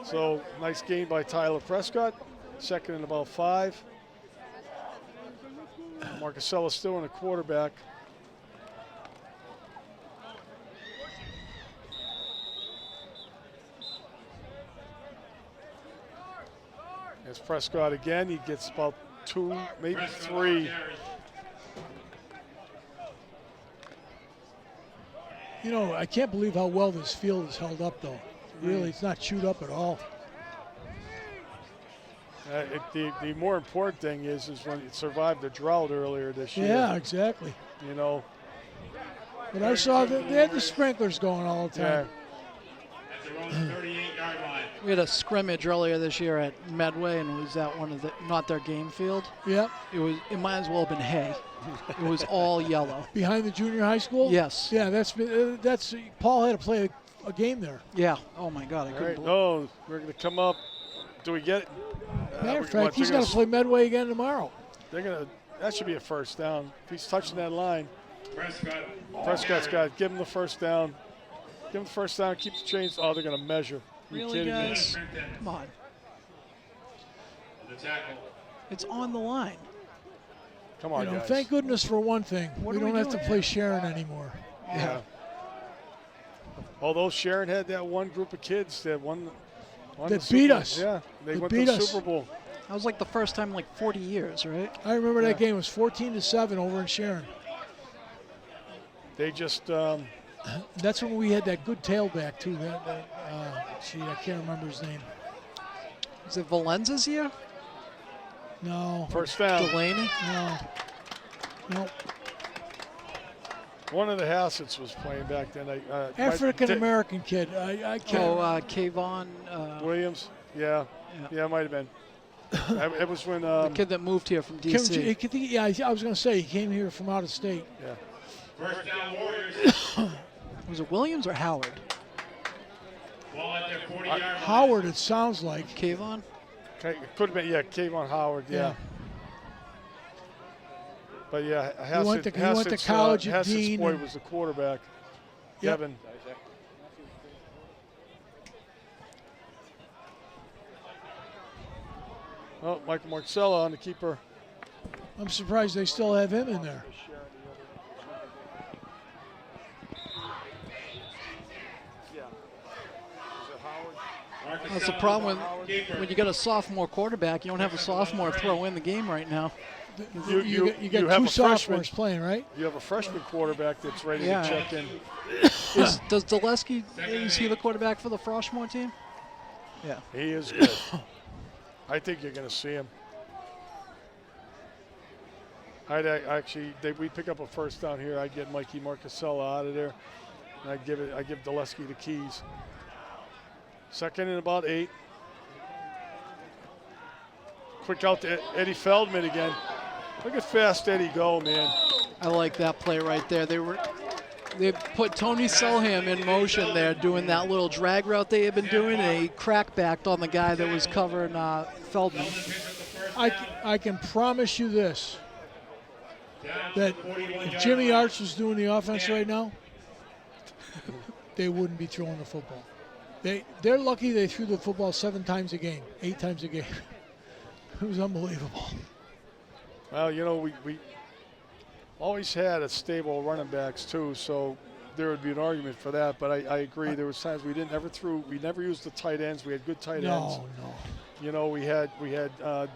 So nice gain by Tyler Prescott. Second and about 5. Marcusella still in a quarterback. There's Prescott again. He gets about 2, maybe 3. You know, I can't believe how well this field is held up, though. Really, it's not chewed up at all. The more important thing is when it survived the drought earlier this year. Yeah, exactly. You know. But I saw that they had the sprinklers going all the time. At their own 38-yard line. We had a scrimmage earlier this year at Medway, and it was at one of the, not their game field. Yep. It might as well have been hay. It was all yellow. Behind the junior high school? Yes. Yeah, that's Paul had to play a game there. Yeah. Oh my God, I All couldn't right, believe no, we're going to come up. Do we get it? Matter of fact, he's got to play Medway again tomorrow. They're going to. That should be a first down. If he's touching that line, Prescott's got to give him the first down. Give him the first down. Keep the chains. Oh, they're going to measure. You Really, kidding me? guys? Come on. The tackle. It's on the line. Come on, You know, guys. thank goodness for one thing. What We are we don't have to doing? play Sharon anymore. Yeah. Although Sharon had that one group of kids that won That the beat Super- us. Yeah, they That went beat to the us. Super Bowl. That was like the first time in like 40 years, right? I remember that game was 14-7 over in Sharon. They just That's when we had that good tailback too. I can't remember his name. Is it Valenza's year? No. first down. Delaney? No. One of the Hassets was playing back then. African American kid. I can't. Oh, Kayvon. Williams. Yeah, it might have been. It was when The kid that moved here from Kim, D.C. yeah, I was going to say he came here from out of state. yeah. First down Warriors. Was it Williams or Howard? Ball at their 40-yard line. Howard, it sounds like. Kayvon? It could have been, Kayvon Howard, yeah. But yeah, He went to college at Hassett's Dean boy and- was the quarterback. Yep. Kevin. Oh, Michael Marcella on the keeper. I'm surprised they still have him in there. That's the problem when you got a sophomore quarterback. You don't have a sophomore throw in the game right now. You got have two a freshman. sophomores playing, right? You have a freshman quarterback that's ready Yeah. to check in. Does Dulesky, is he the quarterback for the Froshmore team? Yeah. He is good. I think you're going to see him. We pick up a first down here. I'd get Mikey Marcusella out of there, and I give Dulesky the keys. Second and about 8. Quick out to Eddie Feldman again. Look at fast Eddie go, man. I like that play right there. They put Tony Selham in motion there, doing that little drag route they had been doing, and he crackbacked on the guy that was covering Feldman. I can promise you this, that if Jimmy Arch was doing the offense right now, they wouldn't be throwing the football. They're lucky they threw the football 7 times a game, 8 times a game. It was unbelievable. Well, you know, we always had a stable running backs too, so there would be an argument for that. But I agree, there was times we never used the tight ends. We had good tight ends. No. You know, we had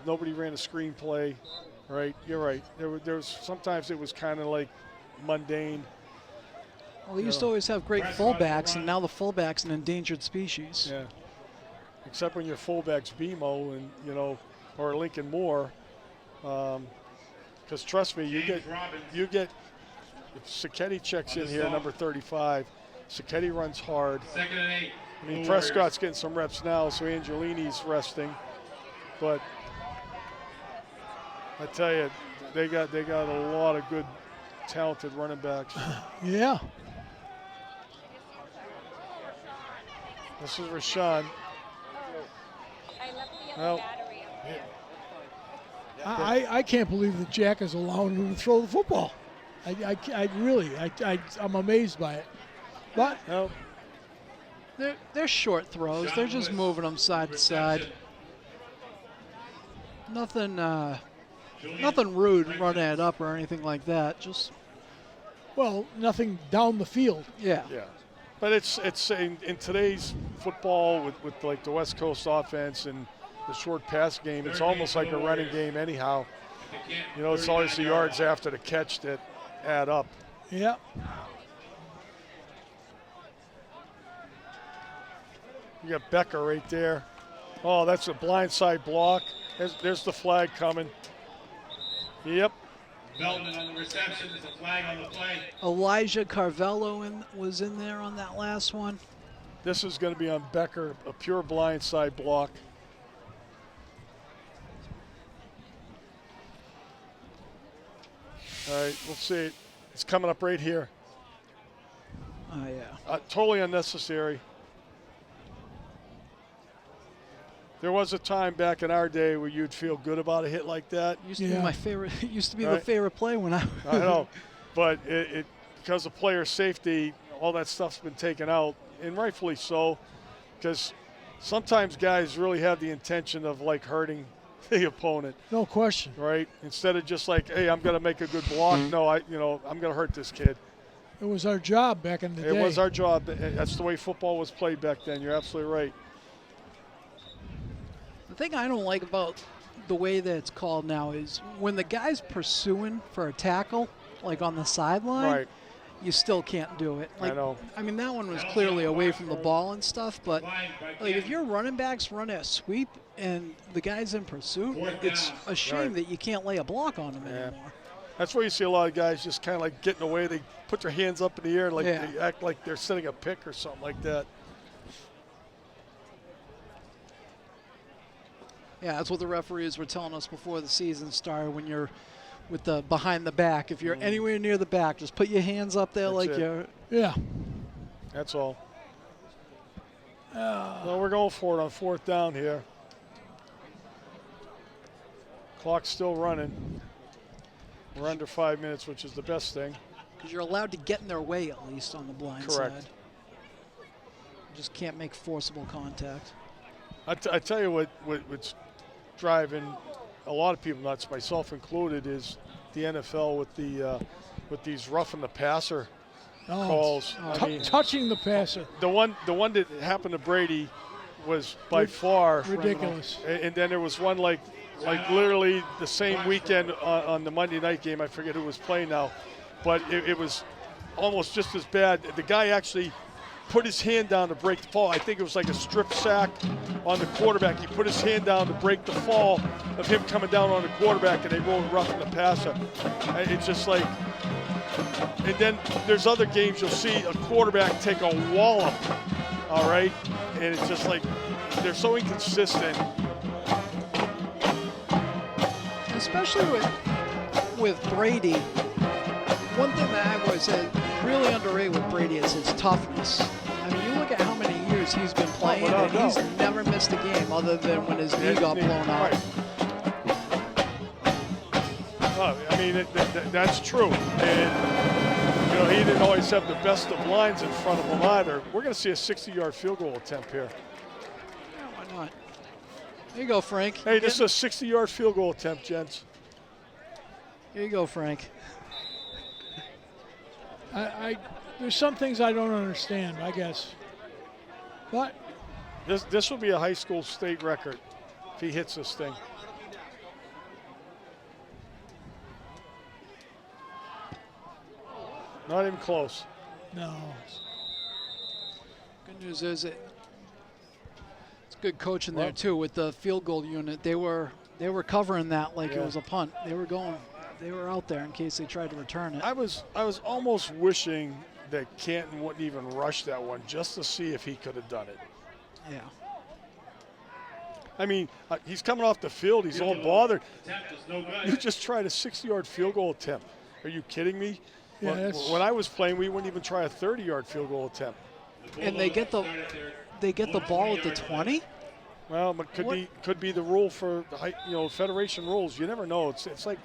nobody ran a screen play, right? You're right. There was sometimes it was kind of like mundane. Well, they used to always have great fullbacks, and now the fullback's an endangered species. Yeah. Except when your fullback's BMO and or Lincoln Moore, because trust me, you get if Sacchetti checks in here, number 35. Sacchetti runs hard. Second and 8. I mean, Prescott's getting some reps now, so Angelini's resting. But I tell you, they got a lot of good, talented running backs. Yeah. This is Rashawn. Well, I can't believe that Jack is allowing him to throw the football. I'm amazed by it. But no. They're short throws. They're just moving them side to side. Nothing rude running it up or anything like that. Just nothing down the field. Yeah. But it's in today's football with like the West Coast offense and the short pass game, it's almost like a running game anyhow. You know, it's always the yards after the catch that add up. Yeah. You got Becker right there. Oh, that's a blindside block. There's the flag coming. Yep. Beltman on the reception. There's a flag on the play. Elijah Carvello was in there on that last one. This is going to be on Becker, a pure blindside block. All right, we'll see it. It's coming up right here. Oh, yeah. Totally unnecessary. There was a time back in our day where you'd feel good about a hit like that. Used to be my favorite. It used to be the favorite play when I know, but it because of player safety, all that stuff's been taken out, and rightfully so, because sometimes guys really have the intention of like hurting the opponent. No question. Right? Instead of just like, hey, I'm going to make a good block. No, I'm going to hurt this kid. It was our job back in the day. It was our job. That's the way football was played back then. You're absolutely right. The thing I don't like about the way that it's called now is when the guy's pursuing for a tackle, like on the sideline, right, you still can't do it. Like, I know. I mean, that one was clearly away from the ball and stuff, but like if your running backs run a sweep and the guy's in pursuit, it's a shame that you can't lay a block on him anymore. That's where you see a lot of guys just kind of like getting away. They put their hands up in the air like they act like they're setting a pick or something like that. Yeah, that's what the referees were telling us before the season started. When you're with the behind the back, if you're anywhere near the back, just put your hands up there you're. Yeah. That's all. Well, we're going for it on fourth down here. Clock's still running. We're under 5 minutes, which is the best thing. Because you're allowed to get in their way at least on the blind side. You just can't make forcible contact. I tell you what's driving a lot of people nuts, myself included, is the NFL with these roughing the passer calls. Touching the passer. The one that happened to Brady was by far ridiculous. And then there was one like literally the same weekend on the Monday night game. I forget who was playing now, but it was almost just as bad. The guy actually put his hand down to break the fall. I think it was like a strip sack on the quarterback. He put his hand down to break the fall of him coming down on the quarterback, and they rolled roughing the passer. It's just like, and then there's other games you'll see a quarterback take a wallop, all right? And it's just like, they're so inconsistent. Especially with Brady, one thing that I've always said really underrated with Brady is his toughness. I mean, you look at how many years he's been playing, and he's never missed a game other than when his knee got blown out. Right. Well, I mean, that's true. And, he didn't always have the best of lines in front of him either. We're going to see a 60-yard field goal attempt here. Yeah, why not? There you go, Frank. Hey, this is a 60-yard field goal attempt, gents. Here you go, Frank. There's some things I don't understand, I guess. But this will be a high school state record if he hits this thing. Not even close. No. Good news is it's good coaching there too with the field goal unit. They were covering that like it was a punt. They were out there in case they tried to return it. I was almost wishing that Canton wouldn't even rush that one just to see if he could have done it. Yeah. I mean, he's coming off the field. He's all bothered. Attempt is no good. You just tried a 60-yard field goal attempt. Are you kidding me? Yeah, when I was playing, we wouldn't even try a 30-yard field goal attempt. And they get the ball at the 20. Well, it could be the rule for federation rules. You never know. It's like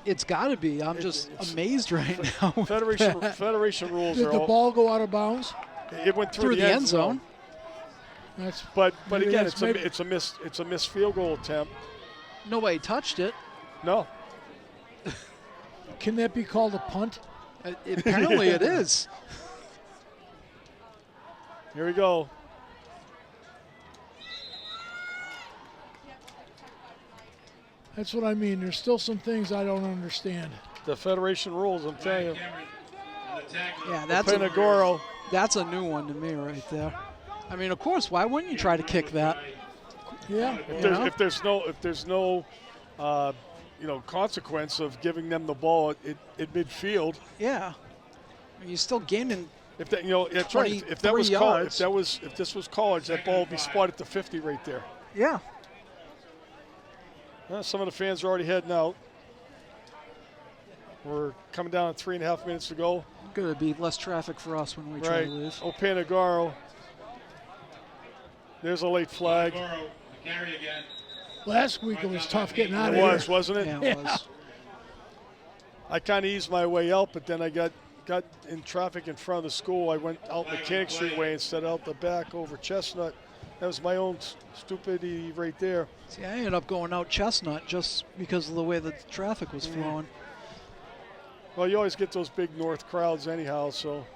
It's got to be. I'm just amazed right now. federation rules. Did are the all, ball go out of bounds? It went Through the end zone. That's But maybe again, that's- it's a missed field goal attempt. Nobody touched it. No. Can that be called a punt? Apparently it is. Here we go. That's what I mean. There's still some things I don't understand. The federation rules, I'm telling you. Yeah, that's a new one to me right there. I mean, of course, why wouldn't you try to kick that? Yeah. If there's no consequence of giving them the ball at midfield. Yeah. You're still gaining. If that, that's right. If that was 23 college, yards. if this was college, that ball would be spotted at the 50 right there. Yeah. Some of the fans are already heading out. We're coming down to 3.5 minutes to go. Going to be less traffic for us when we try to leave. Opanagaro. There's a late flag. Carry again. Last week it was tough getting out of It here. was, wasn't it? Yeah, it was. I kind of eased my way out, but then I got in traffic in front of the school. I went out Mechanic Street way instead of out the back over Chestnut. That was my own stupidity right there. See, I ended up going out Chestnut just because of the way the traffic was flowing. Well, you always get those big north crowds anyhow, so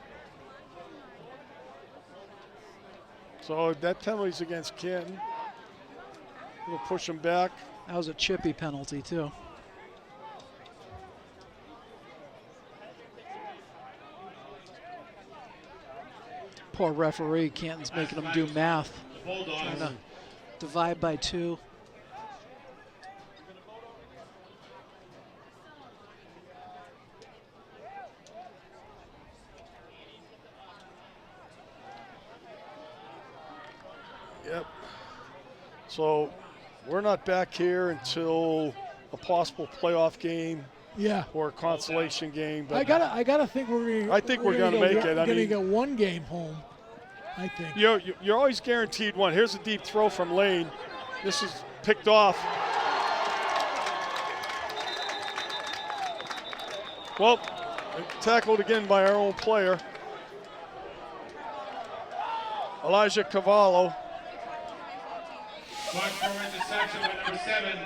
that penalty's against Canton. We'll push them back. That was a chippy penalty, too. Poor referee. Canton's making him do math. Trying to divide by 2. Yep. So we're not back here until a possible playoff game. Yeah. Or a consolation game. But I gotta think we're gonna. I think we're gonna make it. We're gonna get one game home. I think. You're always guaranteed one. Here's a deep throw from Lane. This is picked off. Well, tackled again by our own player. Elijah Cavallo. Foxborough interception by number 7.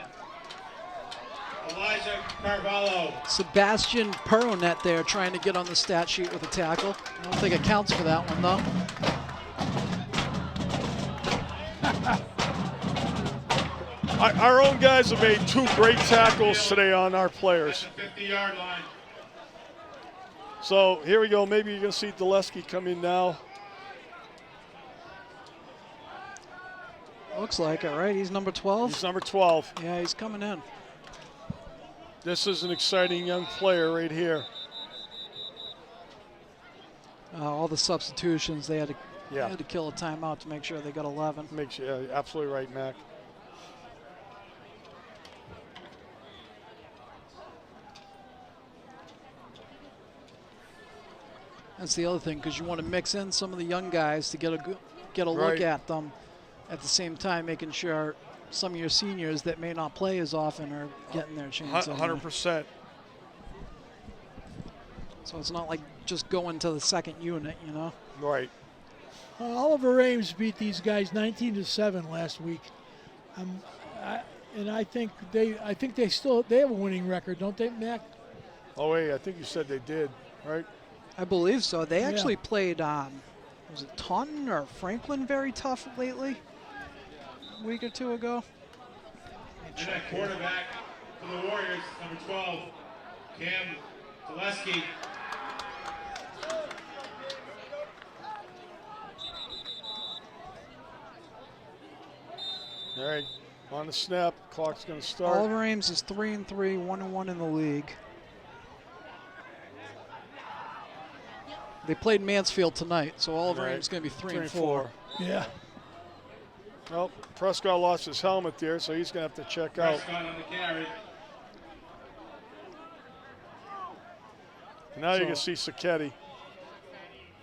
Elijah Carvalho. Sebastian Peronet there trying to get on the stat sheet with a tackle. I don't think it counts for that one, though. Our own guys have made 2 great tackles today on our players. At the 50-yard line. So here we go. Maybe you're going to see Dulesky come in now. Looks like it, right? He's number 12? He's number 12. Yeah, he's coming in. This is an exciting young player right here. All the substitutions, they had to kill a timeout to make sure they got 11. Yeah, absolutely right, Mac. That's the other thing, because you want to mix in some of the young guys to get a look at them. At the same time, making sure some of your seniors that may not play as often are getting their chance. 100%. So it's not like just going to the second unit, you know. Right. Oliver Ames beat these guys 19-7 last week, and I think they have a winning record, don't they, Mac? Oh wait, I think you said they did, right? I believe so. They actually played, was it Taunton or Franklin very tough lately? A week or 2 ago. And that quarterback for the Warriors, number 12, Cam Dulesky. All right, on the snap, clock's going to start. Oliver Ames is 3-3, 1-1 in the league. They played Mansfield tonight, so Oliver Ames is going to be 3-4. Yeah. Well, Prescott lost his helmet there, so he's going to have to check out. Prescott on the carry. Now you can see Sacchetti.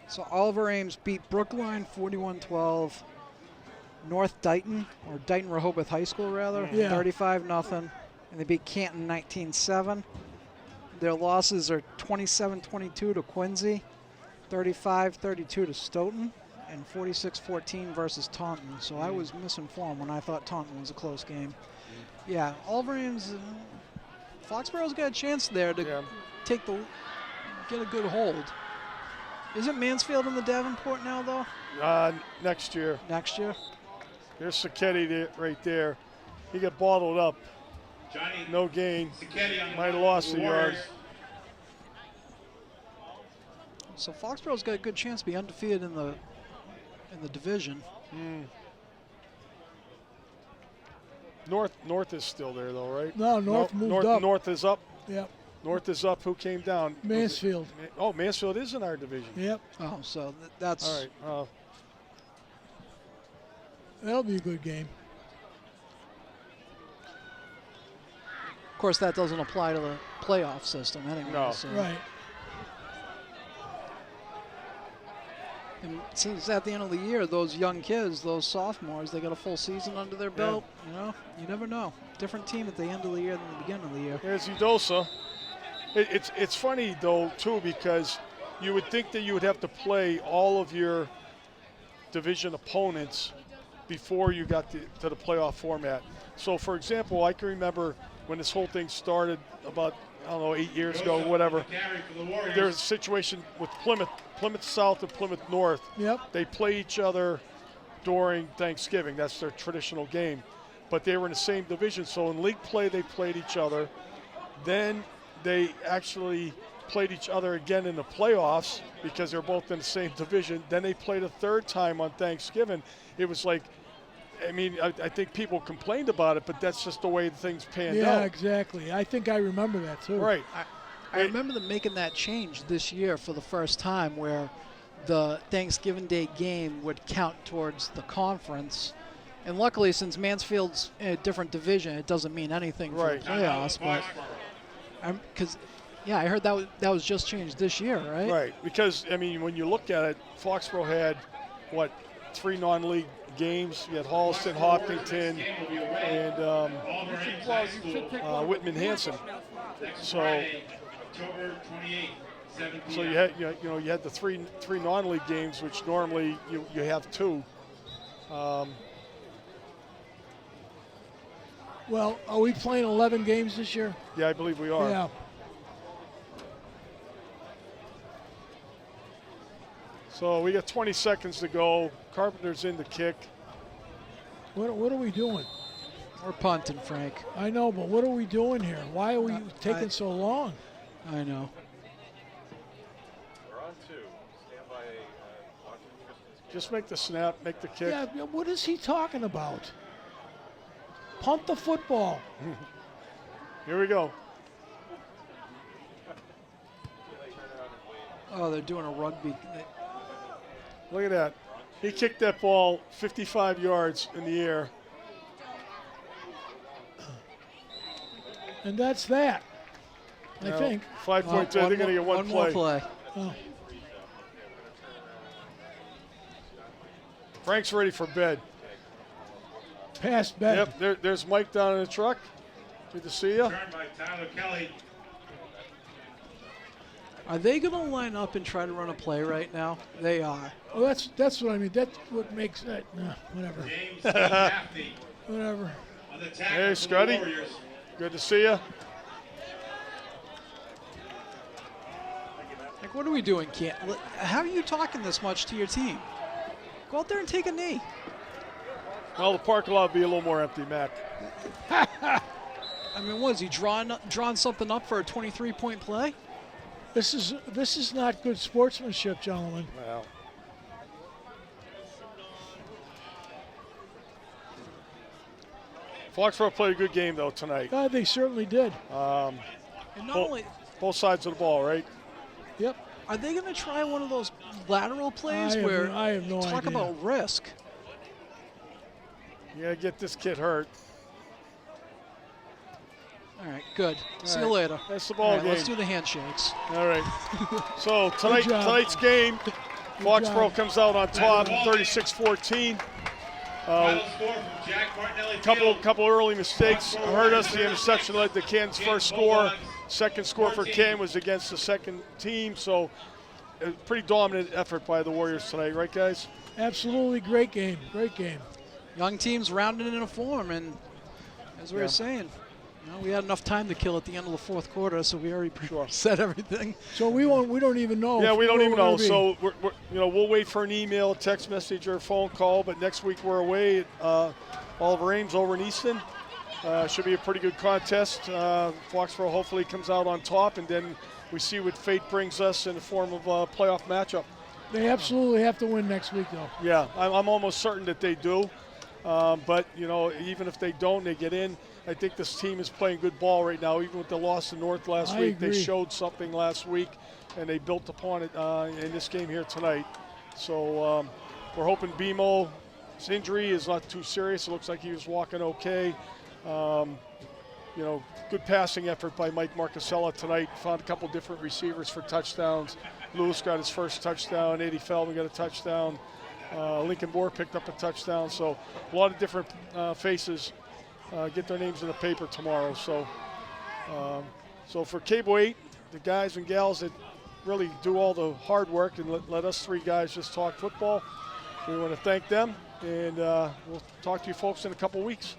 So Oliver Ames beat Brookline 41-12. North Dighton, or Dighton Rehoboth High School rather, 35-0. And they beat Canton 19-7. Their losses are 27-22 to Quincy, 35-32 to Stoughton, and 46-14 versus Taunton. So I was misinformed when I thought Taunton was a close game. Yeah, Oliver Ames, Foxborough's got a chance there to get a good hold. Isn't Mansfield in the Davenport now, though? Next year. Next year? There's Sacchetti right there. He got bottled up. Johnny, no gain. Sacchetti Might have lost a yard. So Foxborough's got a good chance to be undefeated in the division. North is still there, though, right? No, North moved up. North is up. Yep. North is up. Who came down? Mansfield. Oh, Mansfield is in our division. Yep. Oh, so that's all right. That'll be a good game. Of course, that doesn't apply to the playoff system anyway. No. So. Right. And since at the end of the year, those young kids, those sophomores, they got a full season under their belt. You know, you never know. Different team at the end of the year than the beginning of the year. Here's Udosa. It's funny, though, too, because you would think that you would have to play all of your division opponents before you got to the playoff format. So, for example, I can remember when this whole thing started about, 8 years ago, whatever. There's a situation with Plymouth South and Plymouth North. Yep. They play each other during Thanksgiving. That's their traditional game. But they were in the same division, so in league play they played each other. Then they actually played each other again in the playoffs because they're both in the same division. Then they played a third time on Thanksgiving. It was like, I think people complained about it, but that's just the way things panned out. Yeah, exactly. I think I remember that too. Right. I remember them making that change this year for the first time, where the Thanksgiving Day game would count towards the conference. And luckily, since Mansfield's in a different division, it doesn't mean anything for the playoffs. But I heard that was just changed this year, right? Right, because when you look at it, Foxborough had 3 non-league games. You had Holliston, Hopkinton, and Whitman Hanson. So you had the three non-league games, which normally you have 2. Well, are we playing 11 games this year? Yeah, I believe we are. Yeah. So we got 20 seconds to go. Carpenter's in the kick. What are we doing? We're punting, Frank. I know, but what are we doing here? Why are we taking so long? I know. We're on 2. Stand by. Just make the snap, make the kick. Yeah, what is he talking about? Punt the football. Here we go. Oh, they're doing a rugby. Look at that. He kicked that ball 55 yards in the air. And that's that, I think. 5 points. They're going to get one more play. Oh. Frank's ready for bed. Past bed. Yep, there's Mike down in the truck. Good to see you. Turned by Tyler Kelly. Are they going to line up and try to run a play right now? They are. Oh, that's what I mean. That's what makes that. Whatever. James Gaffney Whatever. on the tackle Hey, for Scotty. the Warriors. Good to see you. Like, what are we doing, Canton? How are you talking this much to your team? Go out there and take a knee. Well, the parking lot will be a little more empty, Mac. I mean, what is he drawing something up for a 23-point play? This is not good sportsmanship, gentlemen. Well. Foxborough played a good game, though, tonight. God, they certainly did. And not only, Both sides of the ball, right? Yep. are they going to try one of those lateral plays I where have no talk idea. about risk? You got to get this kid hurt. All right, good. See you right. later. That's the ball All right, game. let's do the handshakes. All right. So job. tonight's game, Foxborough comes out on top, 36-14. Final score from Jack Martinelli Field. Couple early mistakes hurt us. The interception led to Canton's first score. Second score for Canton was against the second team. So a pretty dominant effort by the Warriors tonight, right, guys? Absolutely great game. Great game. Young teams rounded into form, and as we were saying, we had enough time to kill at the end of the fourth quarter, so we already said everything. So we don't even know. Yeah, we don't even know. So we're we'll wait for an email, a text message, or a phone call. But next week we're away at Oliver Ames over in Easton. Should be a pretty good contest. Foxborough hopefully comes out on top, and then we see what fate brings us in the form of a playoff matchup. They absolutely have to win next week, though. Yeah, I'm almost certain that they do. But even if they don't, they get in. I think this team is playing good ball right now. Even with the loss to North last week, agree. they showed something last week, and they built upon it in this game here tonight. So we're hoping BMO's injury is not too serious. It looks like he was walking okay. Good passing effort by Mike Marcasella tonight. Found a couple different receivers for touchdowns. Lewis got his first touchdown. Eddie Feldman got a touchdown. Lincoln Moore picked up a touchdown. So a lot of different faces get their names in the paper tomorrow. So for Cable 8, the guys and gals that really do all the hard work and let us three guys just talk football, we want to thank them. And we'll talk to you folks in a couple weeks.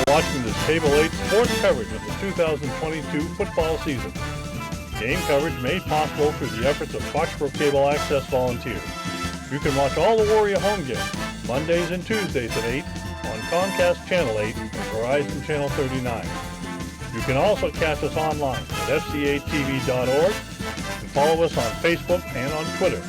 Watching this Cable 8 sports coverage of the 2022 football season. Game coverage made possible through the efforts of Foxboro Cable Access volunteers. You can watch all the Warrior home games Mondays and Tuesdays at 8 on Comcast Channel 8 and Verizon Channel 39. You can also catch us online at fcatv.org and follow us on Facebook and on Twitter.